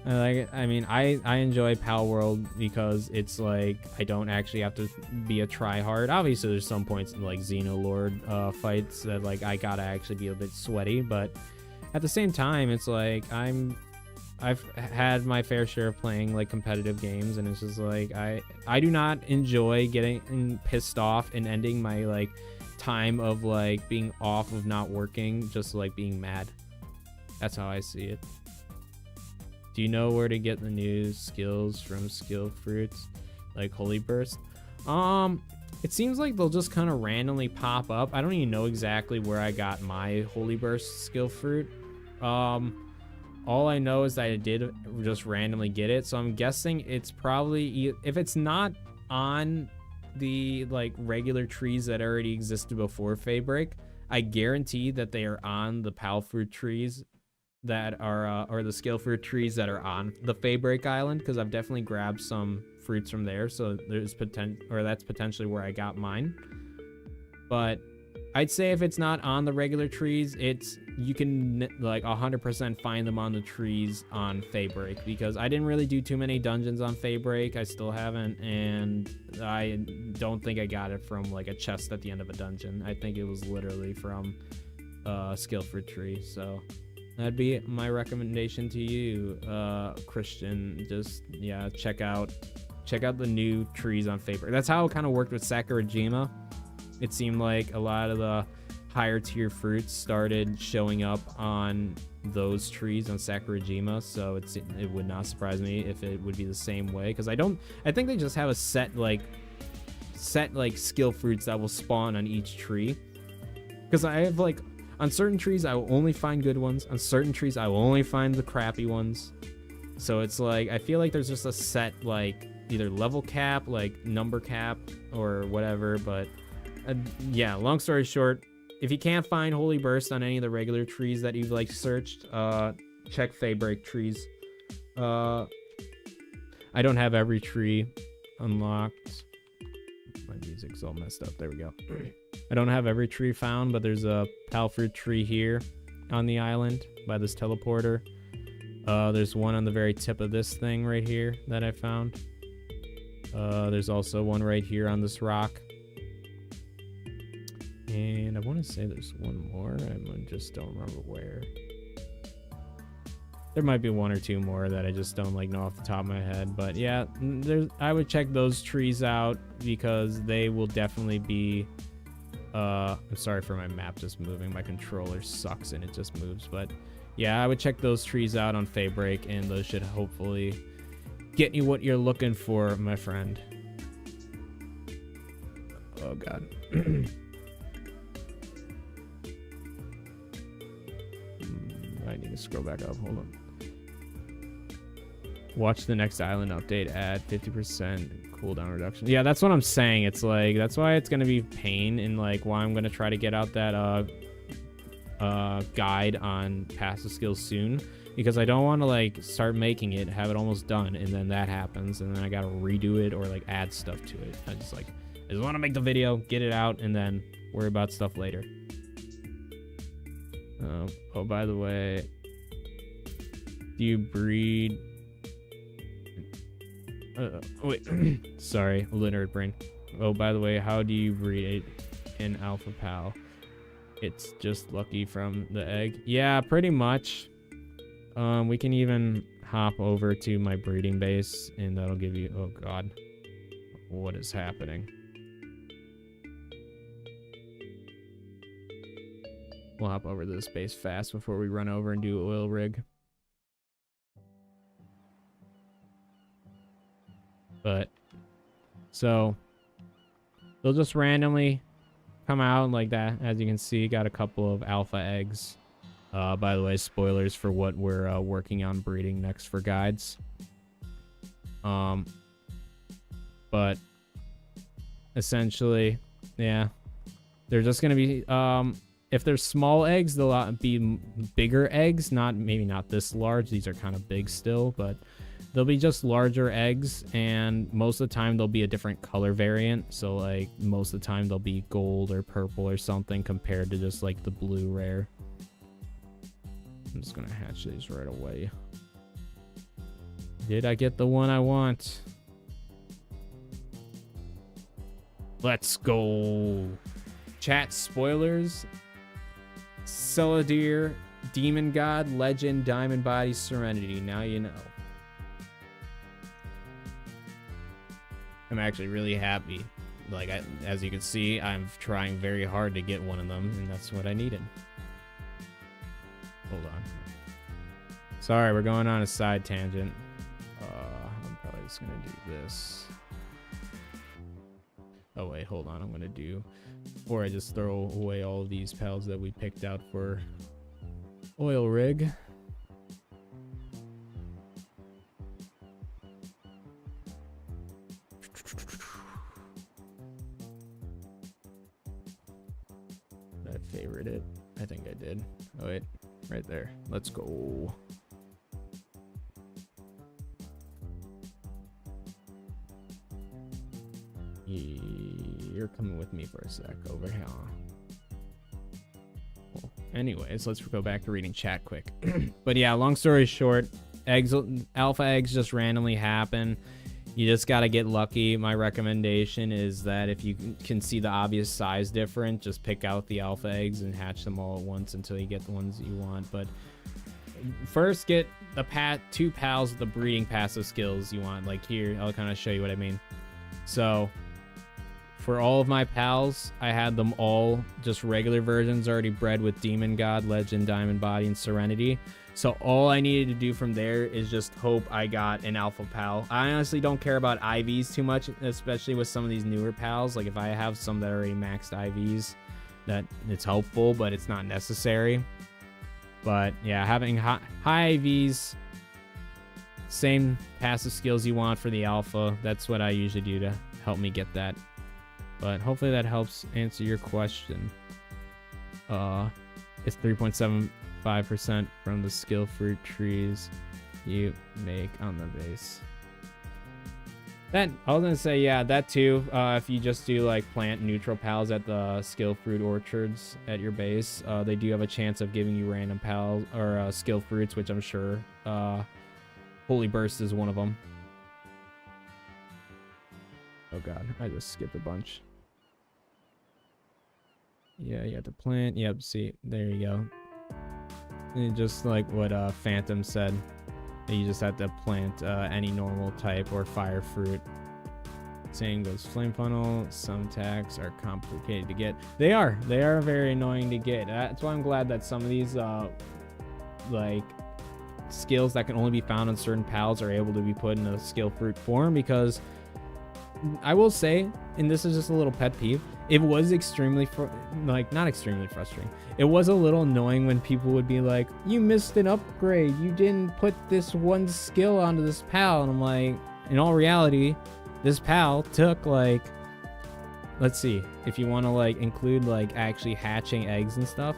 I like it. I mean, I enjoy Palworld because it's like I don't actually have to be a tryhard. Obviously, there's some points in like Xenolord fights that like I gotta actually be a bit sweaty, but at the same time, it's like I'm I've had my fair share of playing like competitive games, and it's just like I do not enjoy getting pissed off and ending my like time of like being off of not working just like being mad. That's how I see it. Do you know where to get the new skills from skill fruits like Holy Burst? It seems like they'll just kind of randomly pop up. I don't even know exactly where I got my Holy Burst skill fruit. All I know is that I did just randomly get it, so I'm guessing it's probably, if it's not on the like regular trees that already existed before Faebreak, I guarantee that they are on the Palworld trees that are or the skill fruit trees that are on the Faebreak Island, because I've definitely grabbed some fruits from there, so there's that's potentially where I got mine. But I'd say if it's not on the regular trees, you can like 100% find them on the trees on Faebreak, because I didn't really do too many dungeons on Faebreak. I still haven't, and I don't think I got it from like a chest at the end of a dungeon. I think it was literally from skill fruit tree. So that'd be my recommendation to you, Christian. Just check out the new trees on Faebreak. That's how it kind of worked with Sakurajima. It seemed like a lot of the higher tier fruits started showing up on those trees on Sakurajima, so it would not surprise me if it would be the same way, because I think they just have a set skill fruits that will spawn on each tree, because I have like on certain trees I will only find good ones, on certain trees I will only find the crappy ones. So it's like I feel like there's just a set like either level cap, like number cap or whatever. But yeah, long story short, if you can't find Holy Burst on any of the regular trees that you've like searched, check Faebreak trees. I don't have every tree unlocked. My music's all messed up. There we go. I don't have every tree found, but there's a Palworld tree here on the island by this teleporter. There's one on the very tip of this thing right here that I found. There's also one right here on this rock. And I want to say there's one more. I just don't remember where. There might be one or two more that I just don't like know off the top of my head. But yeah, I would check those trees out, because they will definitely be... I'm sorry for my map just moving. My controller sucks and it just moves. But yeah, I would check those trees out on Faebreak, and those should hopefully get you what you're looking for, my friend. Oh god. I need to scroll back up. Hold on. Watch the next island update at 50% cooldown reduction. Yeah, that's what I'm saying. It's like, that's why it's gonna be pain, and like why I'm gonna try to get out that guide on passive skills soon, because I don't want to like start making it, have it almost done, and then that happens, and then I gotta redo it or like add stuff to it. I just want to make the video, get it out, and then worry about stuff later. Oh, by the way, do you breed... wait, sorry, Leonard brain. Oh, by the way, how do you breed an alpha pal? It's just lucky from the egg. Yeah, pretty much. We can even hop over to my breeding base, and that'll give you... Oh god, what is happening? We'll hop over to this base fast before we run over and do oil rig. But so they'll just randomly come out like that. As you can see, got a couple of alpha eggs. By the way, spoilers for what we're working on breeding next for guides. But essentially, yeah, they're just gonna be if they're small eggs, they'll be bigger eggs. Maybe not this large. These are kind of big still, but they'll be just larger eggs, and most of the time they'll be a different color variant. So like most of the time they'll be gold or purple or something, compared to just like the blue rare. I'm just gonna hatch these right away. Did I get the one I want? Let's go. Chat, spoilers. Xenolord Demon God, Legend, Diamond Body, Serenity. Now you know. I'm actually really happy. Like, as you can see, I'm trying very hard to get one of them, and that's what I needed. Hold on. Sorry, we're going on a side tangent. I'm probably just gonna do this. Oh wait, hold on. I'm gonna do, before I just throw away all of these pals that we picked out for oil rig. Did I favorite it? I think I did. Oh wait, right there. Let's go. You're coming with me for a sec over here. Well, anyways, let's go back to reading chat quick. But yeah, long story short, alpha eggs just randomly happen. You just gotta get lucky. My recommendation is that if you can see the obvious size difference, just pick out the alpha eggs and hatch them all at once until you get the ones that you want. But first, get the 2 pals with the breeding passive skills you want. Like here, I'll kind of show you what I mean. So for all of my pals, I had them all just regular versions already bred with Demon God, Legend, Diamond Body, and Serenity. So all I needed to do from there is just hope I got an alpha pal. I honestly don't care about IVs too much, especially with some of these newer pals. Like if I have some that already maxed IVs, that it's helpful, but it's not necessary. But yeah, having high IVs, same passive skills you want for the alpha. That's what I usually do to help me get that. But hopefully that helps answer your question. It's 3.75% from the skill fruit trees you make on the base. That, I was gonna say, yeah, that too. If you just do like plant neutral pals at the skill fruit orchards at your base, they do have a chance of giving you random pals or skill fruits, which I'm sure Holy Burst is one of them. Oh god, I just skipped a bunch. Yeah, you have to plant. Yep, see, there you go. And just like what Phantom said, you just have to plant any normal type or fire fruit. Same goes flame funnel. Some attacks are complicated to get. They are very annoying to get. That's why I'm glad that some of these like skills that can only be found on certain pals are able to be put in a skill fruit form, because I will say, and this is just a little pet peeve, it was extremely not extremely frustrating. It was a little annoying when people would be like, you missed an upgrade, you didn't put this one skill onto this pal. And I'm like, in all reality, this pal took like, let's see, if you want to like include like actually hatching eggs and stuff,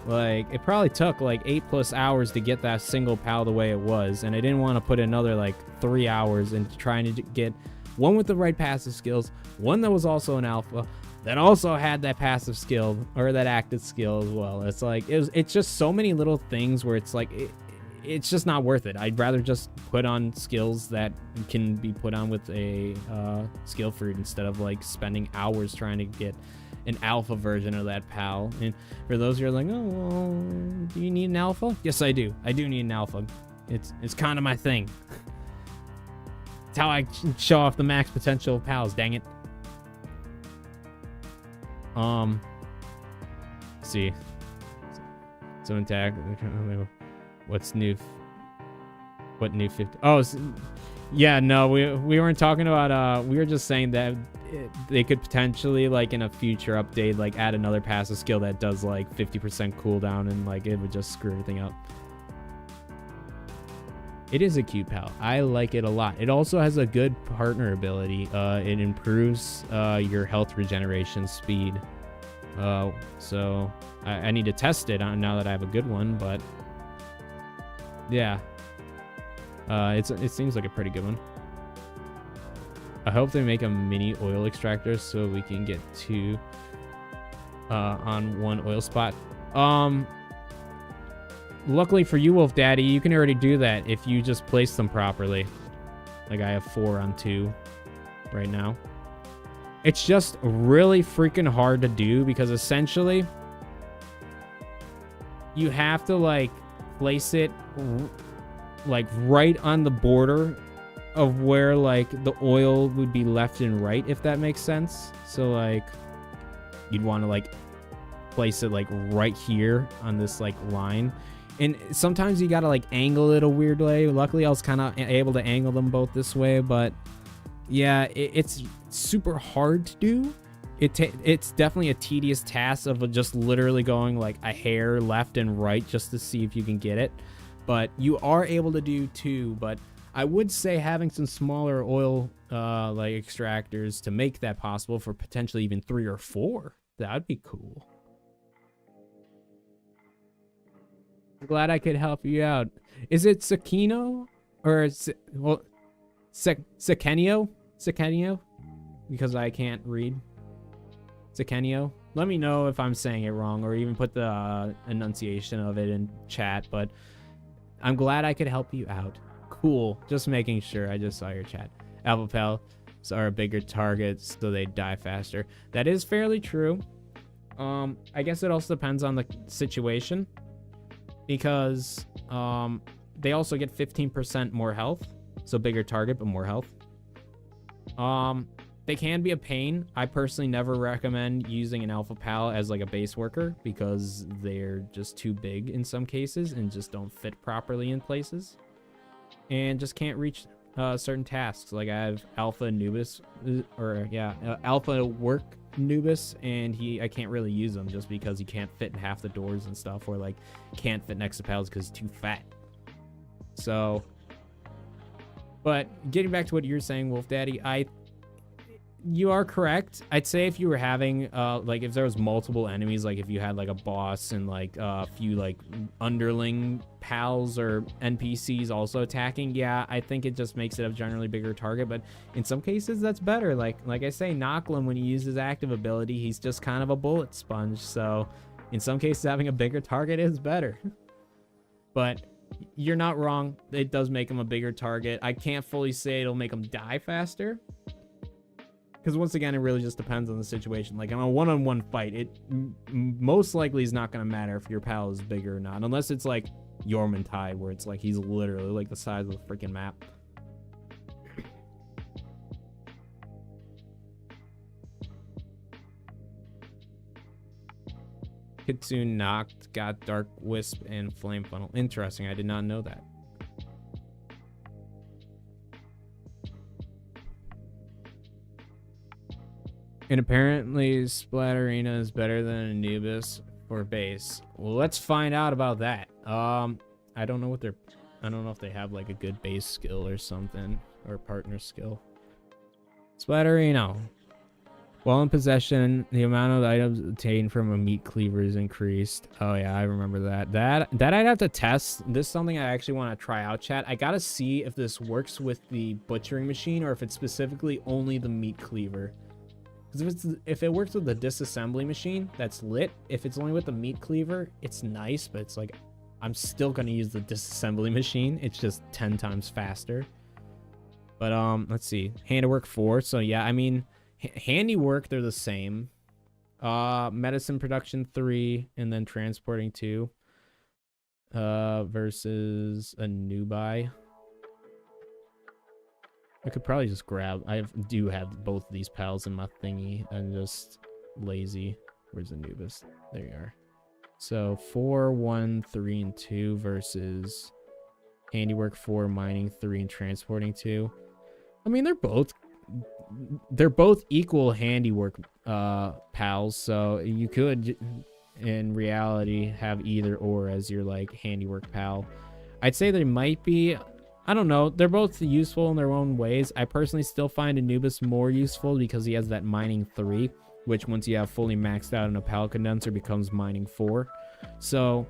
like it probably took like 8+ hours to get that single pal the way it was. And I didn't want to put another like 3 hours into trying to get one with the right passive skills, one that was also an alpha, that also had that passive skill or that active skill as well. It's like, it's just so many little things where it's like, it's just not worth it. I'd rather just put on skills that can be put on with a skill fruit instead of like spending hours trying to get an alpha version of that pal. And for those who are like, oh, well, do you need an alpha? Yes, I do. I do need an alpha. It's kind of my thing. It's how I show off the max potential of pals, dang it. See. So attack. What's new? What new 50? Oh, yeah, no, we weren't talking about, we were just saying that they could potentially, like, in a future update, like, add another passive skill that does, like, 50% cooldown, and, like, it would just screw everything up. It is a cute pal. I like it a lot. It also has a good partner ability. It improves your health regeneration speed. So I need to test it now that I have a good one, but yeah. It seems like a pretty good one. I hope they make a mini oil extractor so we can get 2 on one oil spot. Luckily for you, Wolf Daddy, you can already do that if you just place them properly. Like I have 4 on 2 right now. It's just really freaking hard to do because essentially you have to like place it like right on the border of where like the oil would be left and right, if that makes sense. So like you'd want to like place it like right here on this like line, and sometimes you gotta like angle it a weird way. Luckily I was kind of able to angle them both this way, but yeah, it's super hard to do. It's definitely a tedious task of just literally going like a hair left and right just to see if you can get it, but you are able to do two. But I would say having some smaller oil like extractors to make that possible for potentially even 3 or 4, that'd be cool. I'm glad I could help you out. Is it Sakino or Sekenio? Sekenio? Because I can't read. Sekenio? Let me know if I'm saying it wrong, or even put the enunciation of it in chat, but I'm glad I could help you out. Cool. Just making sure. I just saw your chat. Alpha pals are bigger targets, so they die faster. That is fairly true. I guess it also depends on the situation, because they also get 15% more health, so bigger target but more health. They can be a pain. I personally never recommend using an alpha pal as like a base worker, because they're just too big in some cases and just don't fit properly in places, and just can't reach certain tasks. Like I have alpha Anubis, alpha work Anubis, and I can't really use him just because he can't fit in half the doors and stuff, or like can't fit next to pals because he's too fat. So, but getting back to what you're saying, Wolf Daddy, you are correct. I'd say if you were having like if there was multiple enemies, like if you had like a boss and like a few like underling pals or NPCs also attacking, yeah, I think it just makes it a generally bigger target. But in some cases that's better. Like I say, Nochlin, when he uses his active ability, he's just kind of a bullet sponge, so in some cases having a bigger target is better. But you're not wrong, it does make him a bigger target. I can't fully say it'll make him die faster, because once again, it really just depends on the situation. Like in a one-on-one fight, it most likely is not going to matter if your pal is bigger or not, unless it's like Yormantide, where it's like he's literally like the size of the freaking map. Kitsune knocked, got Dark Wisp and Flame Funnel. Interesting, I did not know that. And apparently Splatterina is better than Anubis for base. Well, let's find out about that. I don't know if they have like a good base skill or something, or partner skill. Splatterino. While in possession, the amount of items obtained from a meat cleaver is increased. Oh yeah, I remember that. That I'd have to test. This is something I actually want to try out, chat. I gotta see if this works with the butchering machine, or if it's specifically only the meat cleaver. Because if it works with the disassembly machine, that's lit. If it's only with the meat cleaver, it's nice, but it's like, I'm still gonna use the disassembly machine. It's just 10 times faster. But let's see, handiwork 4. So yeah, I mean, handiwork, they're the same. Medicine production 3, and then transporting 2. Versus a newbie. I could probably just grab, I do have both of these pals in my thingy. I'm just lazy. Where's Anubis? There you are. So 4, 1, 3, and 2 versus handiwork 4, mining 3, and transporting 2. I mean, they're both equal handiwork pals, so you could in reality have either or as your like handiwork pal. I'd say they might be, I don't know, they're both useful in their own ways. I personally still find Anubis more useful because he has that mining 3, which once you have fully maxed out in a pal condenser becomes mining 4. So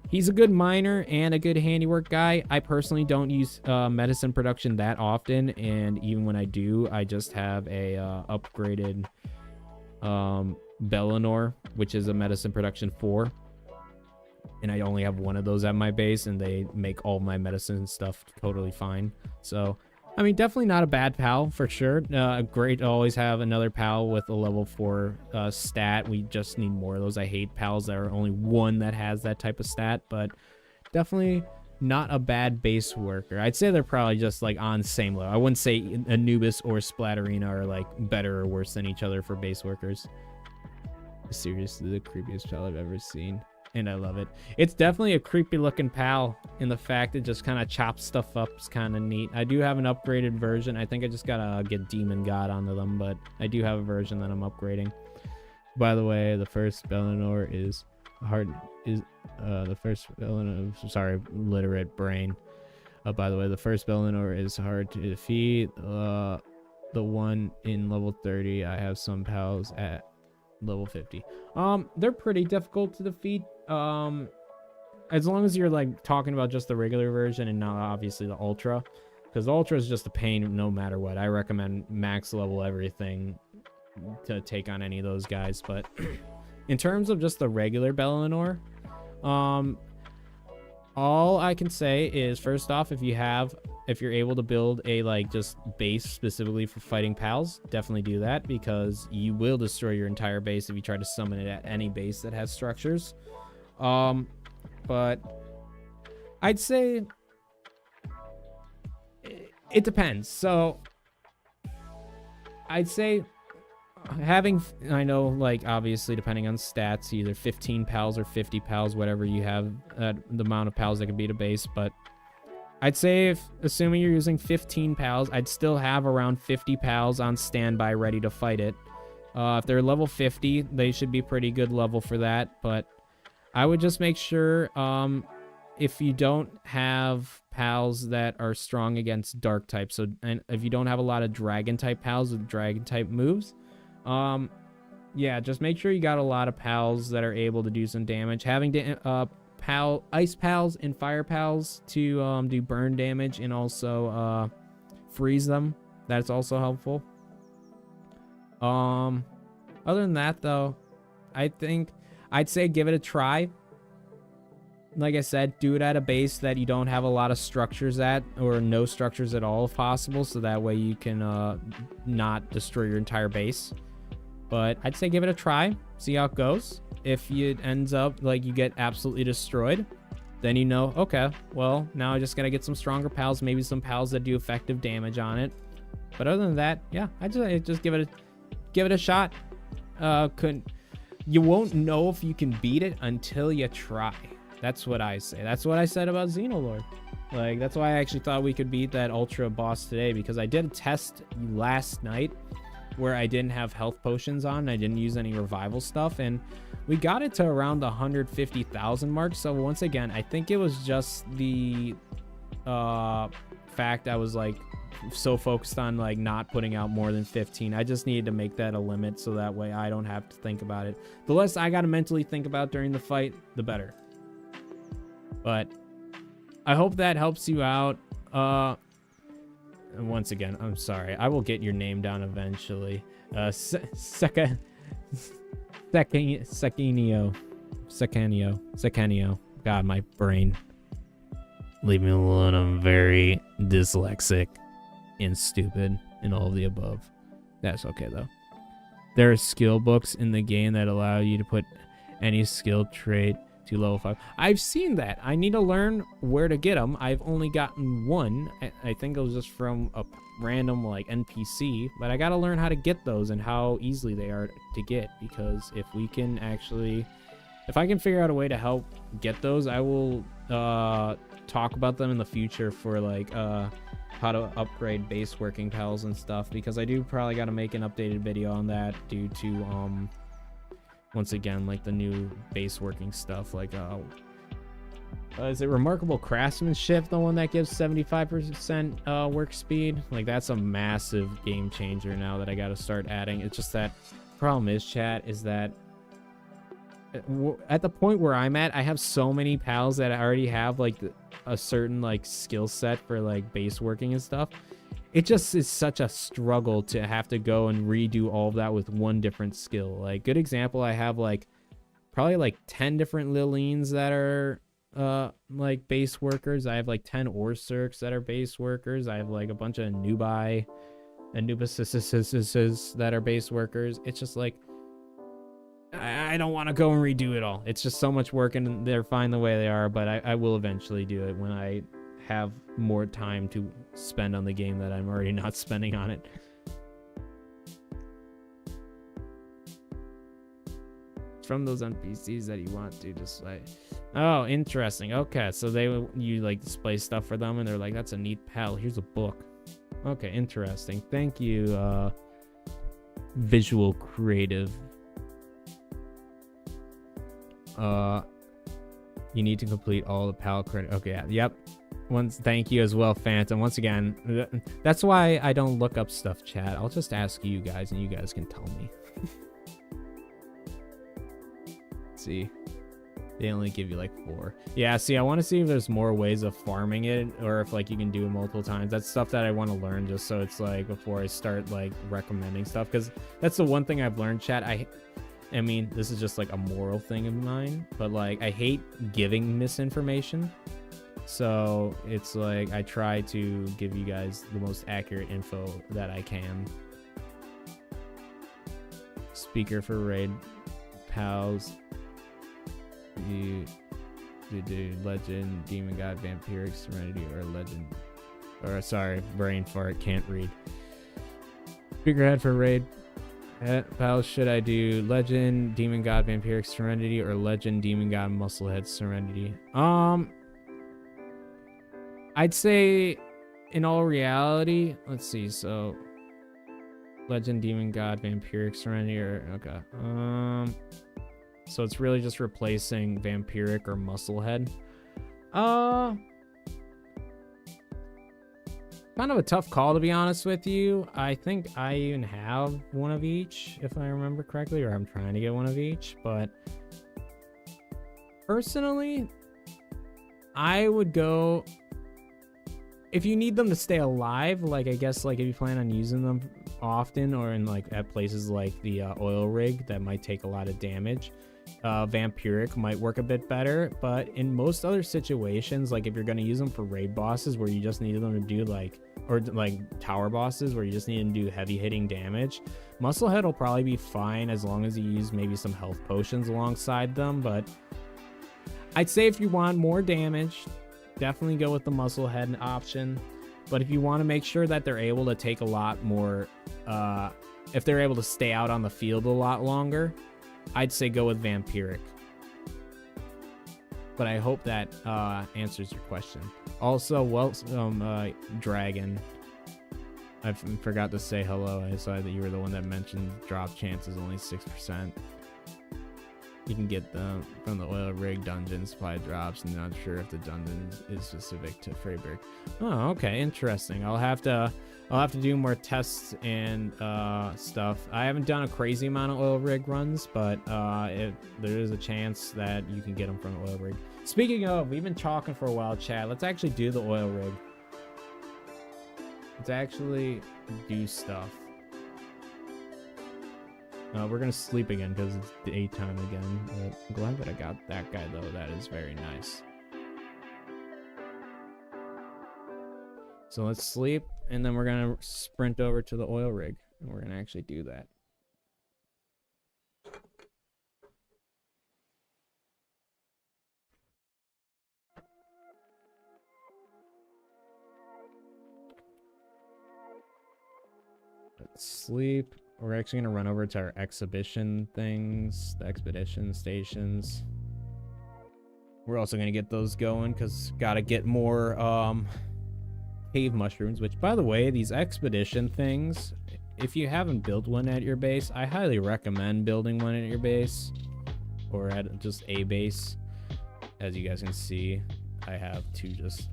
he's a good miner and a good handiwork guy. I personally don't use medicine production that often, and even when I do, I just have a upgraded Bellinor, which is a medicine production 4. And I only have one of those at my base, and they make all my medicine stuff totally fine. So I mean, definitely not a bad pal for sure. Great to always have another pal with a level 4 stat. We just need more of those. I hate pals that are only one that has that type of stat, but definitely not a bad base worker. I'd say they're probably just like on the same level. I wouldn't say Anubis or Splatterina are like better or worse than each other for base workers. Seriously, the creepiest pal I've ever seen. And I love it. It's definitely a creepy looking pal in the fact it just kind of chops stuff up. It's kind of neat. I do have an upgraded version. I think I just gotta get Demon God onto them, but I do have a version that I'm upgrading. By the way, the first Bellinor is hard. The first Bellinor, sorry, literate brain. By the way, the first Bellinor is hard to defeat. The one in level 30, I have some pals at level 50. They're pretty difficult to defeat. As long as you're like talking about just the regular version and not obviously the ultra, because the ultra is just a pain no matter what. I recommend max level everything to take on any of those guys. But in terms of just the regular Bellinor, all I can say is, first off, if you're able to build a like just base specifically for fighting pals, definitely do that, because you will destroy your entire base if you try to summon it at any base that has structures. But I'd say it depends. So I'd say having, I know, like, obviously depending on stats, either 15 pals or 50 pals, whatever you have, the amount of pals that can beat a base. But I'd say, if assuming you're using 15 pals, I'd still have around 50 pals on standby ready to fight it. If they're level 50, they should be pretty good level for that. But I would just make sure, if you don't have pals that are strong against dark types, so, and if you don't have a lot of dragon type pals with dragon type moves, yeah, just make sure you got a lot of pals that are able to do some damage. Having ice pals and fire pals to do burn damage and also freeze them, that's also helpful. Other than that, though, I think I'd say give it a try. Like I said, do it at a base that you don't have a lot of structures at, or no structures at all if possible, so that way you can not destroy your entire base. But I'd say give it a try, see how it goes. If it ends up like you get absolutely destroyed, then you know, okay, well, now I just gotta get some stronger pals, maybe some pals that do effective damage on it. But other than that, yeah, I just give it a shot. You won't know if you can beat it until you try. That's what I say. That's what I said about Xenolord. Like, that's why I actually thought we could beat that ultra boss today, because I did a test last night where I didn't have health potions on. I didn't use any revival stuff, and we got it to around the 150,000 mark. So once again, I think it was just the fact I was like so focused on like not putting out more than 15. I just needed to make that a limit, so that way I don't have to think about it. The less I gotta mentally think about during the fight, the better. But I hope that helps you out. And once again, I'm sorry. I will get your name down eventually. Secanio. God, my brain. Leave me alone. I'm very dyslexic and stupid and all of the above. That's okay, though. There are skill books in the game that allow you to put any skill trait to level 5. I've seen that. I need to learn where to get them. I've only gotten one. I think it was just from a random like NPC, but I gotta learn how to get those and how easily they are to get, because if I can figure out a way to help get those, I will talk about them in the future for like how to upgrade base working pals and stuff, because I do probably got to make an updated video on that due to once again, like the new base working stuff, like is it Remarkable Craftsmanship, the one that gives 75% work speed? Like, that's a massive game changer now that I got to start adding. It's just that problem is, chat, is that at the point where I'm at, I have so many pals that I already have like a certain like skill set for like base working and stuff. It just is such a struggle to have to go and redo all of that with one different skill. Like, good example, I have like probably like 10 different Lilines that are like base workers. I have like 10 Orsurks that are base workers. I have like a bunch of Anubises that are base workers. It's just like I don't want to go and redo it all. It's just so much work, and they're fine the way they are, but I will eventually do it when I have more time to spend on the game that I'm already not spending on it. It's from those NPCs that you want to display. Oh, interesting. Okay, so you like display stuff for them, and they're like, that's a neat pal. Here's a book. Okay, interesting. Thank you, visual creative. You need to complete all the pal credit. Okay, yeah, yep. Thank you as well, Phantom. Once again, that's why I don't look up stuff, chat. I'll just ask you guys, and you guys can tell me. See, they only give you like 4. Yeah, see, I want to see if there's more ways of farming it, or if like you can do it multiple times. That's stuff that I want to learn, just so it's like before I start like recommending stuff, because that's the one thing I've learned, chat. I mean, this is just like a moral thing of mine, but like I hate giving misinformation. So it's like I try to give you guys the most accurate info that I can. Speaker for raid pals. You do legend, demon god, vampiric, serenity, or legend. Or sorry, brain fart, can't read. Speakerhead for raid. Pals, should I do legend, demon god, vampiric, serenity, or legend, demon god, musclehead, serenity? I'd say in all reality, let's see, so legend, demon god, vampiric, serenity, or okay. So it's really just replacing vampiric or musclehead. Kind of a tough call, to be honest with you. I think I even have one of each, if I remember correctly, or I'm trying to get one of each, but personally, I would go, if you need them to stay alive, like I guess like if you plan on using them often, or in like at places like the oil rig that might take a lot of damage, vampiric might work a bit better. But in most other situations, like if you're going to use them for raid bosses where you just need them to do like, or like tower bosses where you just need them to do heavy hitting damage, musclehead will probably be fine as long as you use maybe some health potions alongside them. But I'd say if you want more damage, definitely go with the musclehead option. But if you want to make sure that they're able to take a lot more, if they're able to stay out on the field a lot longer, I'd say go with vampiric. But I hope that answers your question. Also, welcome, Dragon. I forgot to say hello. I saw that you were the one that mentioned drop chance is only 6%. You can get them from the oil rig dungeon supply drops, and not sure if the dungeon is specific to Freiburg. Oh, okay, interesting. I'll have to do more tests and stuff. I haven't done a crazy amount of oil rig runs, but there is a chance that you can get them from the oil rig. Speaking of, we've been talking for a while, chat. Let's actually do the oil rig. Let's actually do stuff. We're gonna sleep again because it's daytime again. But I'm glad that I got that guy though. That is very nice. So let's sleep, and then we're gonna sprint over to the oil rig, and we're gonna actually do that. Let's sleep. We're actually gonna run over to our exhibition things, the expedition stations. We're also gonna get those going because gotta get more cave mushrooms, which by the way, these expedition things, if you haven't built one at your base, I highly recommend building one at your base or at just a base. As you guys can see, I have two just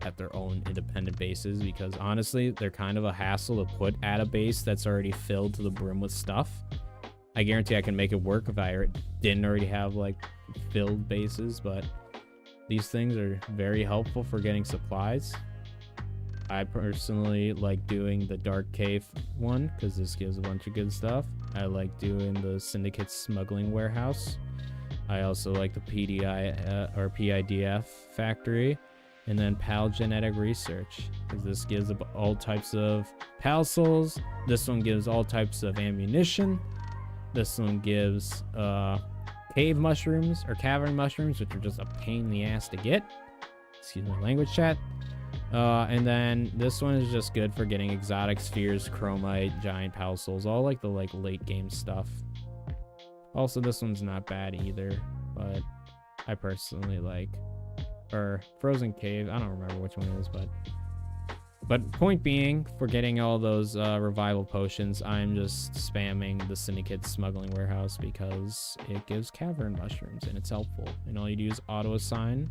at their own independent bases because honestly, they're kind of a hassle to put at a base that's already filled to the brim with stuff. I guarantee I can make it work if I didn't already have like filled bases, but these things are very helpful for getting supplies. I personally like doing the Dark Cave one because this gives a bunch of good stuff. I like doing the Syndicate Smuggling Warehouse I also like the PDI or PIDF factory, and then PAL genetic research, because this gives all types of PAL souls. This one gives all types of ammunition. This one gives cave mushrooms or cavern mushrooms, which are just a pain in the ass to get. Excuse my language, chat. And then this one is just good for getting exotic spheres, chromite, giant PAL souls, all like the late game stuff. Also, this one's not bad either, but I personally like, or Frozen Cave, I don't remember which one it is, but point being, for getting all those revival potions, I'm just spamming the Syndicate Smuggling Warehouse because it gives cavern mushrooms and it's helpful. And all you do is auto assign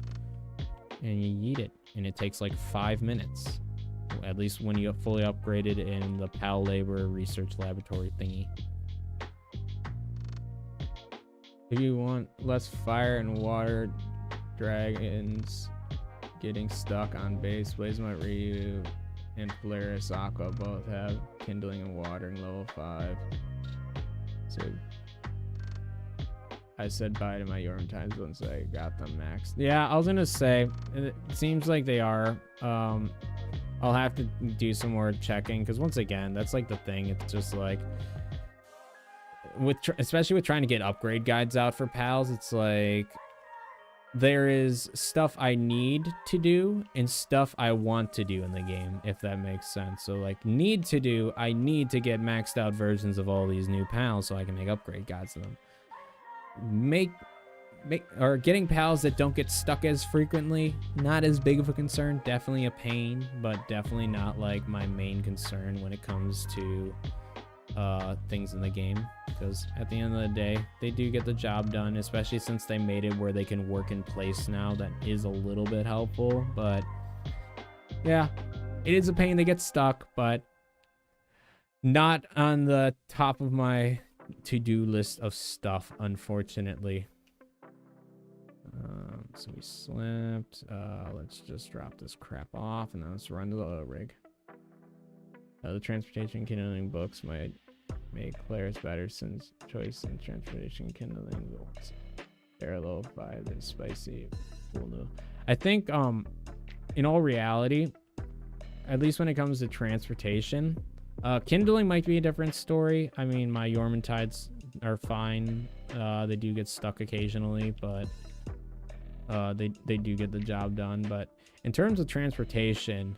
and you yeet it, and it takes like 5 minutes, at least when you get fully upgraded in the PAL Labor Research Laboratory thingy. If you want less fire and water dragons getting stuck on base, Blazemite Ryu and Polaris Aqua both have kindling and watering level 5. So I said bye to my Yorm times once I got them maxed. Yeah, I was gonna say, it seems like they are. I'll have to do some more checking, because once again, that's like the thing. It's just like, especially with trying to get upgrade guides out for pals, it's like there is stuff I need to do and stuff I want to do in the game, if that makes sense. So like, need to do, I need to get maxed out versions of all these new pals so I can make upgrade guides to them. Or getting pals that don't get stuck as frequently, not as big of a concern. Definitely a pain, but definitely not like my main concern when it comes to things in the game, because at the end of the day, they do get the job done, especially since they made it where they can work in place now. That is a little bit helpful, but yeah, it is a pain. They get stuck, but not on the top of my to-do list of stuff, unfortunately. So we slept. Let's just drop this crap off, and then let's run to the oil rig. The transportation kindling books might make players better, since choice in transportation kindling books parallel by the spicy cool new. I think in all reality, at least when it comes to transportation, kindling might be a different story. I mean, my Yormantides are fine. They do get stuck occasionally, but they do get the job done. But in terms of transportation,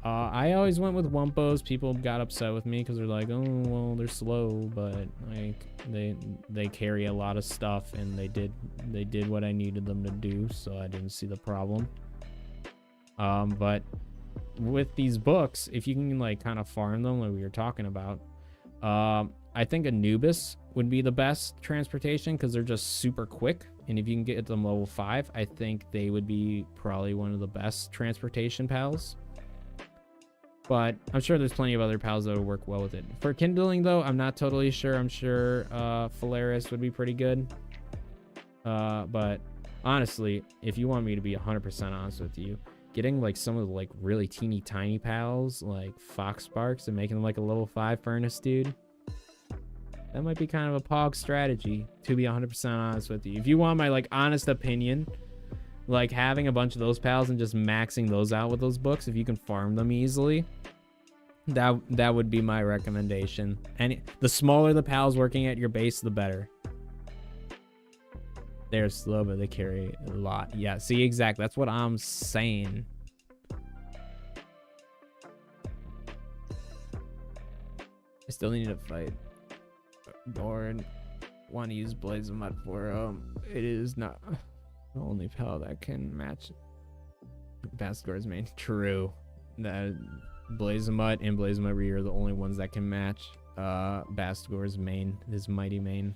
I always went with Wumpos. People got upset with me because they're like, oh, well, they're slow, but like they carry a lot of stuff, and they did what I needed them to do, so I didn't see the problem. But with these books, if you can like kind of farm them like we were talking about, I think Anubis would be the best transportation because they're just super quick, and if you can get them level 5, I think they would be probably one of the best transportation pals. But I'm sure there's plenty of other pals that would work well with it. For kindling though, I'm not totally sure. I'm sure Phalaris would be pretty good. But honestly, if you want me to be 100% honest with you, getting like some of the like really teeny tiny pals like Fox Sparks and making them like a level 5 furnace dude, that might be kind of a pog strategy, to be 100% honest with you. If you want my like honest opinion, like having a bunch of those pals and just maxing those out with those books, if you can farm them easily, that would be my recommendation. And the smaller the pals working at your base, the better. They're slow, but they carry a lot. Yeah, see, exactly. That's what I'm saying. I still need to fight Bored. Want to use Blaze of Mud for it is not the only pal that can match Bastgor's main. True. That Blaze of Mud and Blaze of Mud Ryu are the only ones that can match Bastgor's main, his mighty main.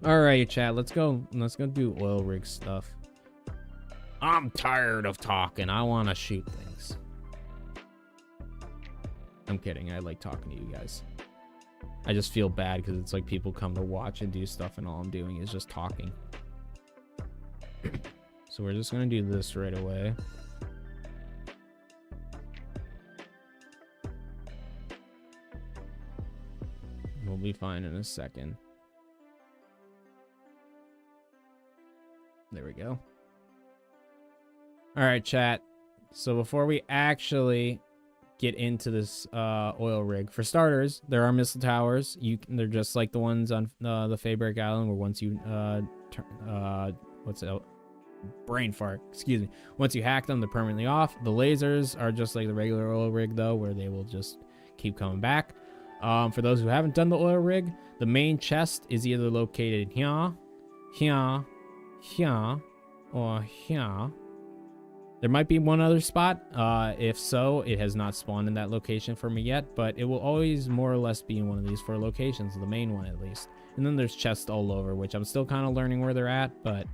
Alright, chat, let's go do oil rig stuff. I'm tired of talking. I want to shoot things. I'm kidding. I like talking to you guys. I just feel bad because it's like people come to watch and do stuff, and all I'm doing is just talking. So we're just gonna do this right away. We'll be fine in a second. There we go. All right, chat. So before we actually get into this oil rig, for starters, there are missile towers. They're just like the ones on the Fabric Island, where once you what's it? Brain fart. Excuse me. Once you hack them, they're permanently off. The lasers are just like the regular oil rig, though, where they will just keep coming back. For those who haven't done the oil rig, the main chest is either located here, here, here, or here. There might be one other spot. If so, it has not spawned in that location for me yet, but it will always more or less be in one of these 4 locations, the main one at least. And then there's chests all over, which I'm still kind of learning where they're at, but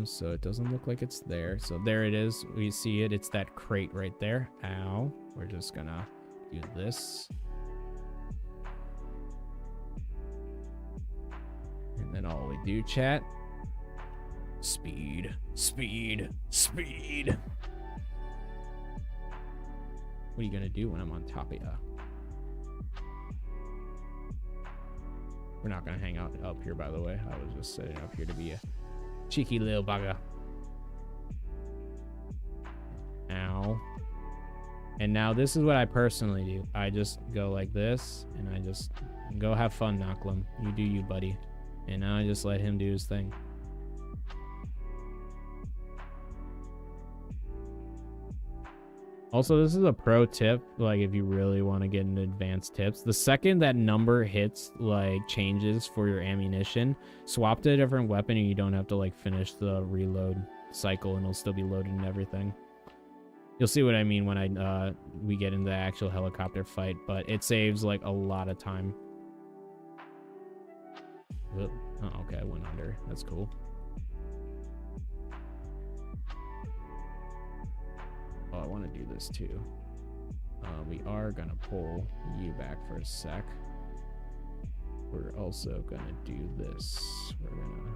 so it doesn't look like it's there. So there it is. We see it. It's that crate right there. Ow. We're just gonna do this. And then all we do, chat. Speed, speed, speed. What are you gonna do when I'm on top of you? We're not gonna hang out up here, by the way. I was just setting up here to be a cheeky little bugger. Ow. And now this is what I personally do. I just go like this, and I just go have fun, Knocklim. You do you, buddy. And now I just let him do his thing. Also, this is a pro tip, like if you really want to get into advanced tips. The second that number hits, like, changes for your ammunition, swap to a different weapon and you don't have to, like, finish the reload cycle and it'll still be loaded and everything. You'll see what I mean when we get into the actual helicopter fight, but it saves, like, a lot of time. Oh, okay, I went under. That's cool. Oh, I want to do this too. We are gonna pull you back for a sec. We're also gonna do this. We're gonna...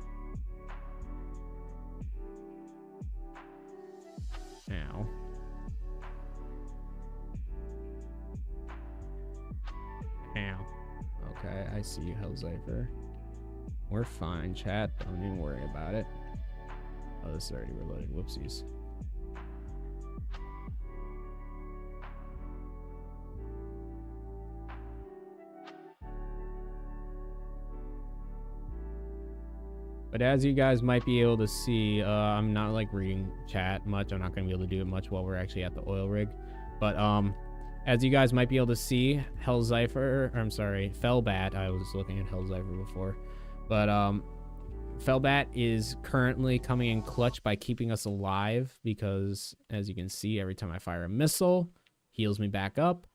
Ow. Ow. Okay, I see you, Hellzypher. We're fine, chat. Don't even worry about it. Oh, this is already reloaded. Whoopsies. But as you guys might be able to see, I'm not like reading chat much. I'm not going to be able to do it much while we're actually at the oil rig. But as you guys might be able to see, Fellbat, I was looking at Hellzypher before. But Fellbat is currently coming in clutch by keeping us alive because, as you can see, every time I fire a missile, heals me back up.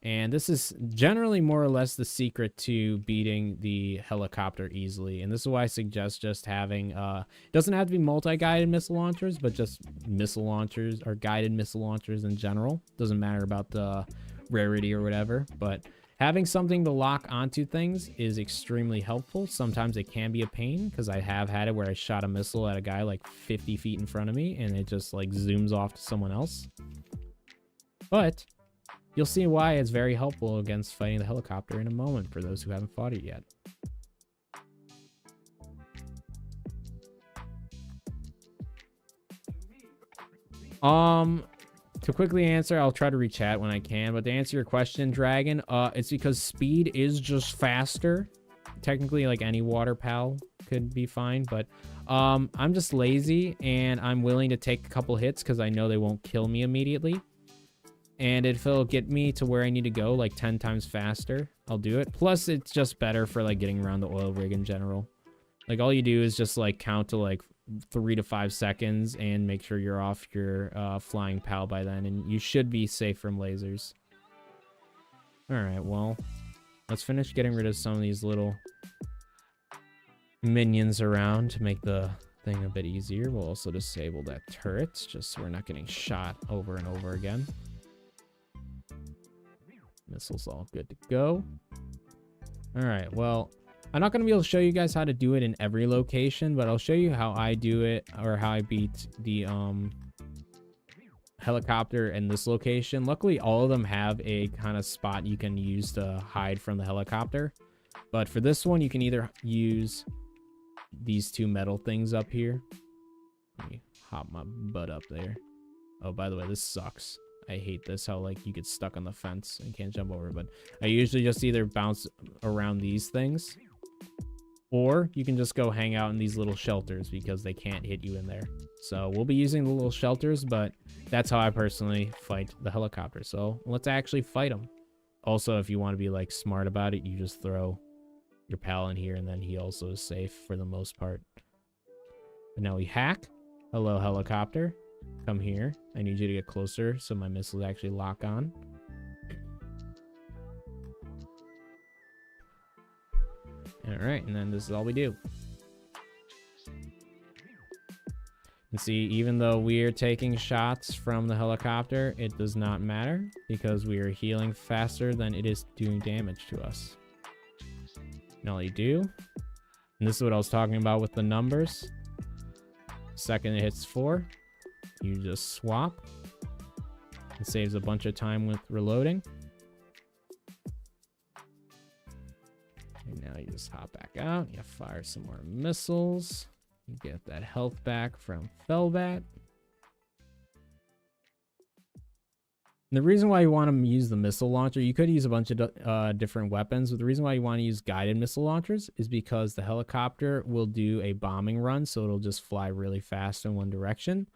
And this is generally more or less the secret to beating the helicopter easily. And this is why I suggest just having, it doesn't have to be multi-guided missile launchers, but just missile launchers or guided missile launchers in general. Doesn't matter about the rarity or whatever, but having something to lock onto things is extremely helpful. Sometimes it can be a pain because I have had it where I shot a missile at a guy like 50 feet in front of me and it just like zooms off to someone else. But you'll see why it's very helpful against fighting the helicopter in a moment for those who haven't fought it yet. To quickly answer, I'll try to rechat when I can, but to answer your question, Dragon, it's because speed is just faster. Technically, like any water pal could be fine, but I'm just lazy and I'm willing to take a couple hits because I know they won't kill me immediately. And if it'll get me to where I need to go like 10 times faster, I'll do it. Plus, it's just better for like getting around the oil rig in general. Like all you do is just like count to like 3 to 5 seconds and make sure you're off your flying pal by then, and you should be safe from lasers. All right, well, let's finish getting rid of some of these little minions around to make the thing a bit easier. We'll also disable that turret just so we're not getting shot over and over again. Missiles all good to go. All right, well, I'm not going to be able to show you guys how to do it in every location, but I'll show you how I do it, or how I beat the helicopter in this location. Luckily, all of them have a kind of spot you can use to hide from the helicopter. But for this one, you can either use these two metal things up here. Let me hop my butt up there. Oh, by the way, this sucks. I hate this, how like you get stuck on the fence and can't jump over. But I usually just either bounce around these things, or you can just go hang out in these little shelters because they can't hit you in there. So we'll be using the little shelters, but that's how I personally fight the helicopter. So let's actually fight them. Also, if you want to be like smart about it, you just throw your pal in here and then he also is safe for the most part. But now we hack. Hello, helicopter. Come here. I need you to get closer so my missiles actually lock on. Alright, and then this is all we do. And see, even though we are taking shots from the helicopter, it does not matter because we are healing faster than it is doing damage to us. And all you do, and this is what I was talking about with the numbers. Second it hits 4, you just swap. It saves a bunch of time with reloading. And now you just hop back out, you fire some more missiles. You get that health back from Felbat. And the reason why you want to use the missile launcher, you could use a bunch of different weapons, but the reason why you want to use guided missile launchers is because the helicopter will do a bombing run, so it'll just fly really fast in one direction.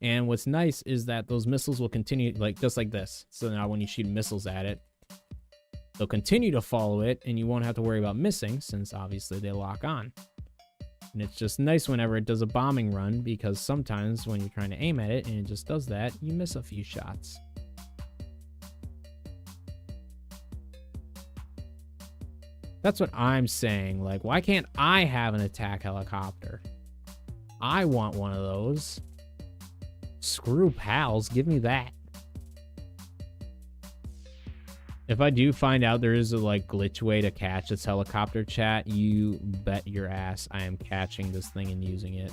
And what's nice is that those missiles will continue, like just like this. So now when you shoot missiles at it, they'll continue to follow it, and you won't have to worry about missing, since obviously they lock on. And it's just nice whenever it does a bombing run, because sometimes when you're trying to aim at it and it just does that, you miss a few shots. That's what I'm saying. Like, why can't I have an attack helicopter? I want one of those. Screw pals, give me that. If I do find out there is a like glitch way to catch this helicopter, chat, you bet your ass I am catching this thing and using it.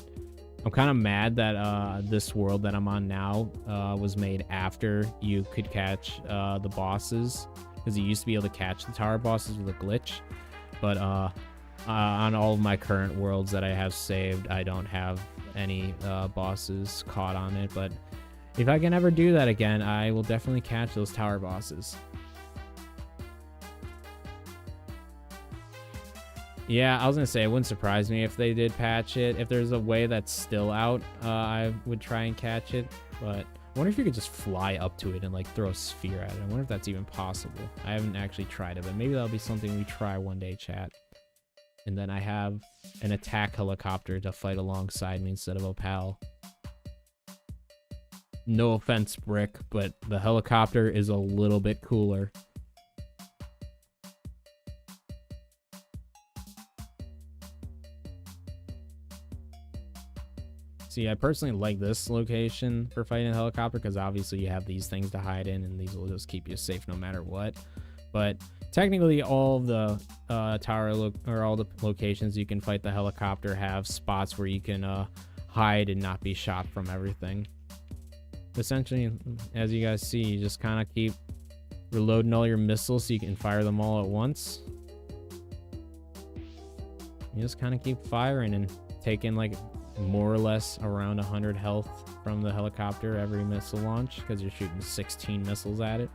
I'm kind of mad that this world that I'm on now was made after you could catch the bosses, because you used to be able to catch the tower bosses with a glitch. But on all of my current worlds that I have saved, I don't have any bosses caught on it. But if I can ever do that again, I will definitely catch those tower bosses. Yeah, I was gonna say, it wouldn't surprise me if they did patch it. If there's a way that's still out, I would try and catch it. But I wonder if you could just fly up to it and like throw a sphere at it. I wonder if that's even possible. I haven't actually tried it, but maybe that'll be something we try one day, chat. And then I have an attack helicopter to fight alongside me instead of Opal. No offense, Brick, but the helicopter is a little bit cooler. See, I personally like this location for fighting a helicopter because obviously you have these things to hide in, and these will just keep you safe no matter what. But technically, all of the all the locations you can fight the helicopter have spots where you can hide and not be shot from everything. Essentially, as you guys see, you just kind of keep reloading all your missiles so you can fire them all at once. You just kind of keep firing and taking like more or less around 100 health from the helicopter every missile launch, because you're shooting 16 missiles at it.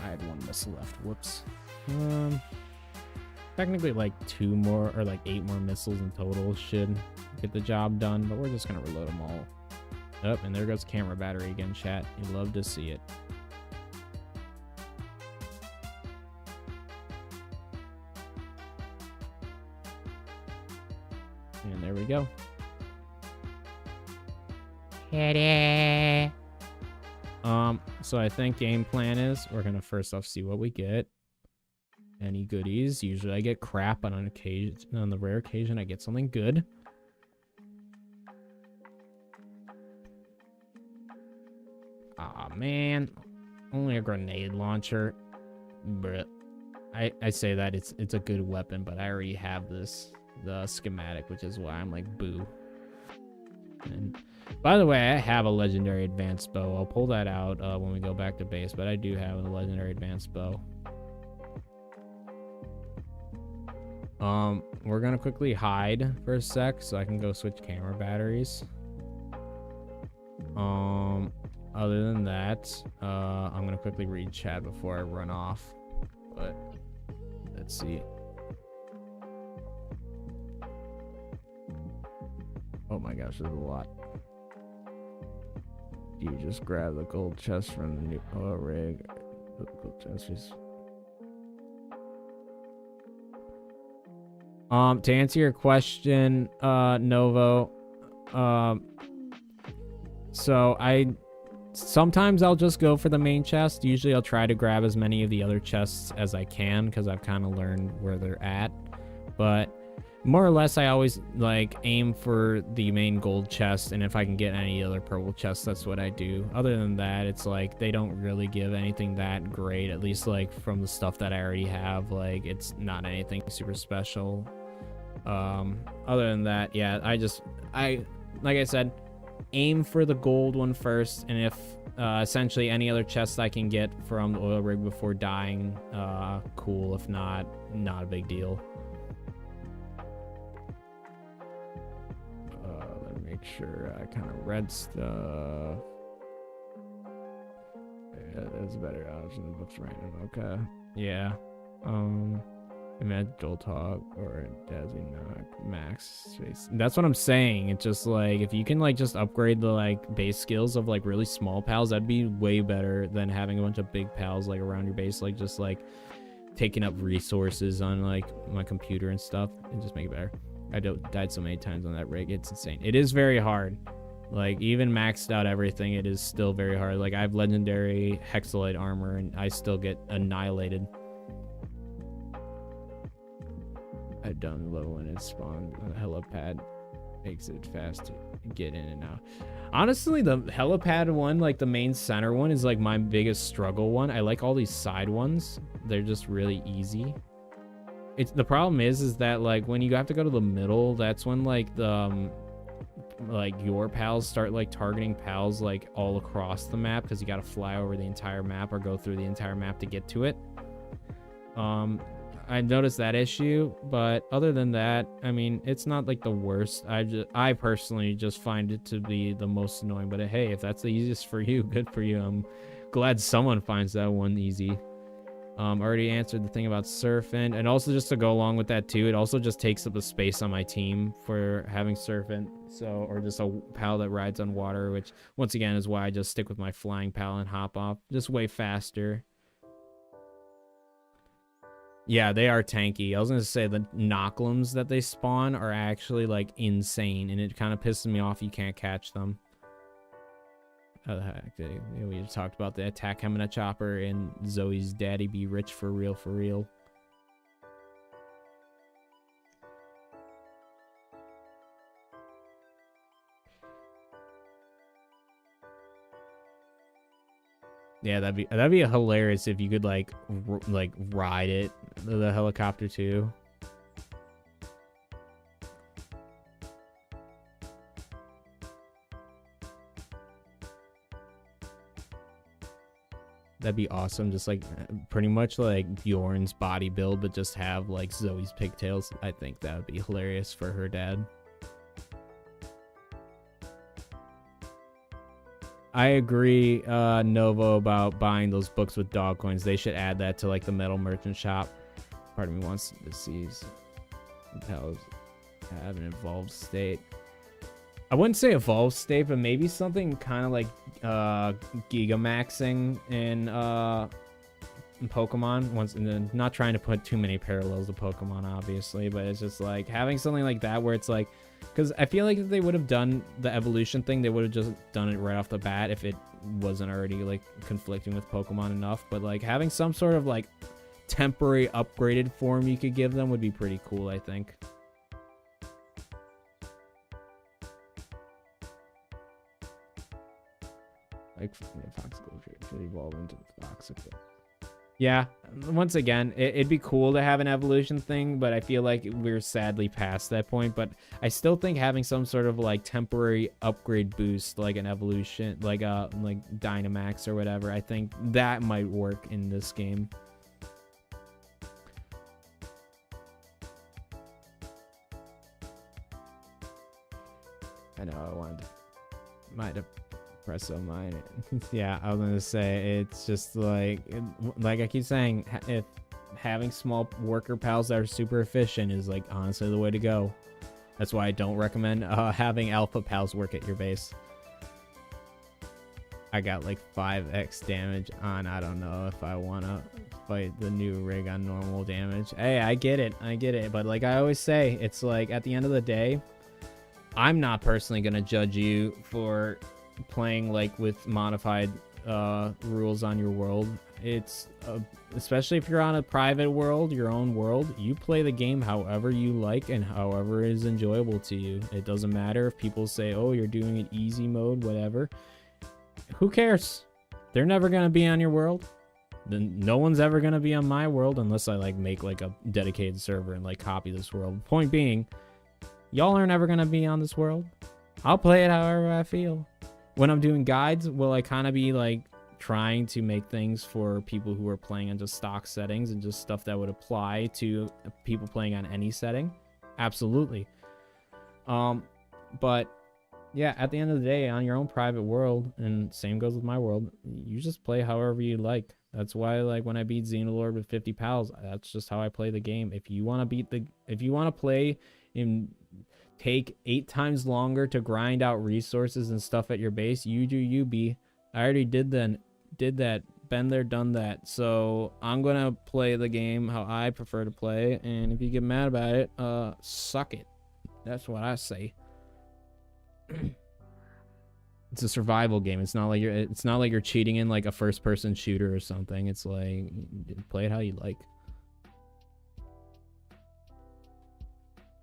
I had one missile left. Whoops. Technically like 2 more or like 8 more missiles in total should get the job done, but we're just gonna reload them all. Oh, and there goes camera battery again, chat. You love to see it. And there we go. So I think game plan is we're gonna first off see what we get. Any goodies. Usually I get crap, but on the rare occasion I get something good. Aw, man. Only a grenade launcher. Bruh. I say that it's a good weapon, but I already have the schematic, which is why I'm like, boo. And by the way, I have a legendary advanced bow. I'll pull that out when we go back to base, but I do have a legendary advanced bow. We're gonna quickly hide for a sec so I can go switch camera batteries. Other than that, I'm gonna quickly read chat before I run off. But let's see. Oh my gosh, there's a lot. You just grab the gold chest from the new rig. The gold chest is... To answer your question, Novo, so sometimes I'll just go for the main chest. Usually I'll try to grab as many of the other chests as I can because I've kind of learned where they're at. But more or less, I always like aim for the main gold chest, and if I can get any other purple chests, that's what I do. Other than that, it's like they don't really give anything that great, at least like from the stuff that I already have. Like it's not anything super special. Other than that, yeah, I like I said, aim for the gold one first, and if essentially any other chests I can get from the oil rig before dying, cool. If not a big deal. Let me make sure I kind of read stuff. Yeah, there's a better option than books random. Okay. Yeah. Imagine Joel Talk or Dazzy Knock Max space. That's what I'm saying. It's just like if you can like just upgrade the like base skills of like really small pals, that'd be way better than having a bunch of big pals like around your base, like just like taking up resources on like my computer and stuff, and just make it better. I died so many times on that rig. It's insane. It is very hard. Like even maxed out everything, it is still very hard. Like I have legendary Hexalite armor and I still get annihilated. I've done low when it spawned. The helipad makes it fast to get in and out. Honestly, the helipad one, like the main center one, is like my biggest struggle one. I like all these side ones. They're just really easy. The problem is that like when you have to go to the middle, that's when like the like your pals start like targeting pals like all across the map, because you got to fly over the entire map or go through the entire map to get to it. I noticed that issue, but other than that, I mean, it's not like the worst. I personally just find it to be the most annoying, but hey, if that's the easiest for you, good for you. I'm glad someone finds that one easy. Already answered the thing about surfing, and also just to go along with that too, it also just takes up the space on my team for having surfing, so, or just a pal that rides on water, which once again is why I just stick with my flying pal and hop off, just way faster. Yeah, they are tanky. I was gonna say the Knocklims that they spawn are actually like insane, and it kind of pisses me off you can't catch them. How the heck? We just talked about the attack Hemina chopper and Zoe's daddy be rich for real, for real. Yeah, that'd be hilarious if you could like ride it, the helicopter too. That'd be awesome. Just like pretty much like Bjorn's body build, but just have like Zoe's pigtails. I think that would be hilarious for her dad. I agree, Novo, about buying those books with dog coins. They should add that to like the metal merchant shop. Part of me wants to see pals have an evolved state. I wouldn't say evolved state, but maybe something kind of like Gigamaxing in Pokemon. Once, and then not trying to put too many parallels to Pokemon, obviously, but it's just like having something like that where it's like, because I feel like if they would have done the evolution thing, they would have just done it right off the bat if it wasn't already like conflicting with Pokemon enough. But like having some sort of like temporary upgraded form you could give them would be pretty cool, I think. like Foxicle should evolve into Foxicle. Yeah, once again, it'd be cool to have an evolution thing, but I feel like we're sadly past that point. But I still think having some sort of like temporary upgrade boost, like an evolution, like Dynamax or whatever, I think that might work in this game. I know might have pressed on mine. Yeah, I was gonna say it's just like I keep saying, if having small worker pals that are super efficient is like honestly the way to go. That's why I don't recommend having alpha pals work at your base. I got like 5x damage on. I don't know if I wanna fight the new rig on normal damage. Hey, I get it, but like I always say, it's like at the end of the day, I'm not personally gonna judge you for playing like with modified rules on your world. It's especially if you're on a private world, your own world, you play the game however you like and however is enjoyable to you. It doesn't matter if people say, oh, you're doing it easy mode, whatever. Who cares? They're never gonna be on your world. Then no one's ever gonna be on my world unless I like make like a dedicated server and like copy this world. Point being, y'all are never gonna be on this world. I'll play it however I feel. When I'm doing guides, will I kind of be like trying to make things for people who are playing on just stock settings and just stuff that would apply to people playing on any setting? Absolutely. But yeah, at the end of the day, on your own private world, and same goes with my world, you just play however you like. That's why, like, when I beat Xenolord with 50 pals, that's just how I play the game. If you want to play in take 8 times longer to grind out resources and stuff at your base, you do you, B. I already did that. Been there, done that. So I'm gonna play the game how I prefer to play, and if you get mad about it, suck it. That's what I say. It's a survival game. It's not like you're cheating in like a first-person shooter or something. It's like, play it how you like.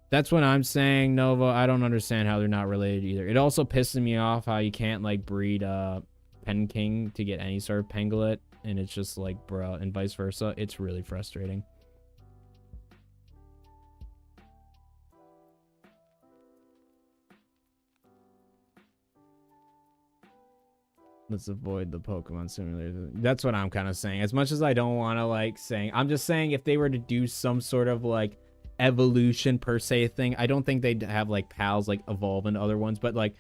That's what I'm saying, Nova. I don't understand how they're not related either. It also pisses me off how you can't like breed Pen King to get any sort of Pangolin, and it's just like, bro, and vice versa. It's really frustrating. Let's avoid the Pokemon simulator. That's what I'm kind of saying. As much as I don't want to like saying, I'm just saying if they were to do some sort of like evolution per se thing, I don't think they'd have like pals like evolve into other ones, but like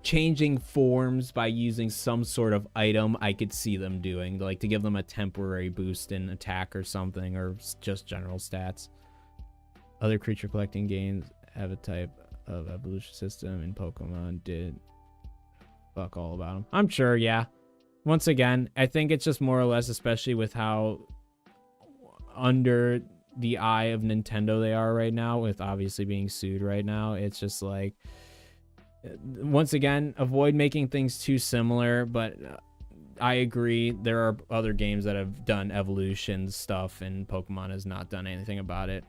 changing forms by using some sort of item, I could see them doing, like to give them a temporary boost in attack or something, or just general stats. Other creature collecting games have a type of evolution system, and Pokemon did fuck all about them. I'm sure, yeah. Once again, I think it's just more or less, especially with how under the eye of Nintendo they are right now, with obviously being sued right now. It's just like, once again, avoid making things too similar, but I agree there are other games that have done evolution stuff and Pokemon has not done anything about it.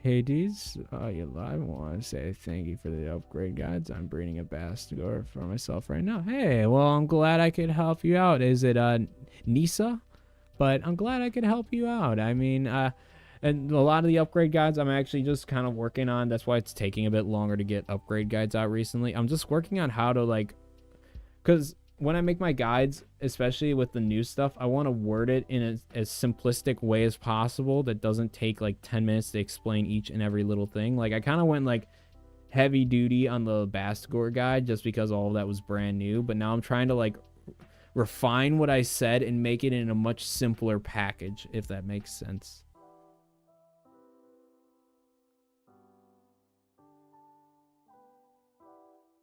Hades, you live. I want to say thank you for the upgrade guides. I'm breeding a Bastador for myself right now. Hey, well, I'm glad I could help you out. Is it Nisa? But I'm glad I could help you out. I mean, and a lot of the upgrade guides I'm actually just kind of working on. That's why it's taking a bit longer to get upgrade guides out recently. I'm just working on how to like, because when I make my guides, especially with the new stuff, I want to word it in as simplistic way as possible that doesn't take like 10 minutes to explain each and every little thing. Like I kind of went like heavy duty on the Bastador guide just because all of that was brand new, but now I'm trying to like refine what I said and make it in a much simpler package, if that makes sense.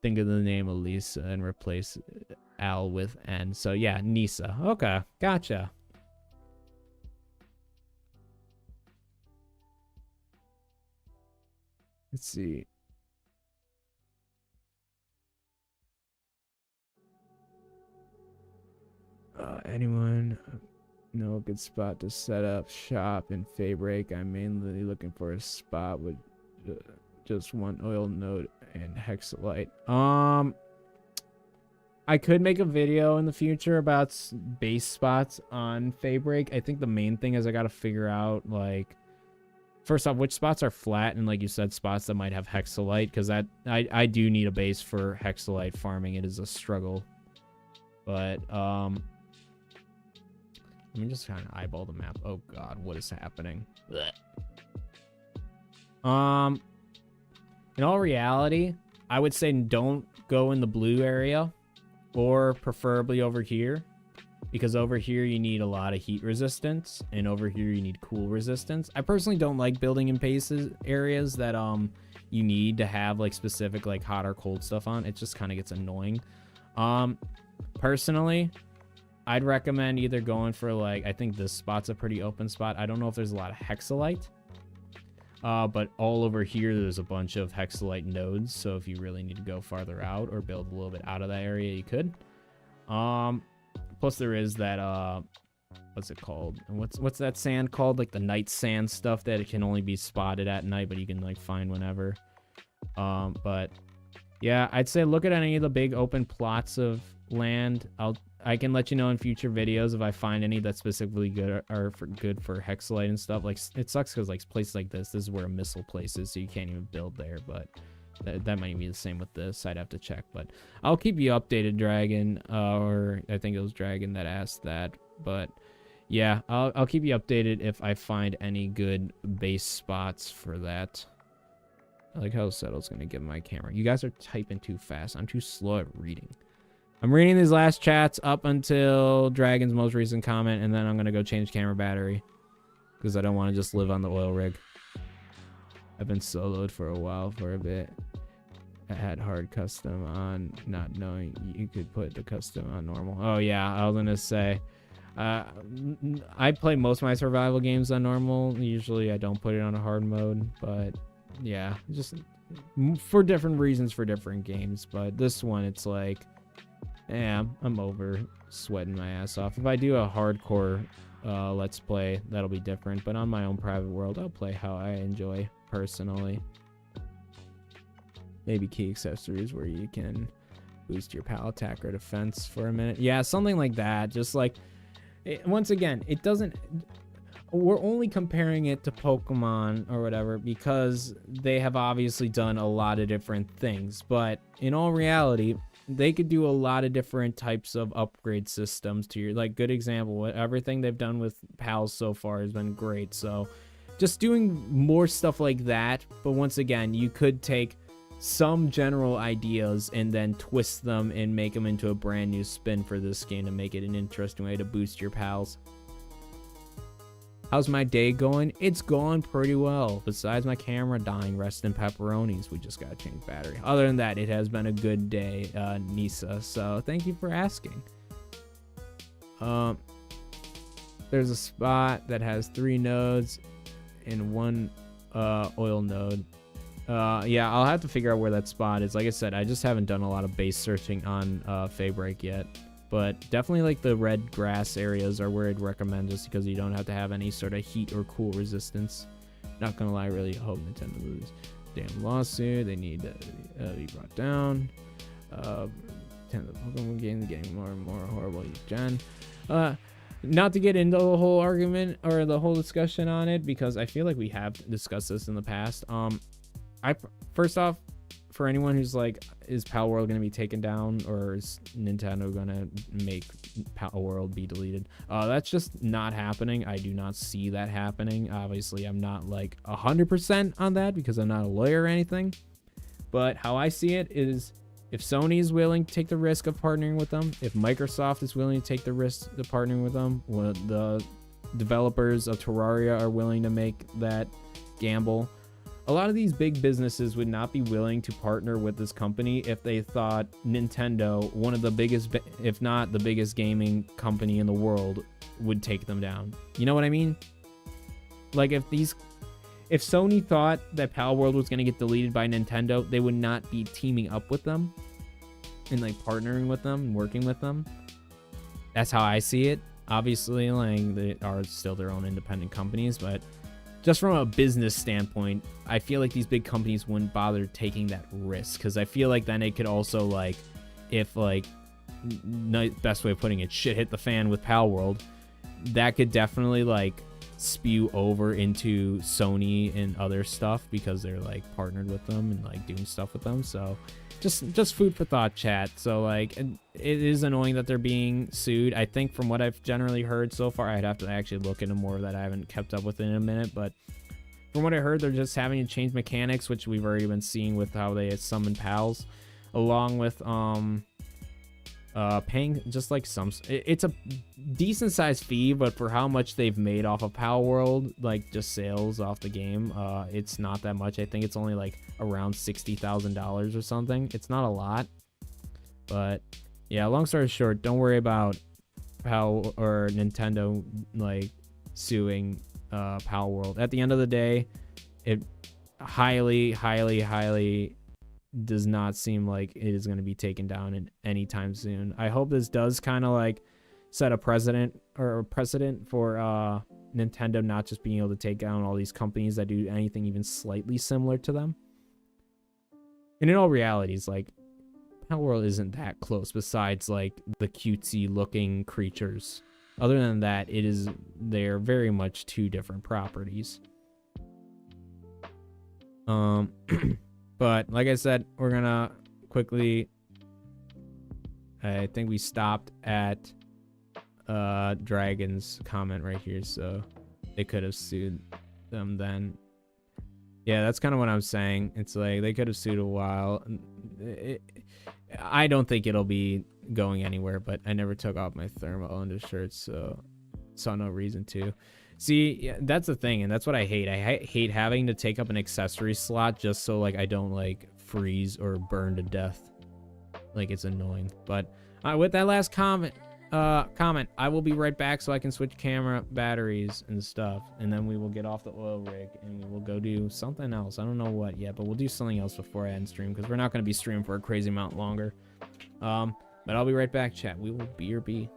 Think of the name Elisa and replace Al with N. So yeah, Nisa. Okay, gotcha. Let's see. Anyone know a good spot to set up shop in Faybreak? I'm mainly looking for a spot with just one oil node and hexalite. I could make a video in the future about base spots on Faybreak. I think the main thing is I gotta figure out, like, first off, which spots are flat, and like you said, spots that might have hexalite, because that I do need a base for hexalite farming. It is a struggle. But let me just kind of eyeball the map. Oh god, what is happening? Blech. In all reality, I would say don't go in the blue area, or preferably over here, because over here you need a lot of heat resistance, and over here you need cool resistance. I personally don't like building in areas that you need to have like specific like hot or cold stuff on. It just kind of gets annoying. Personally, I'd recommend either going for, like, I think this spot's a pretty open spot. I don't know if there's a lot of hexalite, but all over here there's a bunch of hexalite nodes, so if you really need to go farther out or build a little bit out of that area, you could. Plus there is that what's it called, what's that sand called, like the night sand stuff that it can only be spotted at night, but you can like find whenever. But yeah, I'd say look at any of the big open plots of land. I can let you know in future videos if I find any that's specifically good or good for hexalite and stuff. Like, it sucks because like places like this is where a missile place is, so you can't even build there. But that might be the same with this. I'd have to check, but I'll keep you updated, Dragon. Or I think it was Dragon that asked that. But yeah, I'll keep you updated if I find any good base spots for that. I like how Settle's gonna give my camera. You guys are typing too fast. I'm too slow at reading. I'm reading these last chats up until Dragon's most recent comment, and then I'm going to go change camera battery because I don't want to just live on the oil rig. I've been soloed for a while, for a bit. I had hard custom on, not knowing you could put the custom on normal. Oh yeah, I was going to say, I play most of my survival games on normal. Usually I don't put it on a hard mode, but yeah, just for different reasons for different games. But this one, it's like, yeah, I'm over sweating my ass off. If I do a hardcore let's play, that'll be different. But on my own private world, I'll play how I enjoy personally. Maybe key accessories where you can boost your pal attack or defense for a minute. Yeah, something like that. Just like, once again, it doesn't... We're only comparing it to Pokemon or whatever because they have obviously done a lot of different things. But in all reality, they could do a lot of different types of upgrade systems to your, like, good example, everything they've done with pals so far has been great. So just doing more stuff like that. But once again, you could take some general ideas and then twist them and make them into a brand new spin for this game to make it an interesting way to boost your pals. How's my day going? It's going pretty well. Besides my camera dying, rest in pepperonis. We just gotta change battery. Other than that, it has been a good day, Nisa. So thank you for asking. There's a spot that has 3 nodes and 1 oil node. Yeah, I'll have to figure out where that spot is. Like I said, I just haven't done a lot of base searching on Faybreak yet. But definitely like the red grass areas are where I'd recommend, just because you don't have to have any sort of heat or cool resistance. Not gonna lie, really hope Nintendo loses. Damn lawsuit, they need to be brought down. The Pokemon games getting more and more horrible each gen. Not to get into the whole argument or the whole discussion on it, because I feel like we have discussed this in the past. First off, for anyone who's like, is Palworld going to be taken down, or is Nintendo going to make Palworld be deleted? That's just not happening. I do not see that happening. Obviously, I'm not like 100% on that because I'm not a lawyer or anything. But how I see it is, if Sony is willing to take the risk of partnering with them, if Microsoft is willing to take the risk of partnering with them, when the developers of Terraria are willing to make that gamble, a lot of these big businesses would not be willing to partner with this company if they thought Nintendo, one of the biggest, if not the biggest gaming company in the world, would take them down. You know what I mean? Like, if Sony thought that Palworld was going to get deleted by Nintendo, they would not be teaming up with them and like partnering with them and working with them. That's how I see it. Obviously, like, they are still their own independent companies, but just from a business standpoint, I feel like these big companies wouldn't bother taking that risk, because I feel like then it could also, like, if, like, best way of putting it, shit hit the fan with Palworld, that could definitely, like, spew over into Sony and other stuff, because they're, like, partnered with them and, like, doing stuff with them. So just food for thought, chat. So, like, it is annoying that they're being sued. I think from what I've generally heard so far, I'd have to actually look into more of that. I haven't kept up with it in a minute, but from what I heard, they're just having to change mechanics, which we've already been seeing with how they summon pals, along with paying just like some, it's a decent sized fee, but for how much they've made off of Palworld, like just sales off the game, it's not that much. I think it's only like around $60,000 or something. It's not a lot, but yeah, long story short, don't worry about Nintendo like suing Palworld. At the end of the day, it highly does not seem like it is going to be taken down in anytime soon. I hope this does kind of like set a precedent for Nintendo not just being able to take down all these companies that do anything even slightly similar to them. And in all realities, like, Palworld isn't that close besides like the cutesy looking creatures. Other than that, they're very much two different properties. But like I said, we're gonna quickly, I think we stopped at Dragon's comment right here, so they could have sued them then. Yeah, that's kind of what I'm saying. It's like they could have sued a while. I don't think it'll be going anywhere, but I never took off my thermal undershirts, so saw no reason to. See, yeah, that's the thing, and that's what I hate. I hate having to take up an accessory slot just so like I don't like freeze or burn to death. Like, it's annoying. But with that last comment, I will be right back so I can switch camera batteries and stuff, and then we will get off the oil rig and we will go do something else. I don't know what yet, but we'll do something else before I end stream, because we're not going to be streaming for a crazy amount longer. But I'll be right back, chat. We will BRB.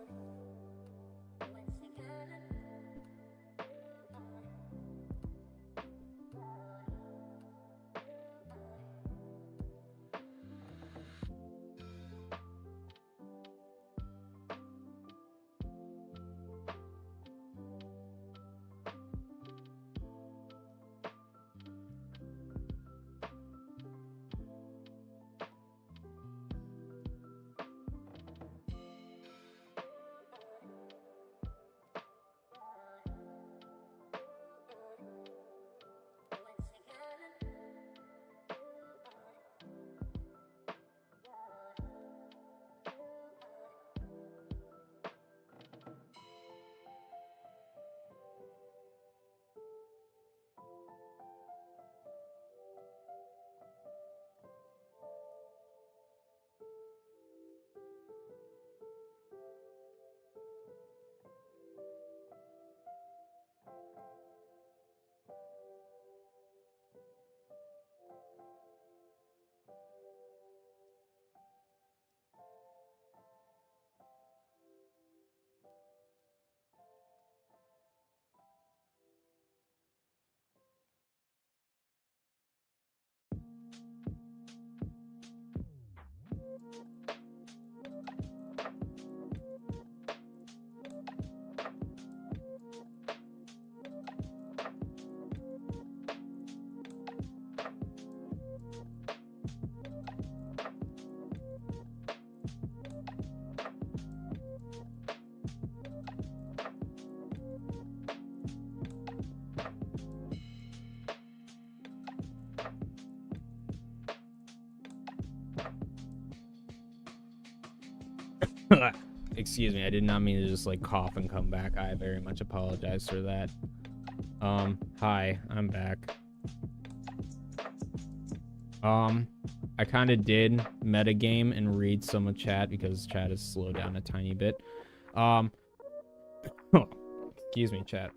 Excuse me, I did not mean to just like cough and come back. I very much apologize for that. Hi, I'm back. I kind of did metagame and read some of chat because chat has slowed down a tiny bit. Excuse me, chat.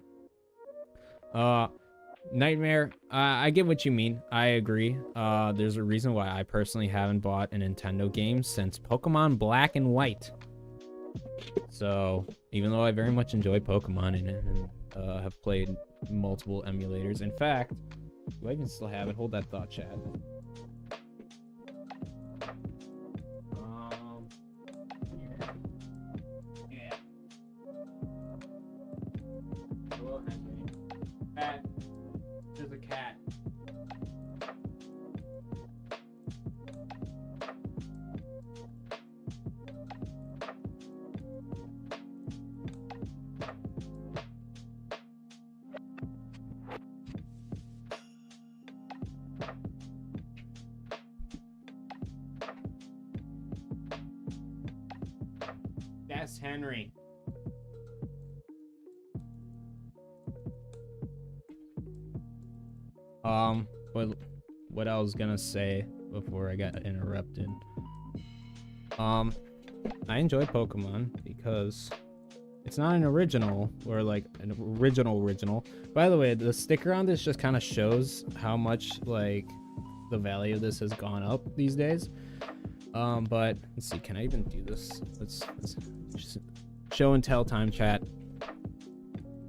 Nightmare, I get what you mean. I agree. There's a reason why I personally haven't bought a Nintendo game since Pokemon Black and White. So, even though I very much enjoy Pokemon and have played multiple emulators. In fact, do I even still have it? Hold that thought, chat. Yeah. Hello, Henry. Cat. There's a cat. That's Henry. What I was gonna say before I got interrupted. I enjoy Pokemon because it's not an original or like an original. By the way, the sticker on this just kind of shows how much like the value of this has gone up these days. But let's see, can I even do this? Let's just show and tell time, chat.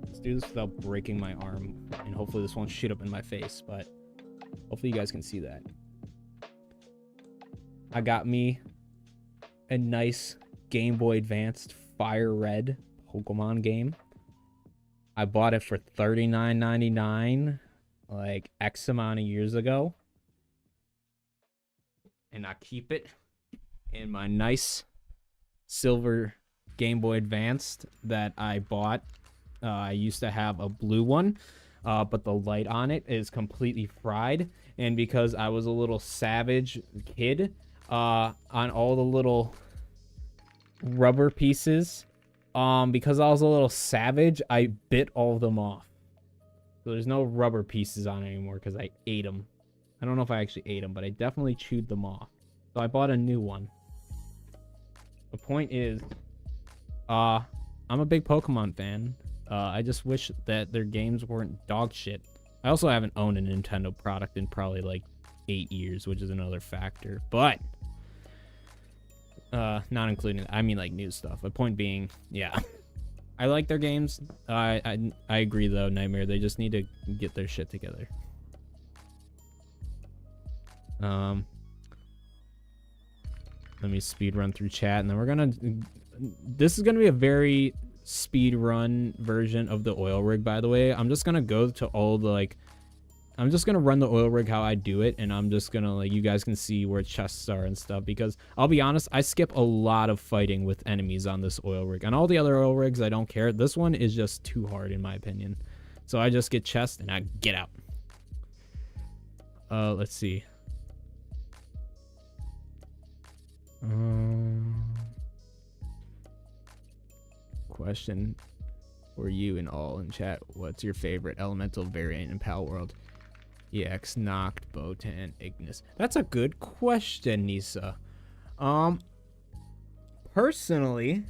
Let's do this without breaking my arm, and hopefully this won't shoot up in my face, but hopefully you guys can see that. I got me a nice Game Boy Advanced Fire Red Pokemon game. I bought it for $39.99 like X amount of years ago. And I keep it in my nice silver Game Boy Advanced that I bought. I used to have a blue one, but the light on it is completely fried. And because I was a little savage kid, on all the little rubber pieces, because I was a little savage, I bit all of them off. So there's no rubber pieces on it anymore because I ate them. I don't know if I actually ate them, but I definitely chewed them off. So I bought a new one. The point is, I'm a big Pokemon fan. I just wish that their games weren't dog shit. I also haven't owned a Nintendo product in probably like 8 years, which is another factor. But not including, I mean like new stuff. The point being, yeah, I like their games. I agree though, Nightmare. They just need to get their shit together. Let me speed run through chat, and then we're gonna. This is gonna be a very speed run version of the oil rig. By the way, I'm just gonna go to all the like. I'm just gonna run the oil rig how I do it, and I'm just gonna like you guys can see where chests are and stuff. Because I'll be honest, I skip a lot of fighting with enemies on this oil rig. On all the other oil rigs, I don't care. This one is just too hard in my opinion. So I just get chests and I get out. Let's see. Question for you and all in chat. What's your favorite elemental variant in Palworld? EX, Noct, Botan, Ignis. That's a good question, Nisa. Personally,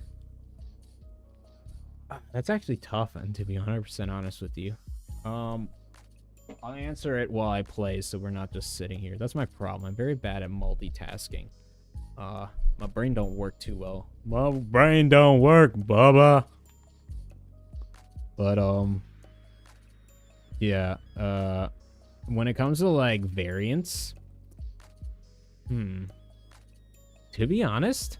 that's actually tough, and to be 100% honest with you. I'll answer it while I play, so we're not just sitting here. That's my problem. I'm very bad at multitasking. My brain don't work too well. My brain don't work, Bubba. But, yeah, when it comes to, like, variants, to be honest,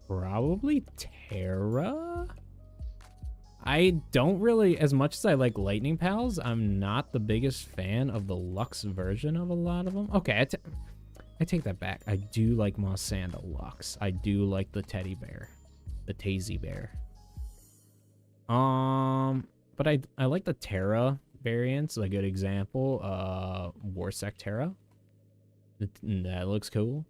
probably Terra? I don't really, as much as I like Lightning Pals, I'm not the biggest fan of the Lux version of a lot of them. Okay, I take that back. I do like Mossanda Lux. I do like the teddy bear. The Tazy bear. But I like the Terra variants. A good example. Warsec Terra. That looks cool.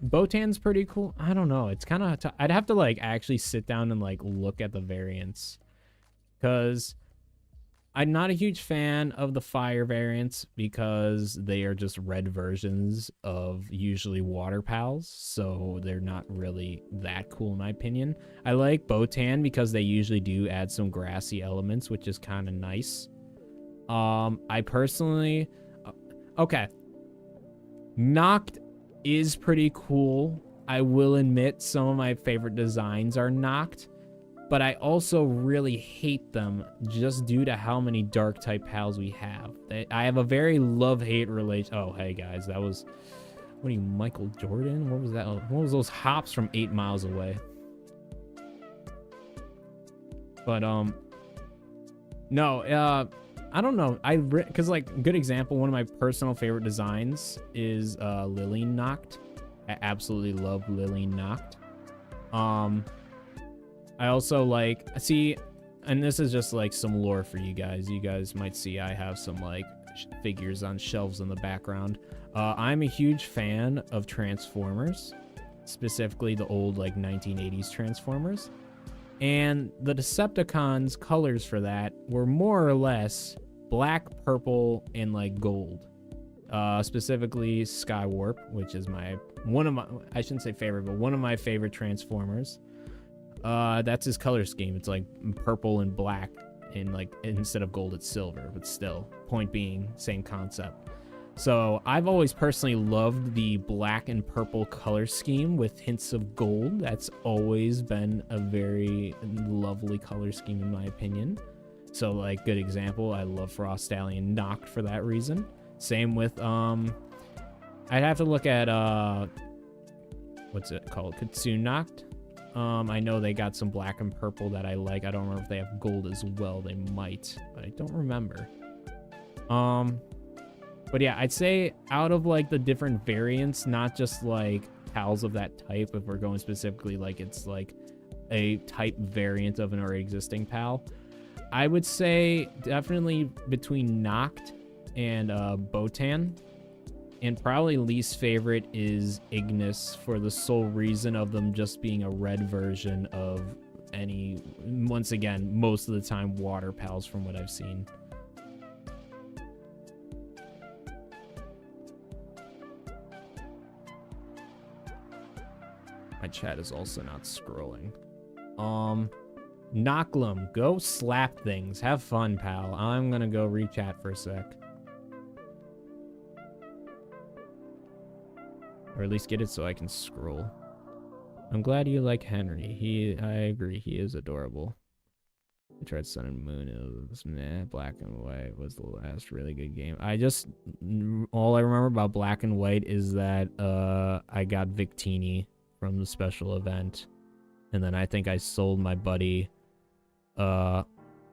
Botan's pretty cool. I don't know. It's kind of I'd have to like actually sit down and like look at the variants. Because I'm not a huge fan of the fire variants because they are just red versions of usually water pals, so they're not really that cool in my opinion. I like Botan because they usually do add some grassy elements, which is kind of nice. I personally, okay, Noct is pretty cool I will admit some of my favorite designs are knocked, but I also really hate them just due to how many dark type pals we have. I have a very love-hate relation. Oh, hey guys, that was, what are you, Michael Jordan? What was that? What was those hops from 8 miles away? But no, I don't know. Cause like, good example, one of my personal favorite designs is Lily Knocked. I absolutely love Lily Knocked. I also like, see, and this is just like some lore for you guys. You guys might see I have some like figures on shelves in the background. I'm a huge fan of Transformers, specifically the old like 1980s Transformers. And the Decepticons colors for that were more or less black, purple, and like gold. Specifically Skywarp, which is one of my, I shouldn't say favorite, but one of my favorite Transformers. That's his color scheme. It's like purple and black, and like instead of gold, it's silver, but still, point being, same concept. So I've always personally loved the black and purple color scheme with hints of gold. That's always been a very lovely color scheme in my opinion. So like, good example, I love Frost Stallion Knocked for that reason. Same with I'd have to look at what's it called, Kitsune Knocked. I know they got some black and purple that I like. I don't remember if they have gold as well. They might, but I don't remember. But yeah, I'd say out of like the different variants, not just like pals of that type, if we're going specifically like it's like a type variant of an already existing pal, I would say definitely between Knocked and Botan. And probably least favorite is Ignis, for the sole reason of them just being a red version of any, once again, most of the time water pals from what I've seen. My chat is also not scrolling. Knocklum, go slap things. Have fun, pal. I'm gonna go re-chat for a sec. Or at least get it so I can scroll. I'm glad you like Henry. I agree, he is adorable. I tried Sun and Moon. It was meh. Black and White was the last really good game. All I remember about Black and White is that I got Victini from the special event. And then I think I sold my buddy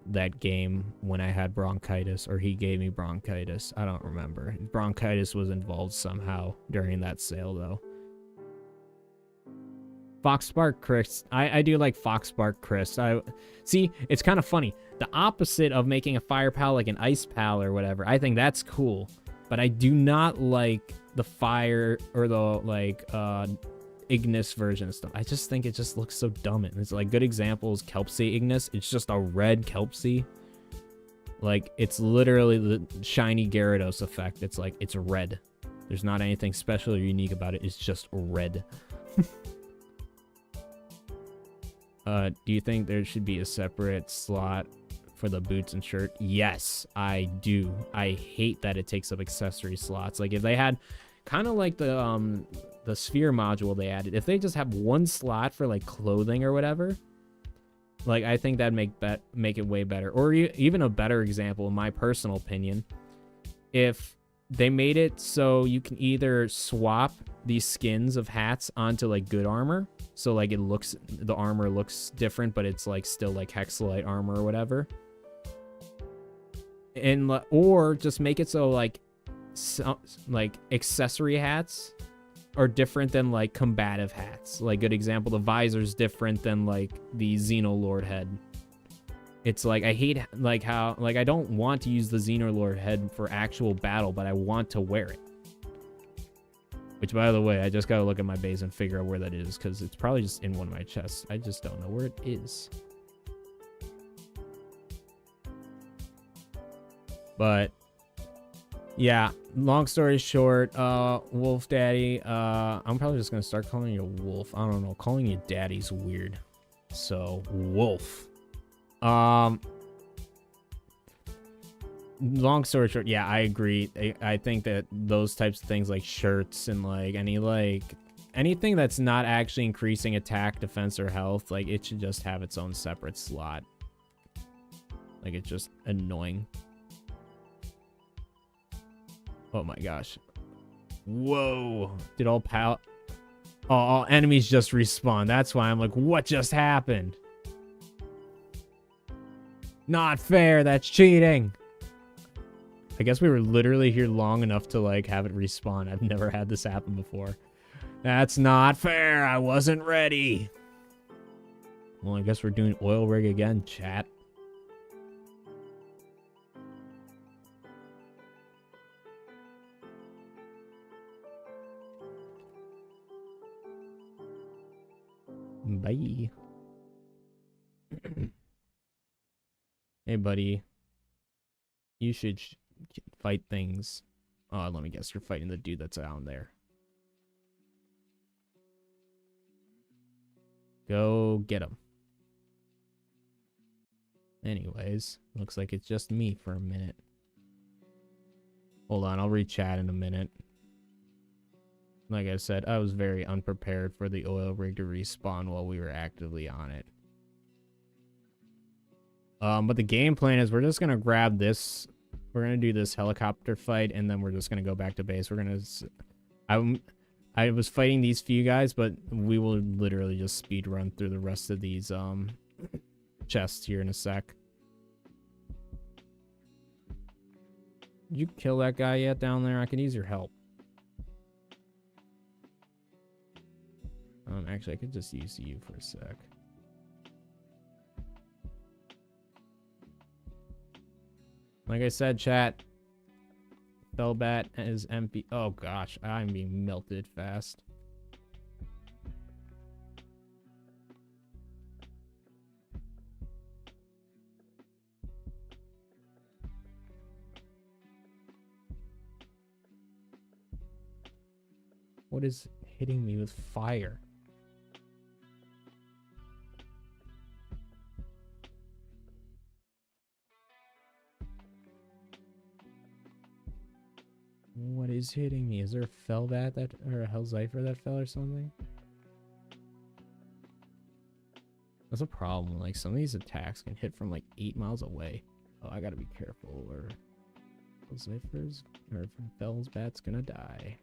that game when I had bronchitis, or he gave me bronchitis. I don't remember. Bronchitis was involved somehow during that sale, though. Foxspark Chris. I do like Foxspark Chris. See, it's kind of funny. The opposite of making a fire pal like an ice pal or whatever. I think that's cool. But I do not like the fire or the like Ignis version of stuff. I just think it just looks so dumb. And it's like, good examples, Kelpsy Ignis. It's just a red Kelpsy. Like, it's literally the shiny Gyarados effect. It's like, it's red. There's not anything special or unique about it. It's just red. Do you think there should be a separate slot for the boots and shirt? Yes, I do. I hate that it takes up accessory slots. Like, if they had kind of like the sphere module they added, if they just have one slot for like clothing or whatever, like, I think that'd make it way better. Or even a better example, in my personal opinion, if they made it so you can either swap these skins of hats onto like good armor, so like the armor looks different, but it's like still like Hexalite armor or whatever, and or just make it so like accessory hats are different than like combative hats. Like, good example, the visor's different than like the Xenolord head. It's like, I hate like how, like, I don't want to use the Xenolord head for actual battle, but I want to wear it. Which, by the way, I just gotta look at my base and figure out where that is, because it's probably just in one of my chests. I just don't know where it is. But yeah, long story short, Wolf Daddy, I'm probably just gonna start calling you Wolf. I don't know, calling you Daddy's weird. So, Wolf. Long story short, yeah, I agree. I think that those types of things like shirts and like any like anything that's not actually increasing attack, defense, or health, like, it should just have its own separate slot. Like, it's just annoying. Oh my gosh. Whoa. Did all all enemies just respawn? That's why I'm like, what just happened? Not fair. That's cheating. I guess we were literally here long enough to, like, have it respawn. I've never had this happen before. That's not fair. I wasn't ready. Well, I guess we're doing oil rig again, chat. Bye. Hey, buddy. You should fight things. Oh, let me guess. You're fighting the dude that's down there. Go get him. Anyways, looks like it's just me for a minute. Hold on, I'll re-chat in a minute. Like I said, I was very unprepared for the oil rig to respawn while we were actively on it. But the game plan is we're just gonna grab this. We're gonna do this helicopter fight, and then we're just gonna go back to base. We're gonna. I was fighting these few guys, but we will literally just speed run through the rest of these chests here in a sec. Did you kill that guy yet down there? I could use your help. Actually, I could just use you for a sec. Like I said, chat. Bellbat is empty. Oh gosh, I'm being melted fast. What is hitting me with fire? What is hitting me? Is there a Fellbat that, or a Hellzyfer that fell or something? That's a problem. Like, some of these attacks can hit from like 8 miles away. Oh, I gotta be careful, or Hellzyfers or Fellbat's gonna die.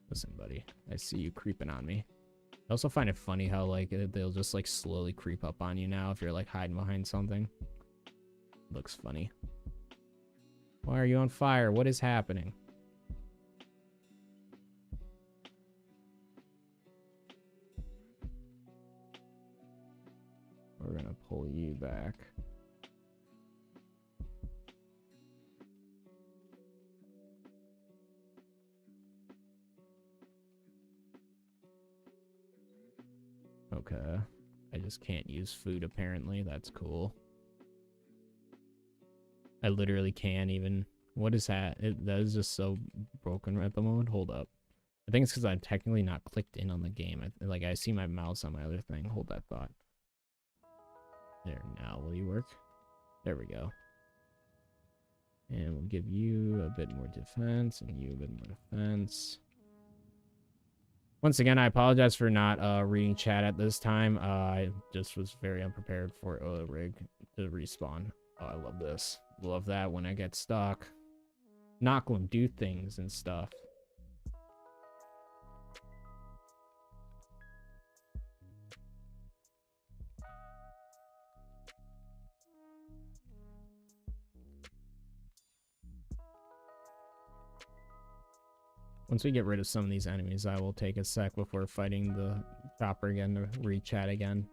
Listen, buddy, I see you creeping on me. I also find it funny how, like, they'll just, like, slowly creep up on you now if you're, like, hiding behind something. Looks funny. Why are you on fire? What is happening? We're gonna pull you back. Okay. I just can't use food, apparently. That's cool. I literally can't even... What is that? That is just so broken at the moment. Hold up. I think it's because I'm technically not clicked in on the game. I see my mouse on my other thing. Hold that thought. There, now will you work? There we go. And we'll give you a bit more defense, and you a bit more defense. Once again, I apologize for not reading chat at this time. I just was very unprepared for oil rig to respawn. Oh, I love this. Love that when I get stuck. Not going to do things and stuff. Once we get rid of some of these enemies, I will take a sec before fighting the chopper again to re-chat again.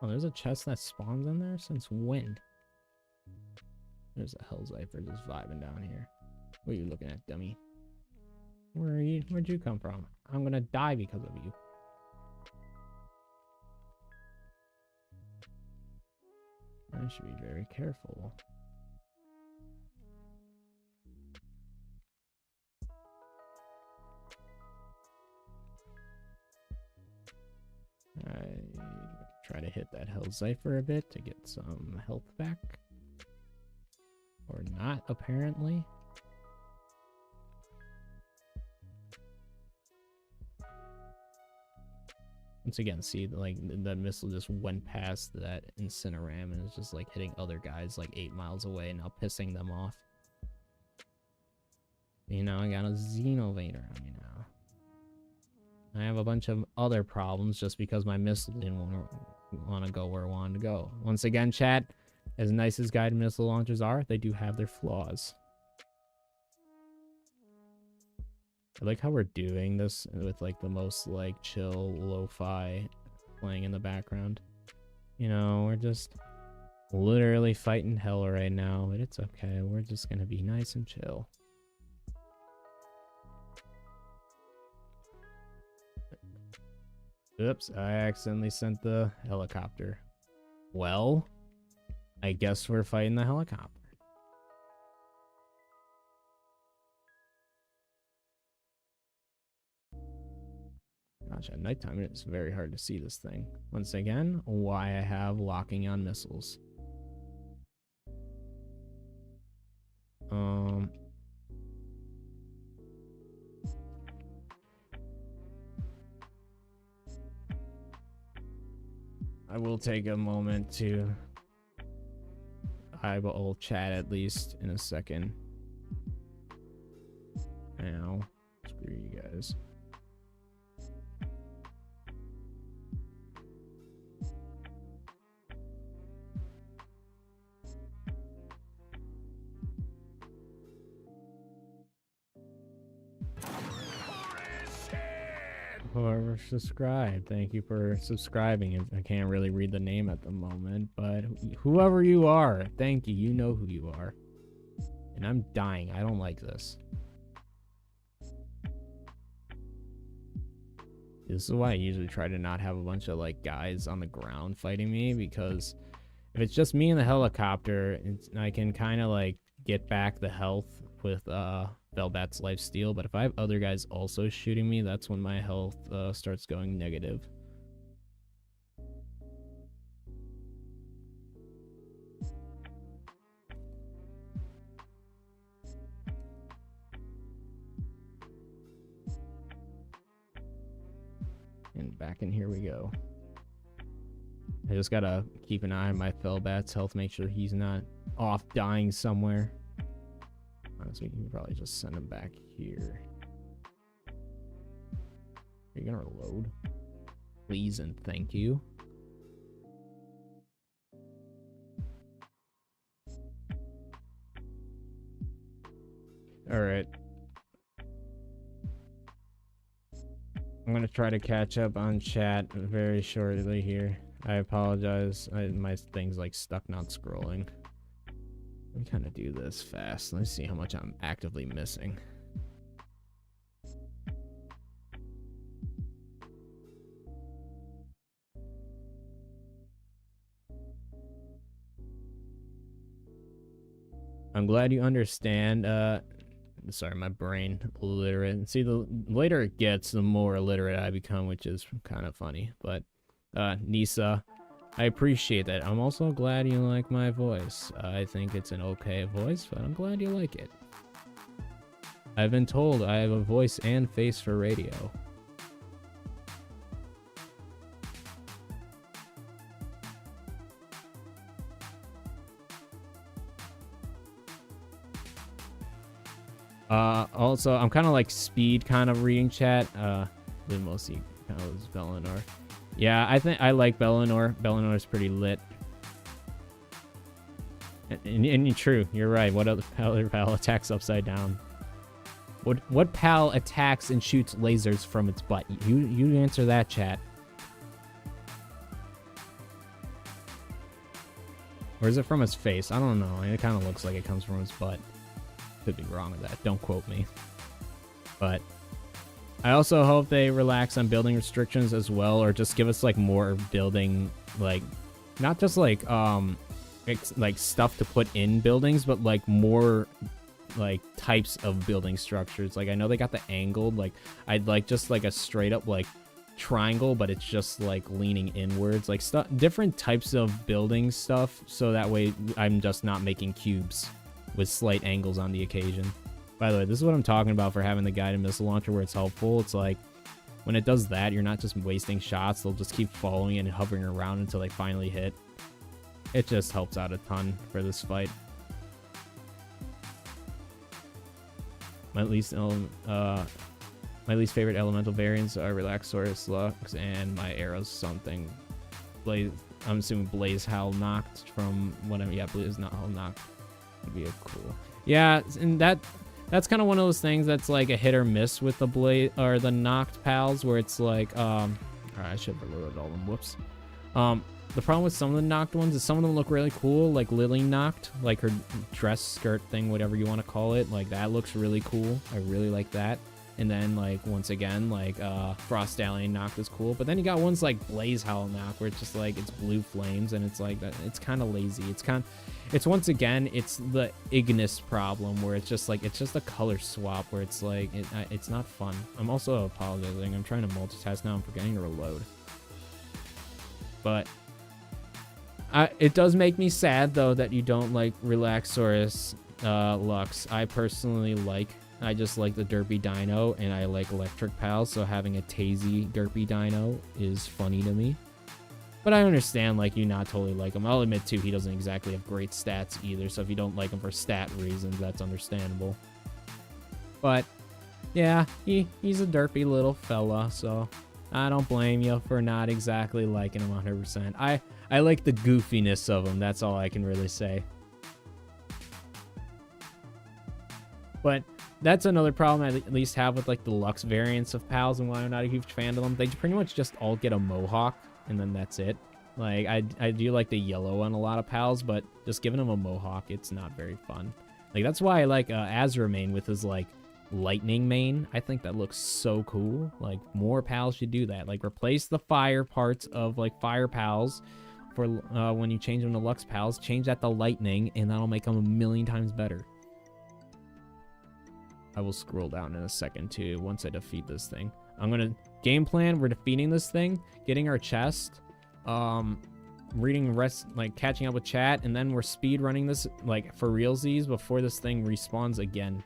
Oh, there's a chest that spawns in there? Since when? There's a Hellzyfer just vibing down here. What are you looking at, dummy? Where are you? Where'd you come from? I'm gonna die because of you. I should be very careful. try to hit that Hellzipher a bit to get some health back. Or not, apparently. Once again, see, like, that missile just went past that Incineram and is just, like, hitting other guys, like, 8 miles away, now pissing them off. You know, I got a Xenovator on me now. I have a bunch of other problems just because my missile didn't want to go where it wanted to go. Once again, chat, as nice as guided missile launchers are, they do have their flaws. I like how we're doing this with like the most like chill lo-fi playing in the background. You know, we're just literally fighting hell right now, but it's okay. We're just gonna be nice and chill. Oops, I accidentally sent the helicopter. Well, I guess we're fighting the helicopter. Gosh, at nighttime it's very hard to see this thing. Once again, why I have locking on missiles. I will take a moment to eyeball chat at least in a second. Now, screw you guys. Whoever subscribed, thank you for subscribing. I can't really read the name at the moment, but whoever you are, thank you. You know who you are. And I'm dying. I don't like this. This is why I usually try to not have a bunch of like guys on the ground fighting me, because if it's just me and the helicopter, I can kind of like get back the health with Velbat's lifesteal, but if I have other guys also shooting me, that's when my health starts going negative. And back in here we go. I just gotta keep an eye on my Velbat's health, make sure he's not off dying somewhere. Honestly, we can probably just send him back here. Are you gonna reload? Please and thank you. Alright. I'm gonna try to catch up on chat very shortly here. I apologize. My thing's like stuck not scrolling. Let me kind of do this fast. Let's see how much I'm actively missing. I'm glad you understand. Sorry, my brain illiterate. See, the later it gets, the more illiterate I become, which is kind of funny. But Nisa, I appreciate that. I'm also glad you like my voice. I think it's an okay voice, but I'm glad you like it. I've been told I have a voice and face for radio. Also, I'm kind of like speed kind of reading chat. The mostly kind of was Bellinor. Yeah, I think I like Bellinor. Bellinor is pretty lit. And true, you're right. What other pal attacks upside down? What pal attacks and shoots lasers from its butt? You answer that, chat. Or is it from its face? I don't know. It kind of looks like it comes from its butt. Could be wrong with that. Don't quote me. But I also hope they relax on building restrictions as well, or just give us like more building, like not just like stuff to put in buildings, but like more like types of building structures. Like I know they got the angled, like I'd like just like a straight up like triangle, but it's just like leaning inwards, like stuff, different types of building stuff, so that way I'm just not making cubes with slight angles on the occasion. By the way, this is what I'm talking about for having the guided missile launcher where it's helpful. It's like when it does that, you're not just wasting shots, they'll just keep following it and hovering around until they finally hit. It just helps out a ton for this fight. My least favorite elemental variants are Relaxaurus Lux and my arrows something. Blaze, I'm assuming Blaze Howl Knocked from whatever. Yeah, Blaze Howl Knocked would be a cool. Yeah, and that's kind of one of those things that's like a hit or miss with the Blaze or the Knocked pals, where it's like alright, I should have reloaded all of them. Whoops. The problem with some of the Knocked ones is some of them look really cool, like Lily Knocked, like her dress skirt thing, whatever you want to call it. Like, that looks really cool. I really like that. And then, like, once again, like, Frost Stallion Knocked is cool. But then you got ones like Blaze Howl Knocked, where it's just like, it's blue flames, and it's like, it's kind of lazy. It's once again, it's the Ignis problem, where it's just like, it's just a color swap, where it's like, it's not fun. I'm also apologizing. I'm trying to multitask now. I'm forgetting to reload. But it does make me sad, though, that you don't like Relaxaurus Lux. I personally I just like the Derpy Dino, and I like Electric Pals, so having a Tazy Derpy Dino is funny to me. But I understand, like, you not totally like him. I'll admit, too, he doesn't exactly have great stats either, so if you don't like him for stat reasons, that's understandable. But, yeah, he's a derpy little fella, so I don't blame you for not exactly liking him 100%. I like the goofiness of him, that's all I can really say. But that's another problem I at least have with, like, the Lux variants of pals, and why I'm not a huge fan of them. They pretty much just all get a mohawk, and then that's it. Like, I do like the yellow on a lot of pals, but just giving them a mohawk, it's not very fun. Like, that's why I like Azra main with his, like, lightning mane. I think that looks so cool. Like, more pals should do that. Like, replace the fire parts of, like, fire pals for when you change them to Lux pals. Change that to lightning, and that'll make them a million times better. I will scroll down in a second, too, once I defeat this thing. I'm gonna... Game plan, we're defeating this thing, getting our chest, reading rest, like, catching up with chat, and then we're speed running this, like, for realsies before this thing respawns again.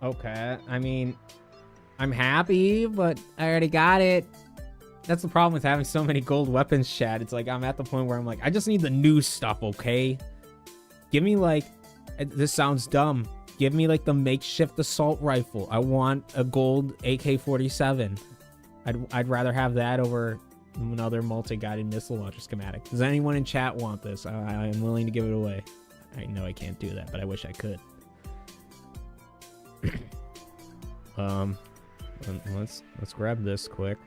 Okay, I mean, I'm happy, but I already got it. That's the problem with having so many gold weapons, chat. It's like, I'm at the point where I'm like, I just need the new stuff, okay? Give me, like, this sounds dumb. Give me, like, the makeshift assault rifle. I want a gold AK-47. I'd rather have that over another multi-guided missile launcher schematic. Does anyone in chat want this? I am willing to give it away. I know I can't do that, but I wish I could. Let's grab this quick.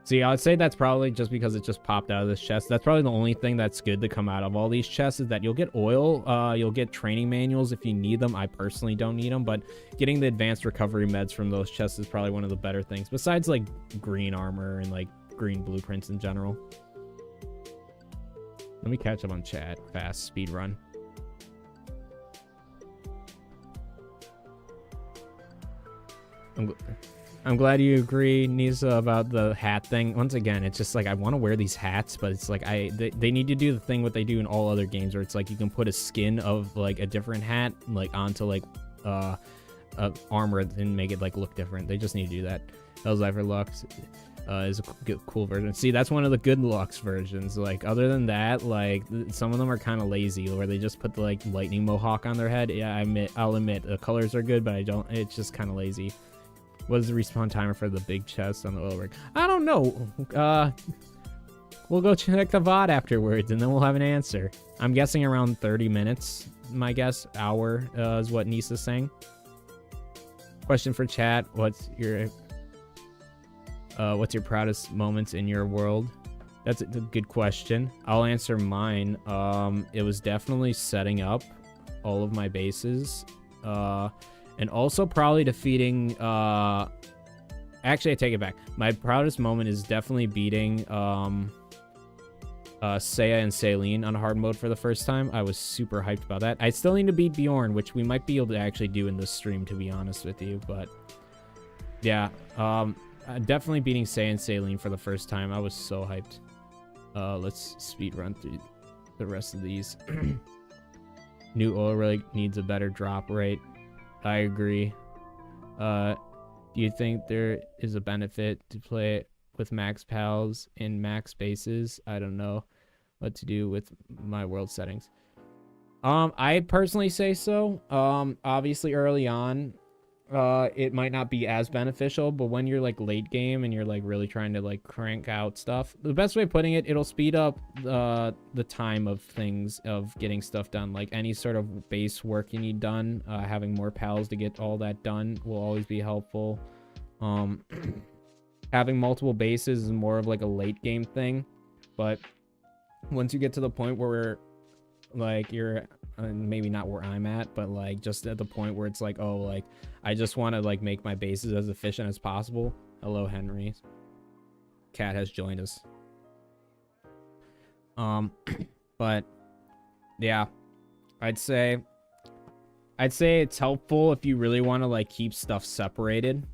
See, I would say that's probably just because it just popped out of this chest. That's probably the only thing that's good to come out of all these chests, is that you'll get oil, you'll get training manuals if you need them. I personally don't need them, but getting the advanced recovery meds from those chests is probably one of the better things, besides like green armor and like green blueprints in general. Let me catch up on chat. Fast speed run. I'm glad you agree, Nisa, about the hat thing. Once again, it's just like, I want to wear these hats, but it's like, they need to do the thing what they do in all other games, where it's like you can put a skin of like a different hat like onto like armor and make it like look different. They just need to do that. Elzyfer Lux is a cool version. See, that's one of the good Lux versions. Like, other than that, like, some of them are kind of lazy, where they just put the like lightning mohawk on their head. Yeah, I'll admit the colors are good, but it's just kind of lazy. What is the respawn timer for the big chest on the oil rig? I don't know. We'll go check the VOD afterwards, and then we'll have an answer. I'm guessing around 30 minutes. My guess, hour, is what Nisa's saying. Question for chat: What's your proudest moments in your world? That's a good question. I'll answer mine. It was definitely setting up all of my bases. And also probably defeating, actually I take it back. My proudest moment is definitely beating, Seiya and Celine on hard mode for the first time. I was super hyped about that. I still need to beat Bjorn, which we might be able to actually do in this stream, to be honest with you. But yeah, definitely beating Seiya and Celine for the first time. I was so hyped. Let's speed run through the rest of these. New oil rig needs a better drop rate. I agree. Do you think there is a benefit to play it with max pals in max spaces? I don't know what to do with my world settings. I personally say so. Obviously early on, it might not be as beneficial, but when you're like late game and you're like really trying to like crank out stuff, the best way of putting it, it'll speed up the time of things, of getting stuff done. Like any sort of base work you need done, having more pals to get all that done will always be helpful. Having multiple bases is more of like a late game thing, but once you get to the point where like you're maybe not where I'm at, but like just at the point where it's like, oh, like I just want to like make my bases as efficient as possible. Hello, Henry. Cat has joined us. But yeah, I'd say it's helpful if you really want to like keep stuff separated.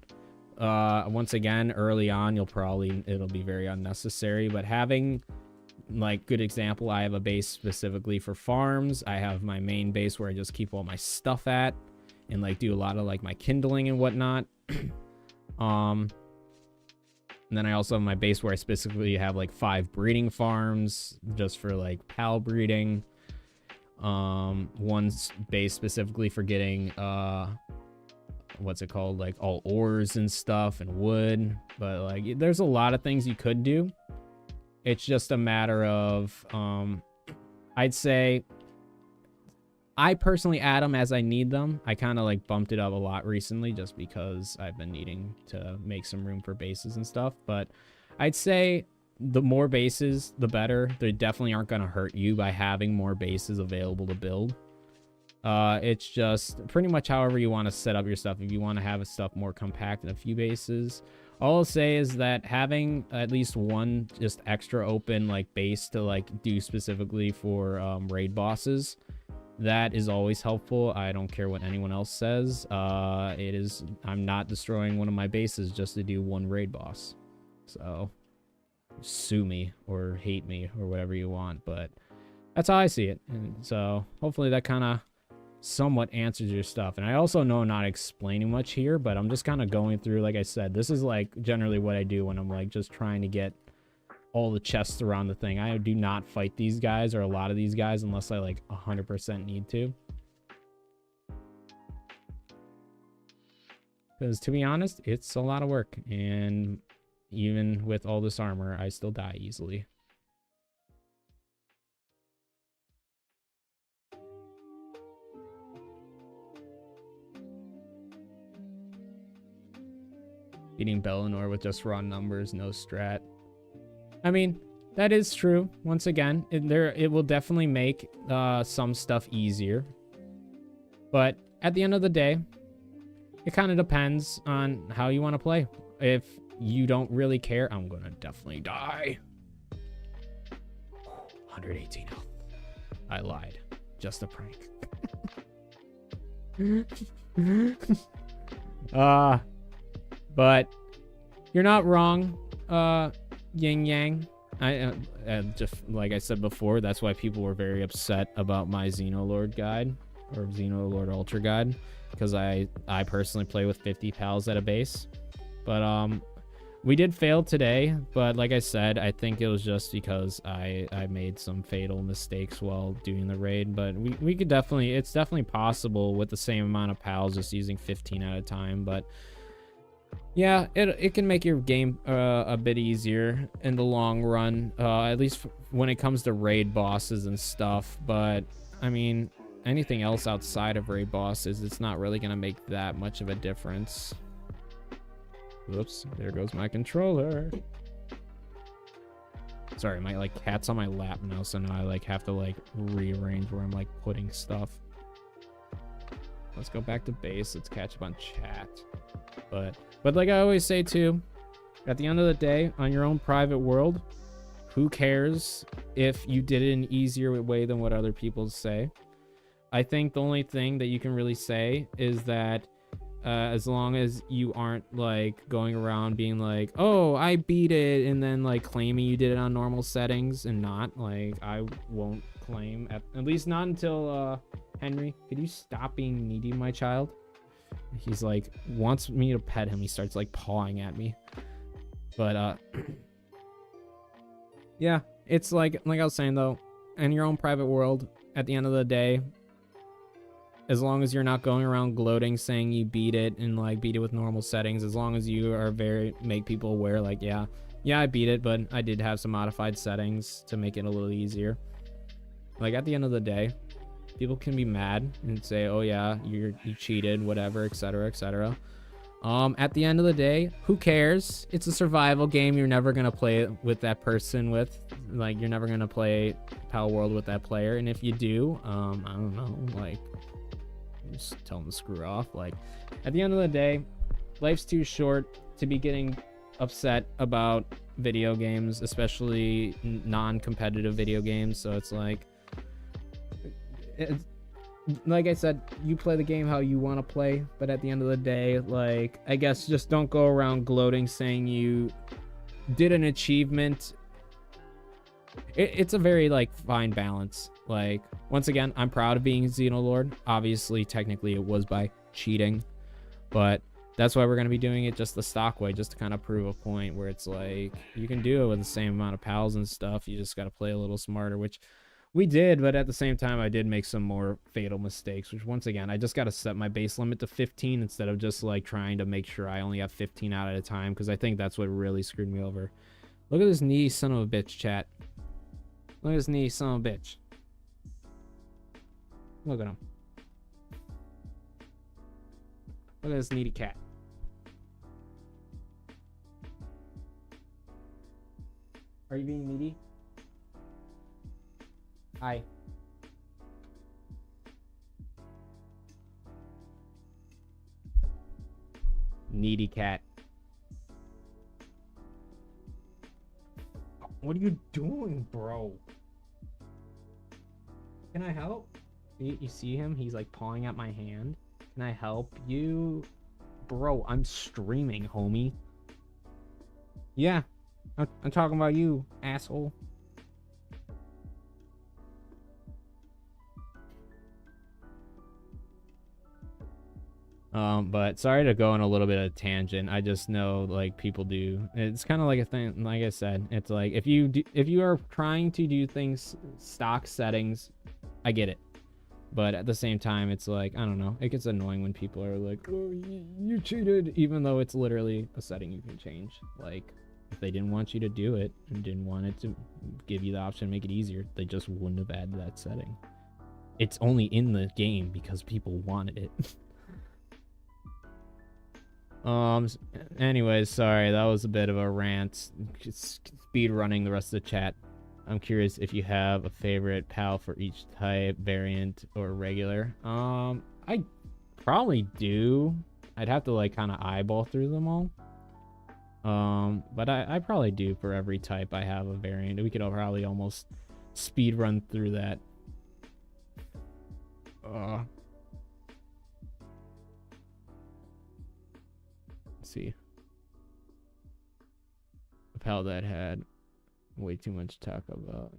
Once again, early on, it'll be very unnecessary, but having like good example, I have a base specifically for farms. I have my main base where I just keep all my stuff at and like do a lot of like my kindling and whatnot. And then I also have my base where I specifically have like 5 breeding farms just for like pal breeding. One's base specifically for getting what's it called, like all ores and stuff and wood. But like there's a lot of things you could do. It's just a matter of I'd say I personally add them as I need them. I kind of like bumped it up a lot recently just because I've been needing to make some room for bases and stuff. But I'd say the more bases, the better. They definitely aren't going to hurt you by having more bases available to build. It's just pretty much however you want to set up your stuff. If you want to have a stuff more compact in a few bases, all I'll say is that having at least one just extra open like base to like do specifically for raid bosses, that is always helpful. I don't care what anyone else says. I'm not destroying one of my bases just to do one raid boss. So sue me or hate me or whatever you want, but that's how I see it. And so hopefully that kind of somewhat answers your stuff. And I also know I'm not explaining much here, but I'm just kind of going through, like I said, this is like generally what I do when I'm like just trying to get all the chests around the thing. I do not fight these guys or a lot of these guys unless I like 100% need to, because to be honest, it's a lot of work, and even with all this armor I still die easily. Beating Bellinor with just raw numbers, no strat. I mean, that is true. Once again, it will definitely make some stuff easier. But at the end of the day, it kind of depends on how you want to play. If you don't really care, I'm going to definitely die. 118 health. I lied. Just a prank. But you're not wrong, Yin Yang. I just like I said before, that's why people were very upset about my Xenolord guide or Xenolord Ultra guide, because I personally play with 50 pals at a base. But we did fail today, but like I said, I think it was just because I made some fatal mistakes while doing the raid. But we could definitely, it's definitely possible with the same amount of pals, just using 15 at a time. But yeah, it can make your game a bit easier in the long run, at least when it comes to raid bosses and stuff. But I mean, anything else outside of raid bosses, it's not really gonna make that much of a difference. Whoops, there goes my controller. Sorry, my like cat's on my lap now, so now I like have to like rearrange where I'm like putting stuff. let's go back to base. Let's catch up on chat. But like I always say too, at the end of the day, on your own private world, who cares if you did it in an easier way than what other people say? I think the only thing that you can really say is that as long as you aren't like going around being like, oh, I beat it, and then like claiming you did it on normal settings and not, like, I won't claim, at least not until Henry, could you stop being needy, my child? He's like, wants me to pet him. He starts like pawing at me. But yeah, it's like I was saying though, in your own private world, at the end of the day, as long as you're not going around gloating saying you beat it and like beat it with normal settings, as long as you are make people aware, like, yeah, I beat it, but I did have some modified settings to make it a little easier. Like, at the end of the day, people can be mad and say, oh yeah, you cheated, whatever, etc., etc. At the end of the day, who cares? It's a survival game. You're never gonna play it with that person with, like, you're never gonna play Palworld with that player. And if you do, I don't know, like, just tell them to screw off. Like, at the end of the day, life's too short to be getting upset about video games, especially non-competitive video games. So it's like I said, you play the game how you want to play, but at the end of the day, like, I guess just don't go around gloating saying you did an achievement. It's a very, like, fine balance. Like, once again, I'm proud of being Xenolord. Obviously, technically, it was by cheating, but that's why we're going to be doing it just the stock way, just to kind of prove a point where it's like, you can do it with the same amount of pals and stuff. You just got to play a little smarter, which we did, but at the same time, I did make some more fatal mistakes, which, once again, I just got to set my base limit to 15 instead of just, like, trying to make sure I only have 15 out at a time, because I think that's what really screwed me over. Look at this needy son of a bitch, chat. Look at this needy son of a bitch. Look at him. Look at this needy cat. Are you being needy? Hi. Needy cat. What are you doing, bro? Can I help? You see him? He's like pawing at my hand. Can I help you? Bro, I'm streaming, homie. Yeah, I'm talking about you, asshole. But sorry to go on a little bit of a tangent. I just know, like, people do. It's kind of like a thing. Like I said, it's like if you are trying to do things stock settings, I get it. But at the same time, it's like, I don't know. It gets annoying when people are like, "Oh, you cheated," even though it's literally a setting you can change. Like, if they didn't want you to do it and didn't want it to give you the option to make it easier, they just wouldn't have added that setting. It's only in the game because people wanted it. Anyways, sorry, that was a bit of a rant. Speed running the rest of the chat. I'm curious if you have a favorite PAL for each type, variant, or regular. I probably do. I'd have to, like, kind of eyeball through them all. But I probably do for every type I have a variant. We could probably almost speed run through that. Let's see. A PAL that had way too much to talk about.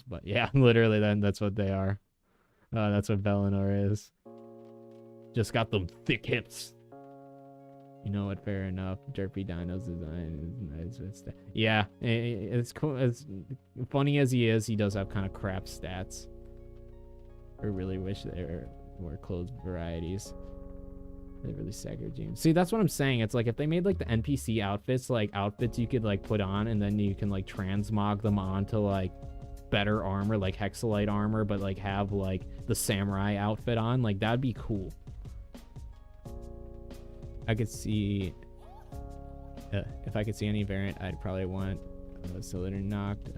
But yeah, literally, that's what they are. That's what Valinor is. Just got them thick hips. You know what? Fair enough. Derpy Dino's design is nice. Yeah, it's cool. As funny as he is, he does have kind of crap stats. I really wish there were clothes varieties. They really staggered James. See, that's what I'm saying. It's like if they made like the NPC outfits, like outfits you could like put on, and then you can like transmog them onto like better armor, like Hexalite armor, but like have like the samurai outfit on, like that'd be cool. I could see if I could see any variant, I'd probably want Cylinder knocked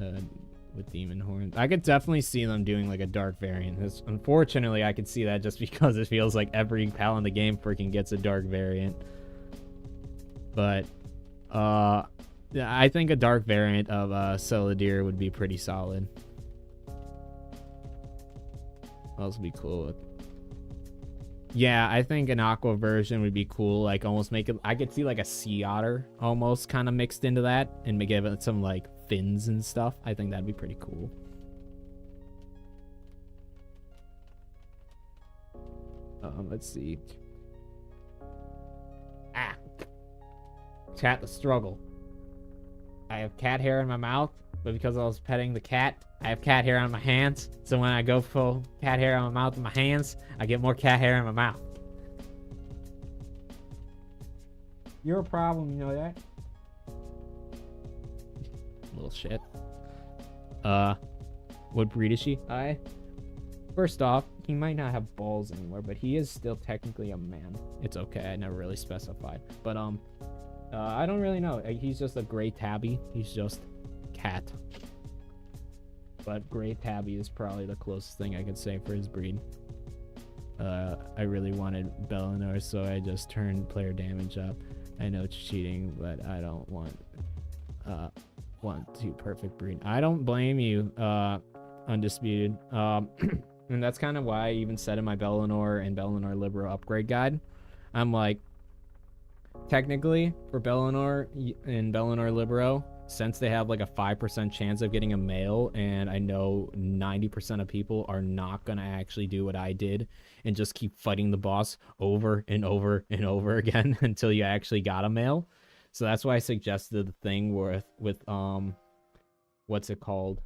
with demon horns. I could definitely see them doing like a dark variant. Unfortunately, I could see that just because it feels like every pal in the game freaking gets a dark variant. But I think a dark variant of Celadir would be pretty solid. What else would be cool with? Yeah, I think an aqua version would be cool. Like almost make it. I could see like a sea otter almost kind of mixed into that and give it some like fins and stuff. I think that'd be pretty cool. Let's see. Chat the struggle. I have cat hair in my mouth, but because I was petting the cat, I have cat hair on my hands. So when I go full cat hair on my mouth and my hands, I get more cat hair in my mouth. You're a problem, you know that? Little shit. What breed is she? First off, he might not have balls anymore, but he is still technically a man. It's okay, I never really specified. But I don't really know. He's just a gray tabby. He's just cat. But gray tabby is probably the closest thing I could say for his breed. I really wanted Bellinor, so I just turned player damage up. I know it's cheating, but I don't want to perfect breed. I don't blame you, Undisputed. And that's kind of why I even said in my Bellinor and Bellinor Libero upgrade guide, I'm like, technically for Bellinor and Bellinor Libero, since they have like a 5% chance of getting a male, and I know 90% of people are not going to actually do what I did and just keep fighting the boss over and over and over again until you actually got a male. So that's why I suggested the thing with what's it called?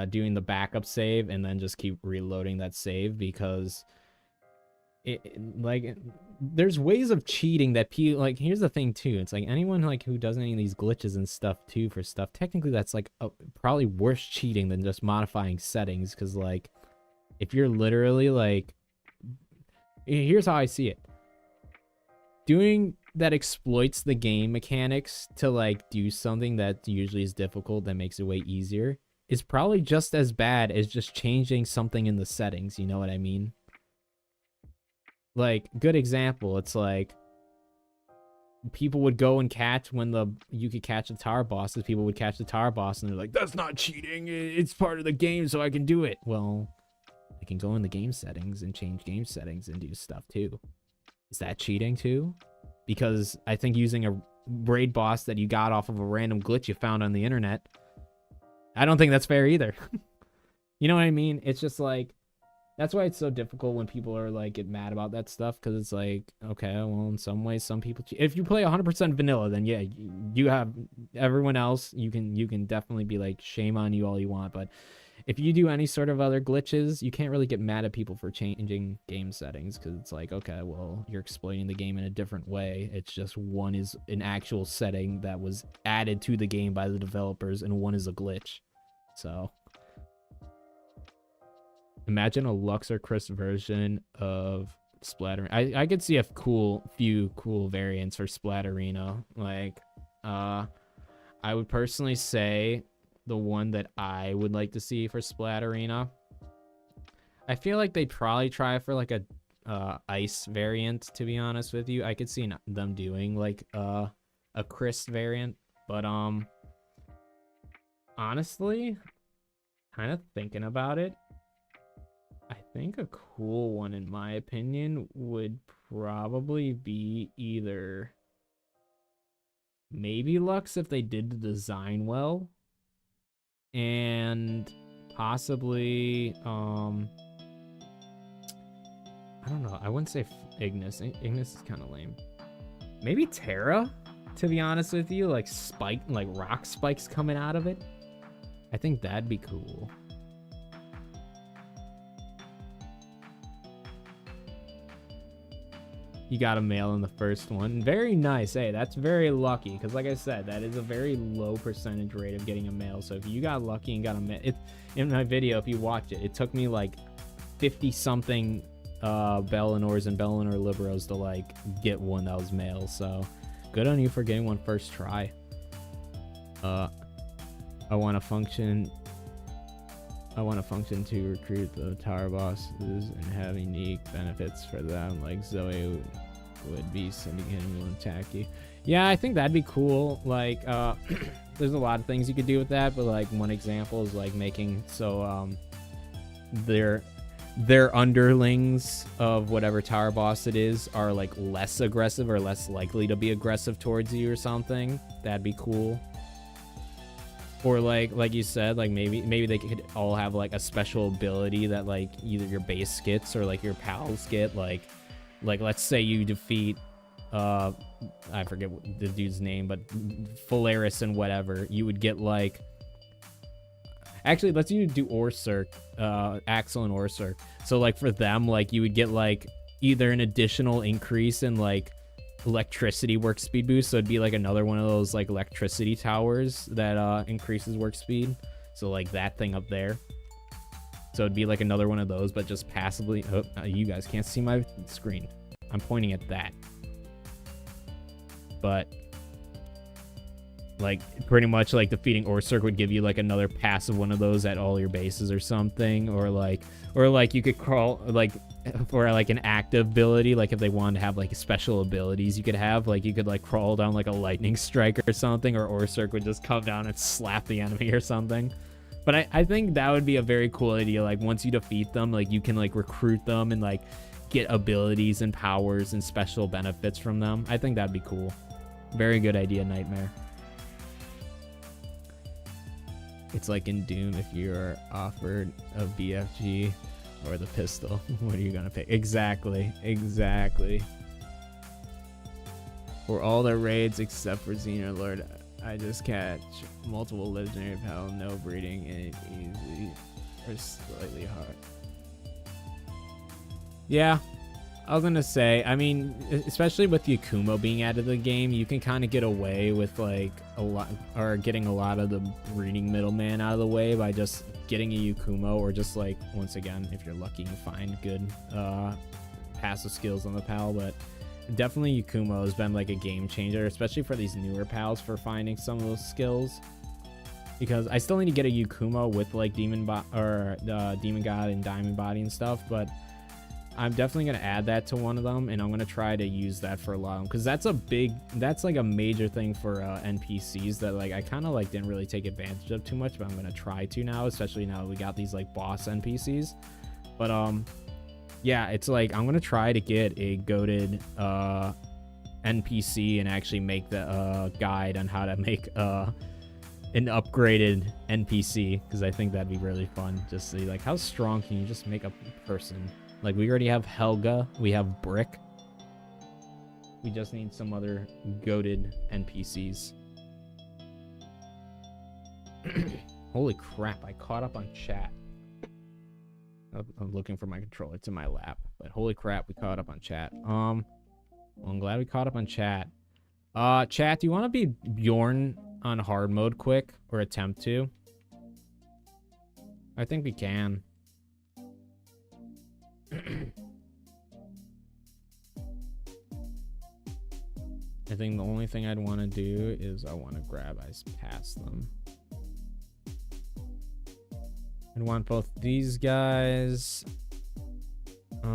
Doing the backup save and then just keep reloading that save, because there's ways of cheating that people like. Here's the thing too, it's like anyone like who does any of these glitches and stuff too for stuff, technically that's like probably worse cheating than just modifying settings, because like if you're literally like, here's how I see it, doing that exploits the game mechanics to like do something that usually is difficult that makes it way easier is probably just as bad as just changing something in the settings, you know what I mean? Like, good example, it's like people would go and catch when you could catch the tower bosses, people would catch the tower boss and they're like, that's not cheating, it's part of the game so I can do it. Well, I can go in the game settings and change game settings and do stuff too. Is that cheating too? Because I think using a raid boss that you got off of a random glitch you found on the internet, I don't think that's fair either. You know what I mean? It's just like, that's why it's so difficult when people are like get mad about that stuff, because it's like, okay, well, in some ways some people cheat. If you play 100% vanilla, then yeah, you have everyone else, you can definitely be like, shame on you all you want. But if you do any sort of other glitches, you can't really get mad at people for changing game settings, because it's like, okay, well, you're exploiting the game in a different way. It's just one is an actual setting that was added to the game by the developers, and one is a glitch. So imagine a Lux or Chris version of Splatter. I could see a few cool variants for Splatterina. Like, I would personally say the one that I would like to see for Splatterina, I feel like they'd probably try for like a ice variant, to be honest with you. I could see them doing like a Chris variant, but honestly, kind of thinking about it, I think a cool one, in my opinion, would probably be either maybe Lux if they did the design well, and possibly I don't know, I wouldn't say Ignis. Ignis is kind of lame. Maybe Terra, to be honest with you, like rock spikes coming out of it. I think that'd be cool. You got a male in the first one. Very nice. Hey, that's very lucky, because like I said, that is a very low percentage rate of getting a male. So if you got lucky and got a male, in my video, if you watch it, it took me like 50 something Bellinors and Bellinor Liberos to like get one that was male. So good on you for getting one first try. I want to function. I want to function to recruit the tower bosses and have unique benefits for them, like Zoe would be syndicating will attack you. Yeah, I think that'd be cool. Like, there's a lot of things you could do with that, but like one example is like making so their underlings of whatever tower boss it is are like less aggressive or less likely to be aggressive towards you or something. That'd be cool. Or like you said, like maybe they could all have like a special ability that like either your base gets or like your pals get. Like let's say you defeat I forget the dude's name, but Phalaris and whatever, you would get like, actually let's do Orsurk, Axel and Orsurk. So like for them, like you would get like either an additional increase in like electricity work speed boost, so it'd be like another one of those like electricity towers that increases work speed, so like that thing up there. So it'd be like another one of those, but just passively. Oh, you guys can't see my screen, I'm pointing at that. But like pretty much like defeating Orsurk would give you like another passive one of those at all your bases or something, or like you could crawl like for like an active ability, like if they wanted to have like special abilities you could have, like you could like crawl down like a lightning strike or something, or Orsurk would just come down and slap the enemy or something. But I think that would be a very cool idea. Like once you defeat them, like you can like recruit them and like get abilities and powers and special benefits from them. I think that'd be cool. Very good idea, Nightmare. It's like in Doom, if you're offered a BFG or the pistol, what are you gonna pick? Exactly. For all the raids except for Xenolord, I just catch multiple legendary pal, no breeding, and easy or slightly hard. Yeah, I was gonna say, I mean, especially with Yakumo being added to the game, you can kind of get away with like a lot, or getting a lot of the breeding middleman out of the way by just getting a Yakumo, or just like, once again, if you're lucky, you find good passive skills on the pal. But definitely Yakumo has been like a game changer, especially for these newer pals, for finding some of those skills. Because I still need to get a Yakumo with like Demon God and Diamond Body and stuff, but I'm definitely going to add that to one of them, and I'm going to try to use that for a lot of them, because that's like a major thing for NPCs that like I kind of like didn't really take advantage of too much, but I'm going to try to now, especially now that we got these like boss NPCs. But yeah, it's like I'm going to try to get a goated NPC and actually make the guide on how to make an upgraded NPC, because I think that'd be really fun. Just see like how strong can you just make a person. Like, we already have Helga, we have Brick. We just need some other goated NPCs. Holy crap, I caught up on chat. I'm looking for my controller to my lap, but holy crap, we caught up on chat. Well, I'm glad we caught up on chat. Chat, do you want to be Bjorn on hard mode quick, or attempt to? I think we can. I think the only thing I'd want to do is I want to grab eyes past them. I'd want both these guys. I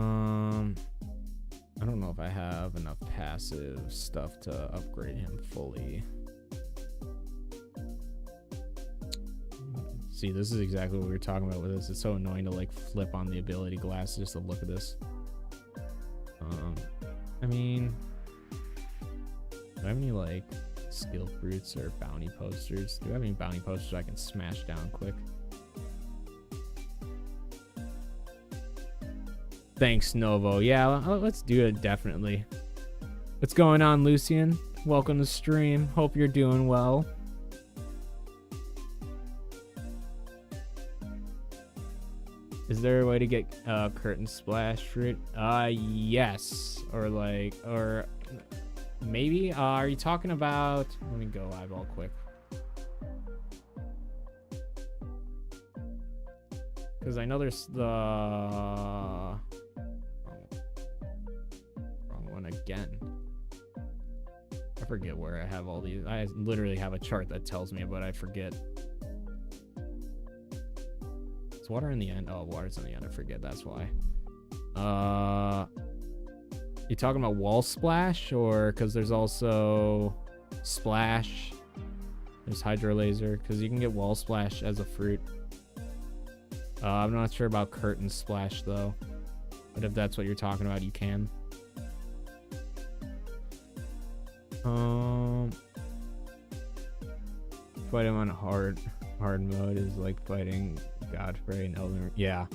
don't know if I have enough passive stuff to upgrade him fully. See, this is exactly what we were talking about with this. It's so annoying to like flip on the ability glass just to look at this. I mean, do I have any like skill fruits or bounty posters? Do I have any bounty posters I can smash down quick? Thanks, Novo. Yeah, let's do it, definitely. What's going on, Lucian? Welcome to stream. Hope you're doing well. Is there a way to get curtain splash fruit? Yes. Or maybe, are you talking about, let me go eyeball quick. Because I know there's the wrong one again. I forget where I have all these. I literally have a chart that tells me, but I forget. Is water in the end? Oh, water's in the end. I forget. That's why. You talking about wall splash, or because there's also splash? There's hydro laser, because you can get wall splash as a fruit. I'm not sure about curtain splash though, but if that's what you're talking about, you can. Fighting on hard mode is like fighting Godfrey and Elden. Yeah.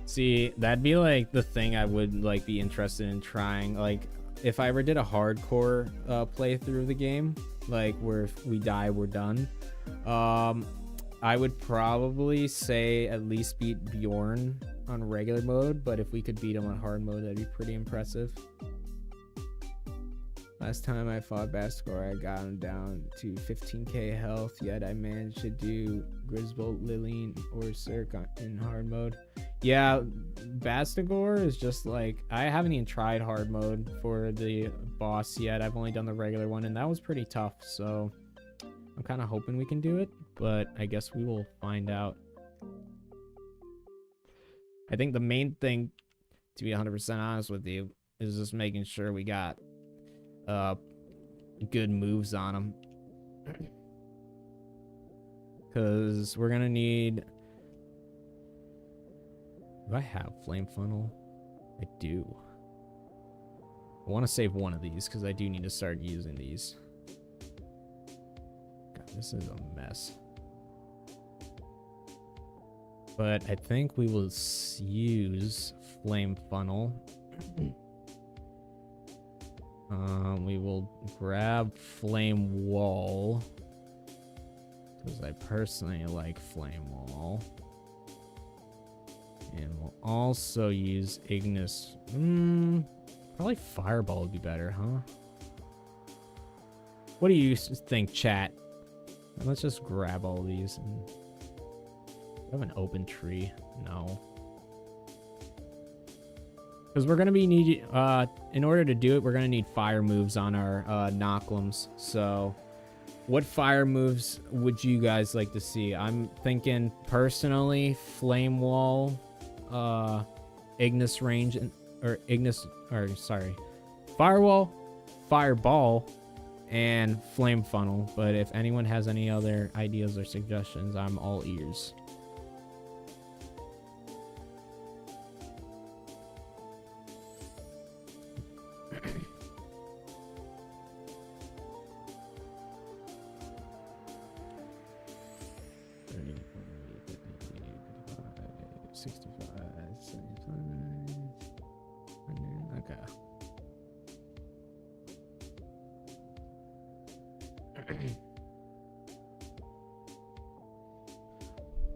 See, that'd be like the thing I would like be interested in trying. Like, if I ever did a hardcore playthrough of the game, like where if we die, we're done. I would probably say at least beat Bjorn on regular mode, but if we could beat him on hard mode, that'd be pretty impressive. Last time I fought Bastigor, I got him down to 15k health, yet I managed to do Grisbolt, Lillian, or Cirque in hard mode. Yeah, Bastigor is just like, I haven't even tried hard mode for the boss yet. I've only done the regular one, and that was pretty tough, so I'm kind of hoping we can do it, but I guess we will find out. I think the main thing, to be 100% honest with you, is just making sure we got good moves on him, because we're gonna need. Do I have flame funnel? I do. I want to save one of these because I do need to start using these. God, this is a mess, but I think we will use flame funnel. We will grab flame wall because I personally like flame wall, and we'll also use Ignis. Probably fireball would be better, huh? What do you think, chat? Let's just grab all these. And I have an open tree. No. Because we're gonna be in order to do it, we're gonna need fire moves on our Knocklims. So, what fire moves would you guys like to see? I'm thinking personally, flame wall, Ignis range, firewall, fireball, and flame funnel. But if anyone has any other ideas or suggestions, I'm all ears.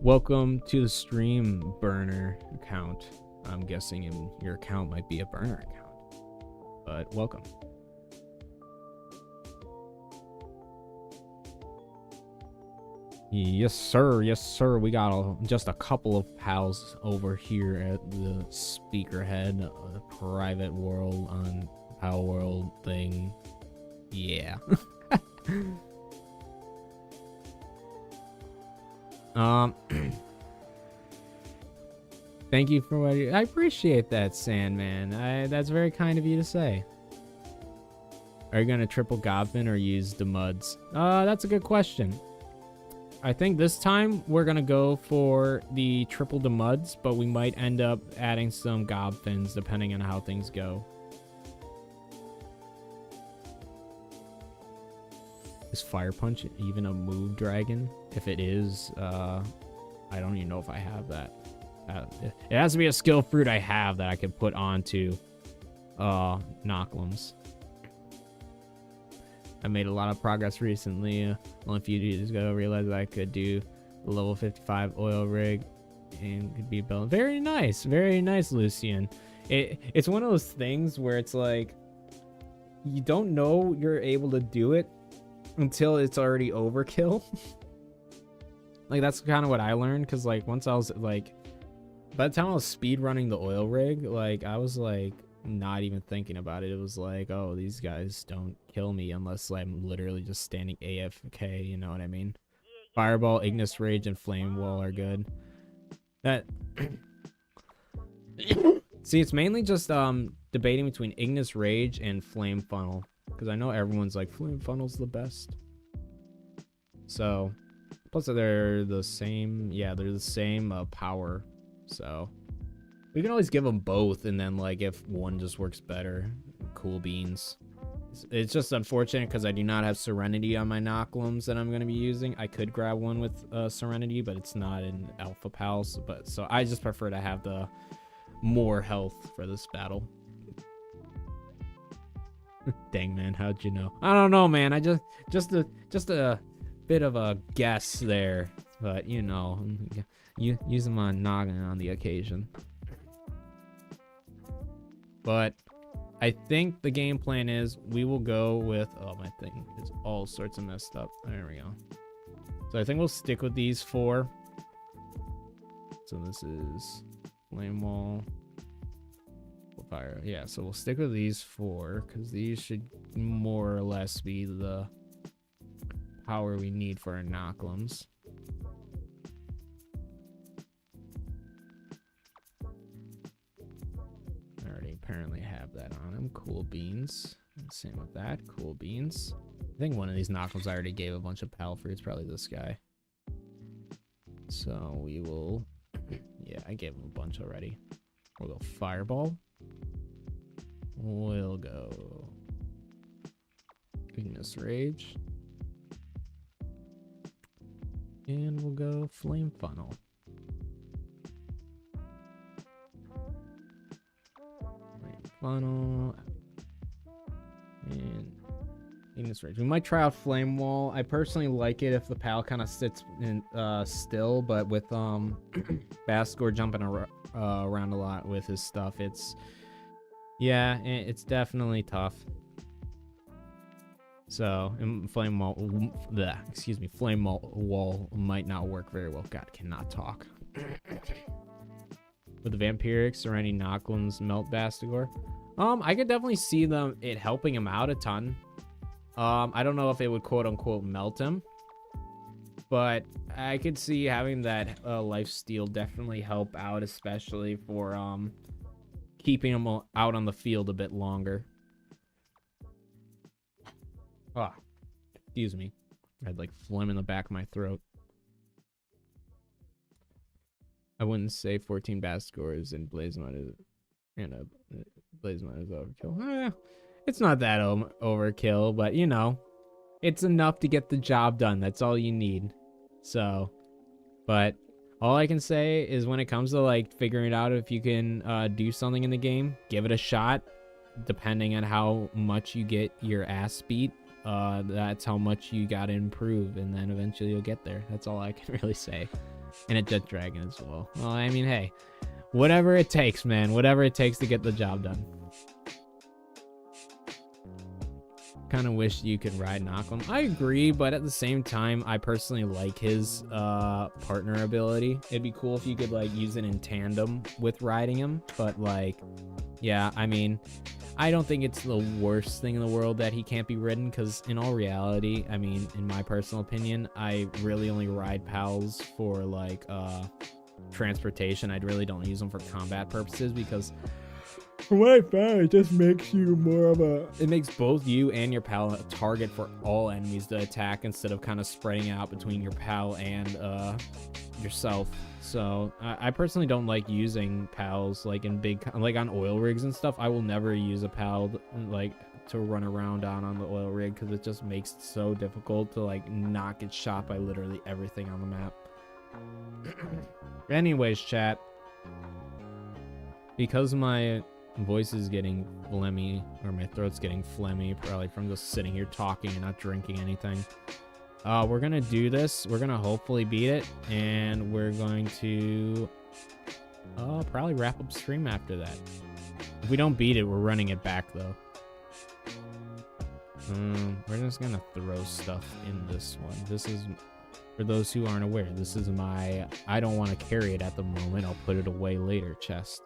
Welcome to the stream, burner account. I'm guessing your account might be a burner account, but welcome. Yes, sir. Yes, sir. We got just a couple of pals over here at the speaker head, private world on Palworld thing. Yeah. Thank you for what I appreciate that, Sandman. That's very kind of you to say. Are you gonna triple Goblin or use the muds? That's a good question. I think this time we're gonna go for the triple the muds, but we might end up adding some Goblins depending on how things go. Is Fire Punch even a move dragon? If it is, I don't even know if I have that. It has to be a skill fruit I have that I can put onto Knocklims. I made a lot of progress recently. Only a few days ago, I realized I could do the level 55 oil rig and could be built. Very nice, Lucian. It's one of those things where it's like you don't know you're able to do it until it's already overkill. Like, that's kind of what I learned, because like once I was like, by the time I was speed running the oil rig, like I was like not even thinking about it. It was like, oh, these guys don't kill me unless I'm literally just standing AFK, you know what I mean? Fireball, Ignis Rage, and Flame Wall are good. That see, it's mainly just debating between Ignis Rage and Flame Funnel, because I know everyone's like Flame Funnel's the best. So plus they're the same. Yeah, they're the same power. So we can always give them both, and then like if one just works better, cool beans. It's just unfortunate because I do not have Serenity on my Noclums that I'm going to be using. I could grab one with Serenity, but it's not in Alpha Pals. But so I just prefer to have the more health for this battle. Dang, man, how'd you know? I don't know, man. I just a bit of a guess there, but you know, you use my noggin on the occasion. But I think the game plan is we will go with, oh, my thing is all sorts of messed up. There we go. So I think we'll stick with these 4. So this is Flame Wall, Fire. Yeah, so we'll stick with these 4 because these should more or less be the power we need for our Noclums. Apparently have that on him. Cool beans. Same with that. Cool beans. I think one of these Noclums I already gave a bunch of pal fruits. Probably this guy. So we will... Yeah, I gave him a bunch already. We'll go Fireball. We'll go... Ignis Rage. And we'll go Flame Funnel. Funnel and Ignis Rage. We might try out Flame Wall. I personally like it if the pal kind of sits in still, but with Bascore jumping around a lot with his stuff, it's it's definitely tough. So Flame Wall, Flame Wall might not work very well. God, cannot talk. With the Vampiric, Serenity, Noclums, Melt Bastigor. I could definitely see it helping him out a ton. I don't know if it would quote unquote melt him, but I could see having that lifesteal definitely help out, especially for keeping him out on the field a bit longer. Ah, excuse me. I had like phlegm in the back of my throat. I wouldn't say 14 Bastigors and Blazemon is overkill. It's not that overkill, but you know, it's enough to get the job done. That's all you need. So, but all I can say is when it comes to like figuring out if you can do something in the game, give it a shot. Depending on how much you get your ass beat, that's how much you gotta improve, and then eventually you'll get there. That's all I can really say. And a Jet Dragon as well. Well, I mean, hey, whatever it takes, man. Whatever it takes to get the job done. Kind of wish you could ride Noclum. I agree, but at the same time, I personally like his partner ability. It'd be cool if you could like use it in tandem with riding him. But like, yeah, I mean, I don't think it's the worst thing in the world that he can't be ridden, because in all reality, I mean, in my personal opinion, I really only ride pals for like transportation. I really don't use them for combat purposes, because from what I found, it just makes you more of a... It makes both you and your pal a target for all enemies to attack, instead of kind of spreading out between your pal and yourself. So I personally don't like using pals like in big, like on oil rigs and stuff. I will never use a pal like to run around on the oil rig, because it just makes it so difficult to like not get shot by literally everything on the map. Anyways, chat, because my voice is getting phlegmy, or my throat's getting phlegmy, probably from just sitting here talking and not drinking anything, we're gonna do this. We're gonna hopefully beat it, and we're going to probably wrap up stream after that. If we don't beat it, we're running it back though. We're just gonna throw stuff in this one. This is, for those who aren't aware, this is my I don't want to carry it at the moment, I'll put it away later chest.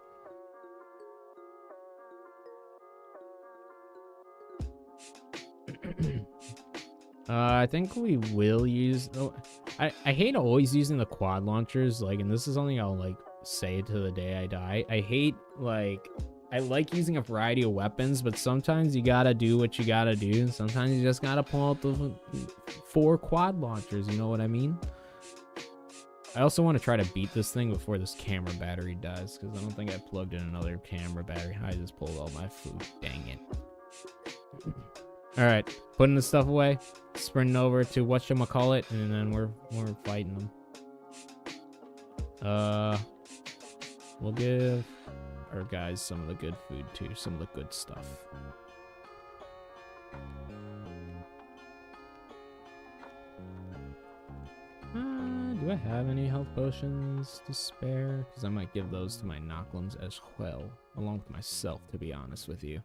I think we will use... Oh, I hate always using the quad launchers, like, and this is something I'll, like, say to the day I die. I hate, like, I like using a variety of weapons, but sometimes you gotta do what you gotta do. Sometimes you just gotta pull out the 4 quad launchers, you know what I mean? I also want to try to beat this thing before this camera battery dies, because I don't think I plugged in another camera battery. I just pulled all my food. Dang it. Alright, putting the stuff away, sprinting over to whatchamacallit, and then we're fighting them. We'll give our guys some of the good food too, some of the good stuff. Do I have any health potions to spare? Because I might give those to my Nocklums as well, along with myself, to be honest with you.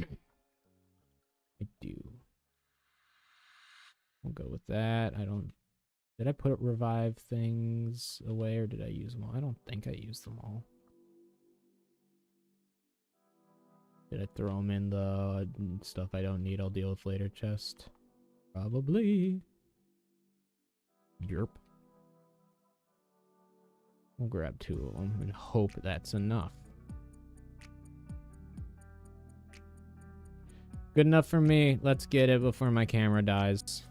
I do. We'll go with that. I don't... Did I put revive things away, or did I use them all? I don't think I used them all. Did I throw them in the stuff I don't need, I'll deal with later chest? Probably. Yerp. We'll grab 2 of them and hope that's enough. Good enough for me. Let's get it before my camera dies.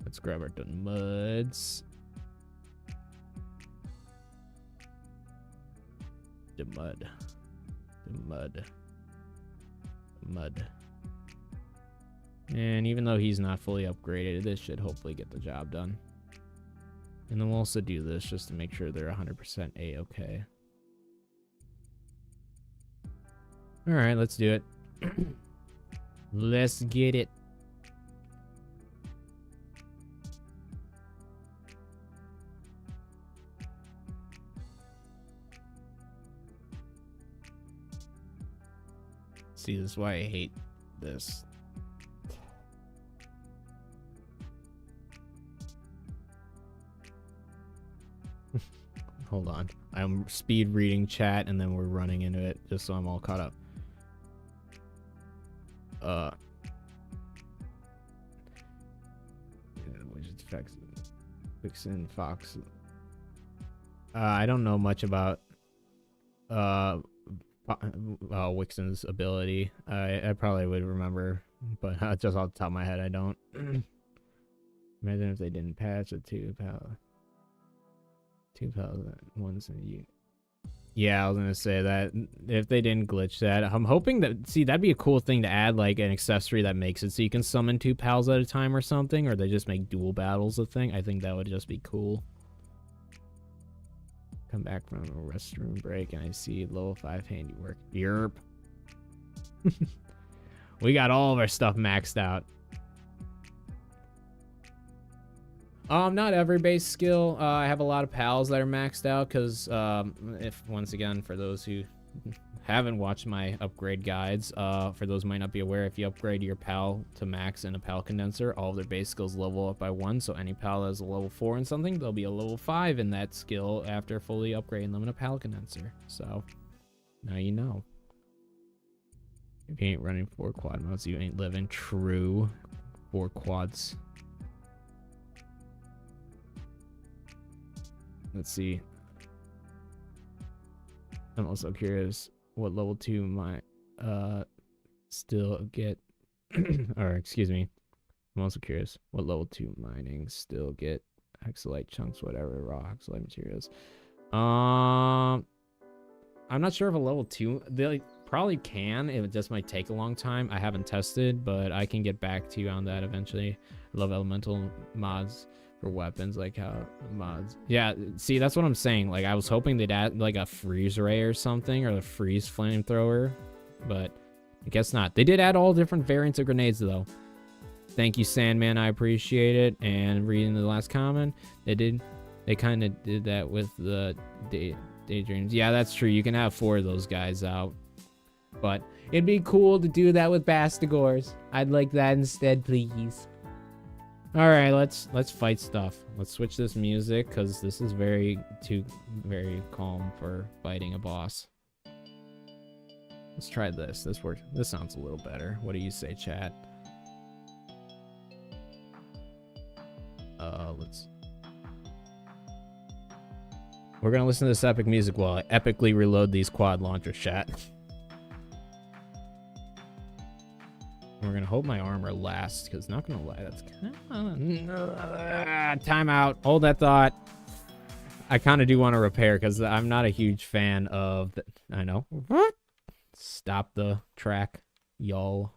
Let's grab our done muds. The mud. The mud. The mud. And even though he's not fully upgraded, this should hopefully get the job done. And then we'll also do this just to make sure they're 100% A-okay. Alright, let's do it. Let's get it. See, this is why I hate this. Hold on. I'm speed reading chat and then we're running into it just so I'm all caught up. Widgets, Vixen, Fox. I don't know much about Wixen's ability. I probably would remember, but just off the top of my head, I don't. Imagine if they didn't patch a 2 power. 2 pals at once and you. Yeah, I was gonna say that if they didn't glitch that, I'm hoping that, see, that'd be a cool thing to add, like an accessory that makes it so you can summon 2 pals at a time or something, or they just make dual battles a thing. I think that would just be cool. Come back from a restroom break and I see level 5 handiwork. Yerp. We got all of our stuff maxed out. Not every base skill. I have a lot of pals that are maxed out because if, once again, for those who haven't watched my upgrade guides, for those who might not be aware, if you upgrade your pal to max in a pal condenser, all of their base skills level up by 1. So any pal that has a level 4 in something, they'll be a level 5 in that skill after fully upgrading them in a pal condenser. So now you know. If you ain't running 4 quad modes, you ain't living. True. 4 quads. Let's see. I'm also curious what level 2 might still get. Or excuse me. I'm also curious what level 2 mining still get hexalite chunks, whatever, raw hexalite materials. I'm not sure if a level 2 they probably can. It just might take a long time. I haven't tested, but I can get back to you on that eventually. I love elemental mods for weapons, like how mods. Yeah, see, that's what I'm saying. Like, I was hoping they'd add like a freeze ray or something, or the freeze flamethrower, but I guess not. They did add all different variants of grenades though. Thank you, Sandman, I appreciate it. And reading the last comment, they kind of did that with the daydreams. Yeah, that's true. You can have 4 of those guys out, but it'd be cool to do that with Bastigors. I'd like that instead, please. All right, let's fight stuff. Let's switch this music because this is very calm for fighting a boss. Let's try this. This works. This sounds a little better. What do you say, chat? Let's. We're gonna listen to this epic music while I epically reload these quad launchers, chat. We're gonna hope my armor lasts, because not gonna lie, that's kind of... time out. Hold that thought. I kind of do want to repair, because I'm not a huge fan of... I know. Stop the track, y'all.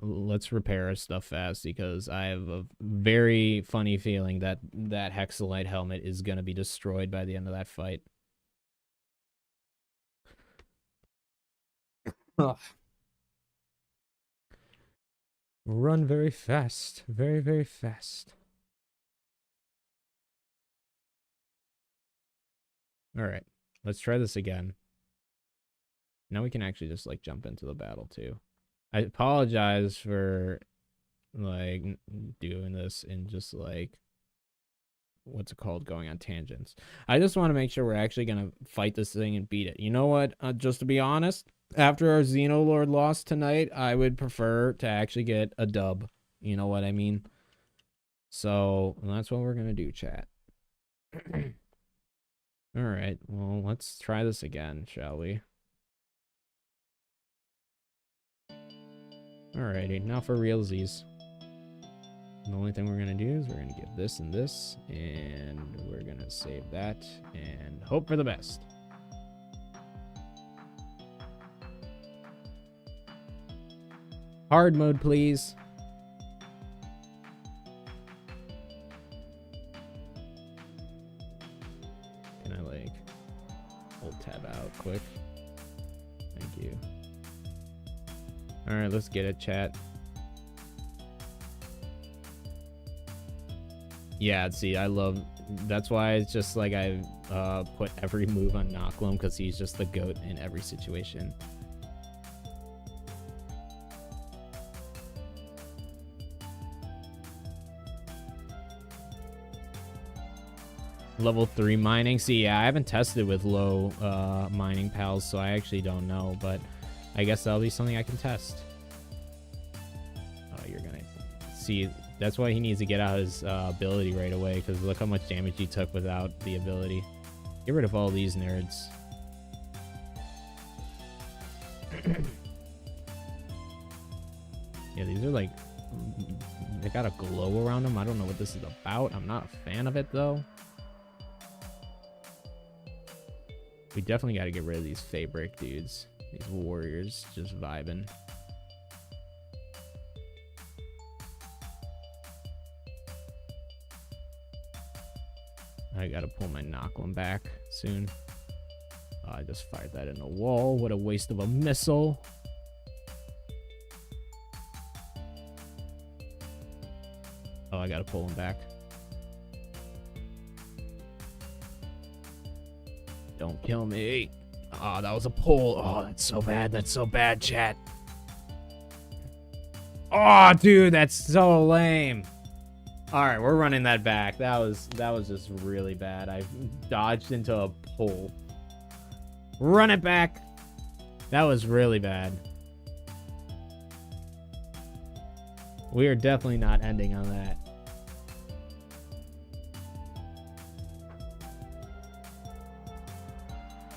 Let's repair our stuff fast, because I have a very funny feeling that that Hexalite helmet is gonna be destroyed by the end of that fight. Run very fast. Very, very fast. Alright. Let's try this again. Now we can actually just, like, jump into the battle, too. I apologize for, like, doing this and just, like... what's it called? Going on tangents. I just want to make sure we're actually going to fight this thing and beat it. You know what? Just to be honest... after our Xenolord loss tonight, I would prefer to actually get a dub. You know what I mean? So, that's what we're going to do, chat. Alright, well, let's try this again, shall we? Alrighty, now for realsies. The only thing we're going to do is we're going to give this and this, and we're going to save that, and hope for the best. Hard mode, please. Can I, like, hold tab out quick? Thank you. Alright, let's get it, chat. Yeah, see, I love... that's why it's just, like, I put every move on Nocklum, because he's just the GOAT in every situation. Level 3 mining. See, yeah, I haven't tested with low mining pals, so I actually don't know, but I guess that'll be something I can test. Oh, you're gonna... see, that's why he needs to get out his ability right away, because look how much damage he took without the ability. Get rid of all these nerds. Yeah, these are like... they got a glow around them. I don't know what this is about. I'm not a fan of it, though. We definitely got to get rid of these Fabric dudes. These warriors just vibing. I got to pull my Nocklum back soon. Oh, I just fired that in the wall. What a waste of a missile. Oh, I got to pull him back. Don't kill me. Oh, that was a pull. Oh, that's so bad. That's so bad, chat. Oh, dude, that's so lame. All right, we're running that back. That was just really bad. I dodged into a pull. Run it back. That was really bad. We are definitely not ending on that.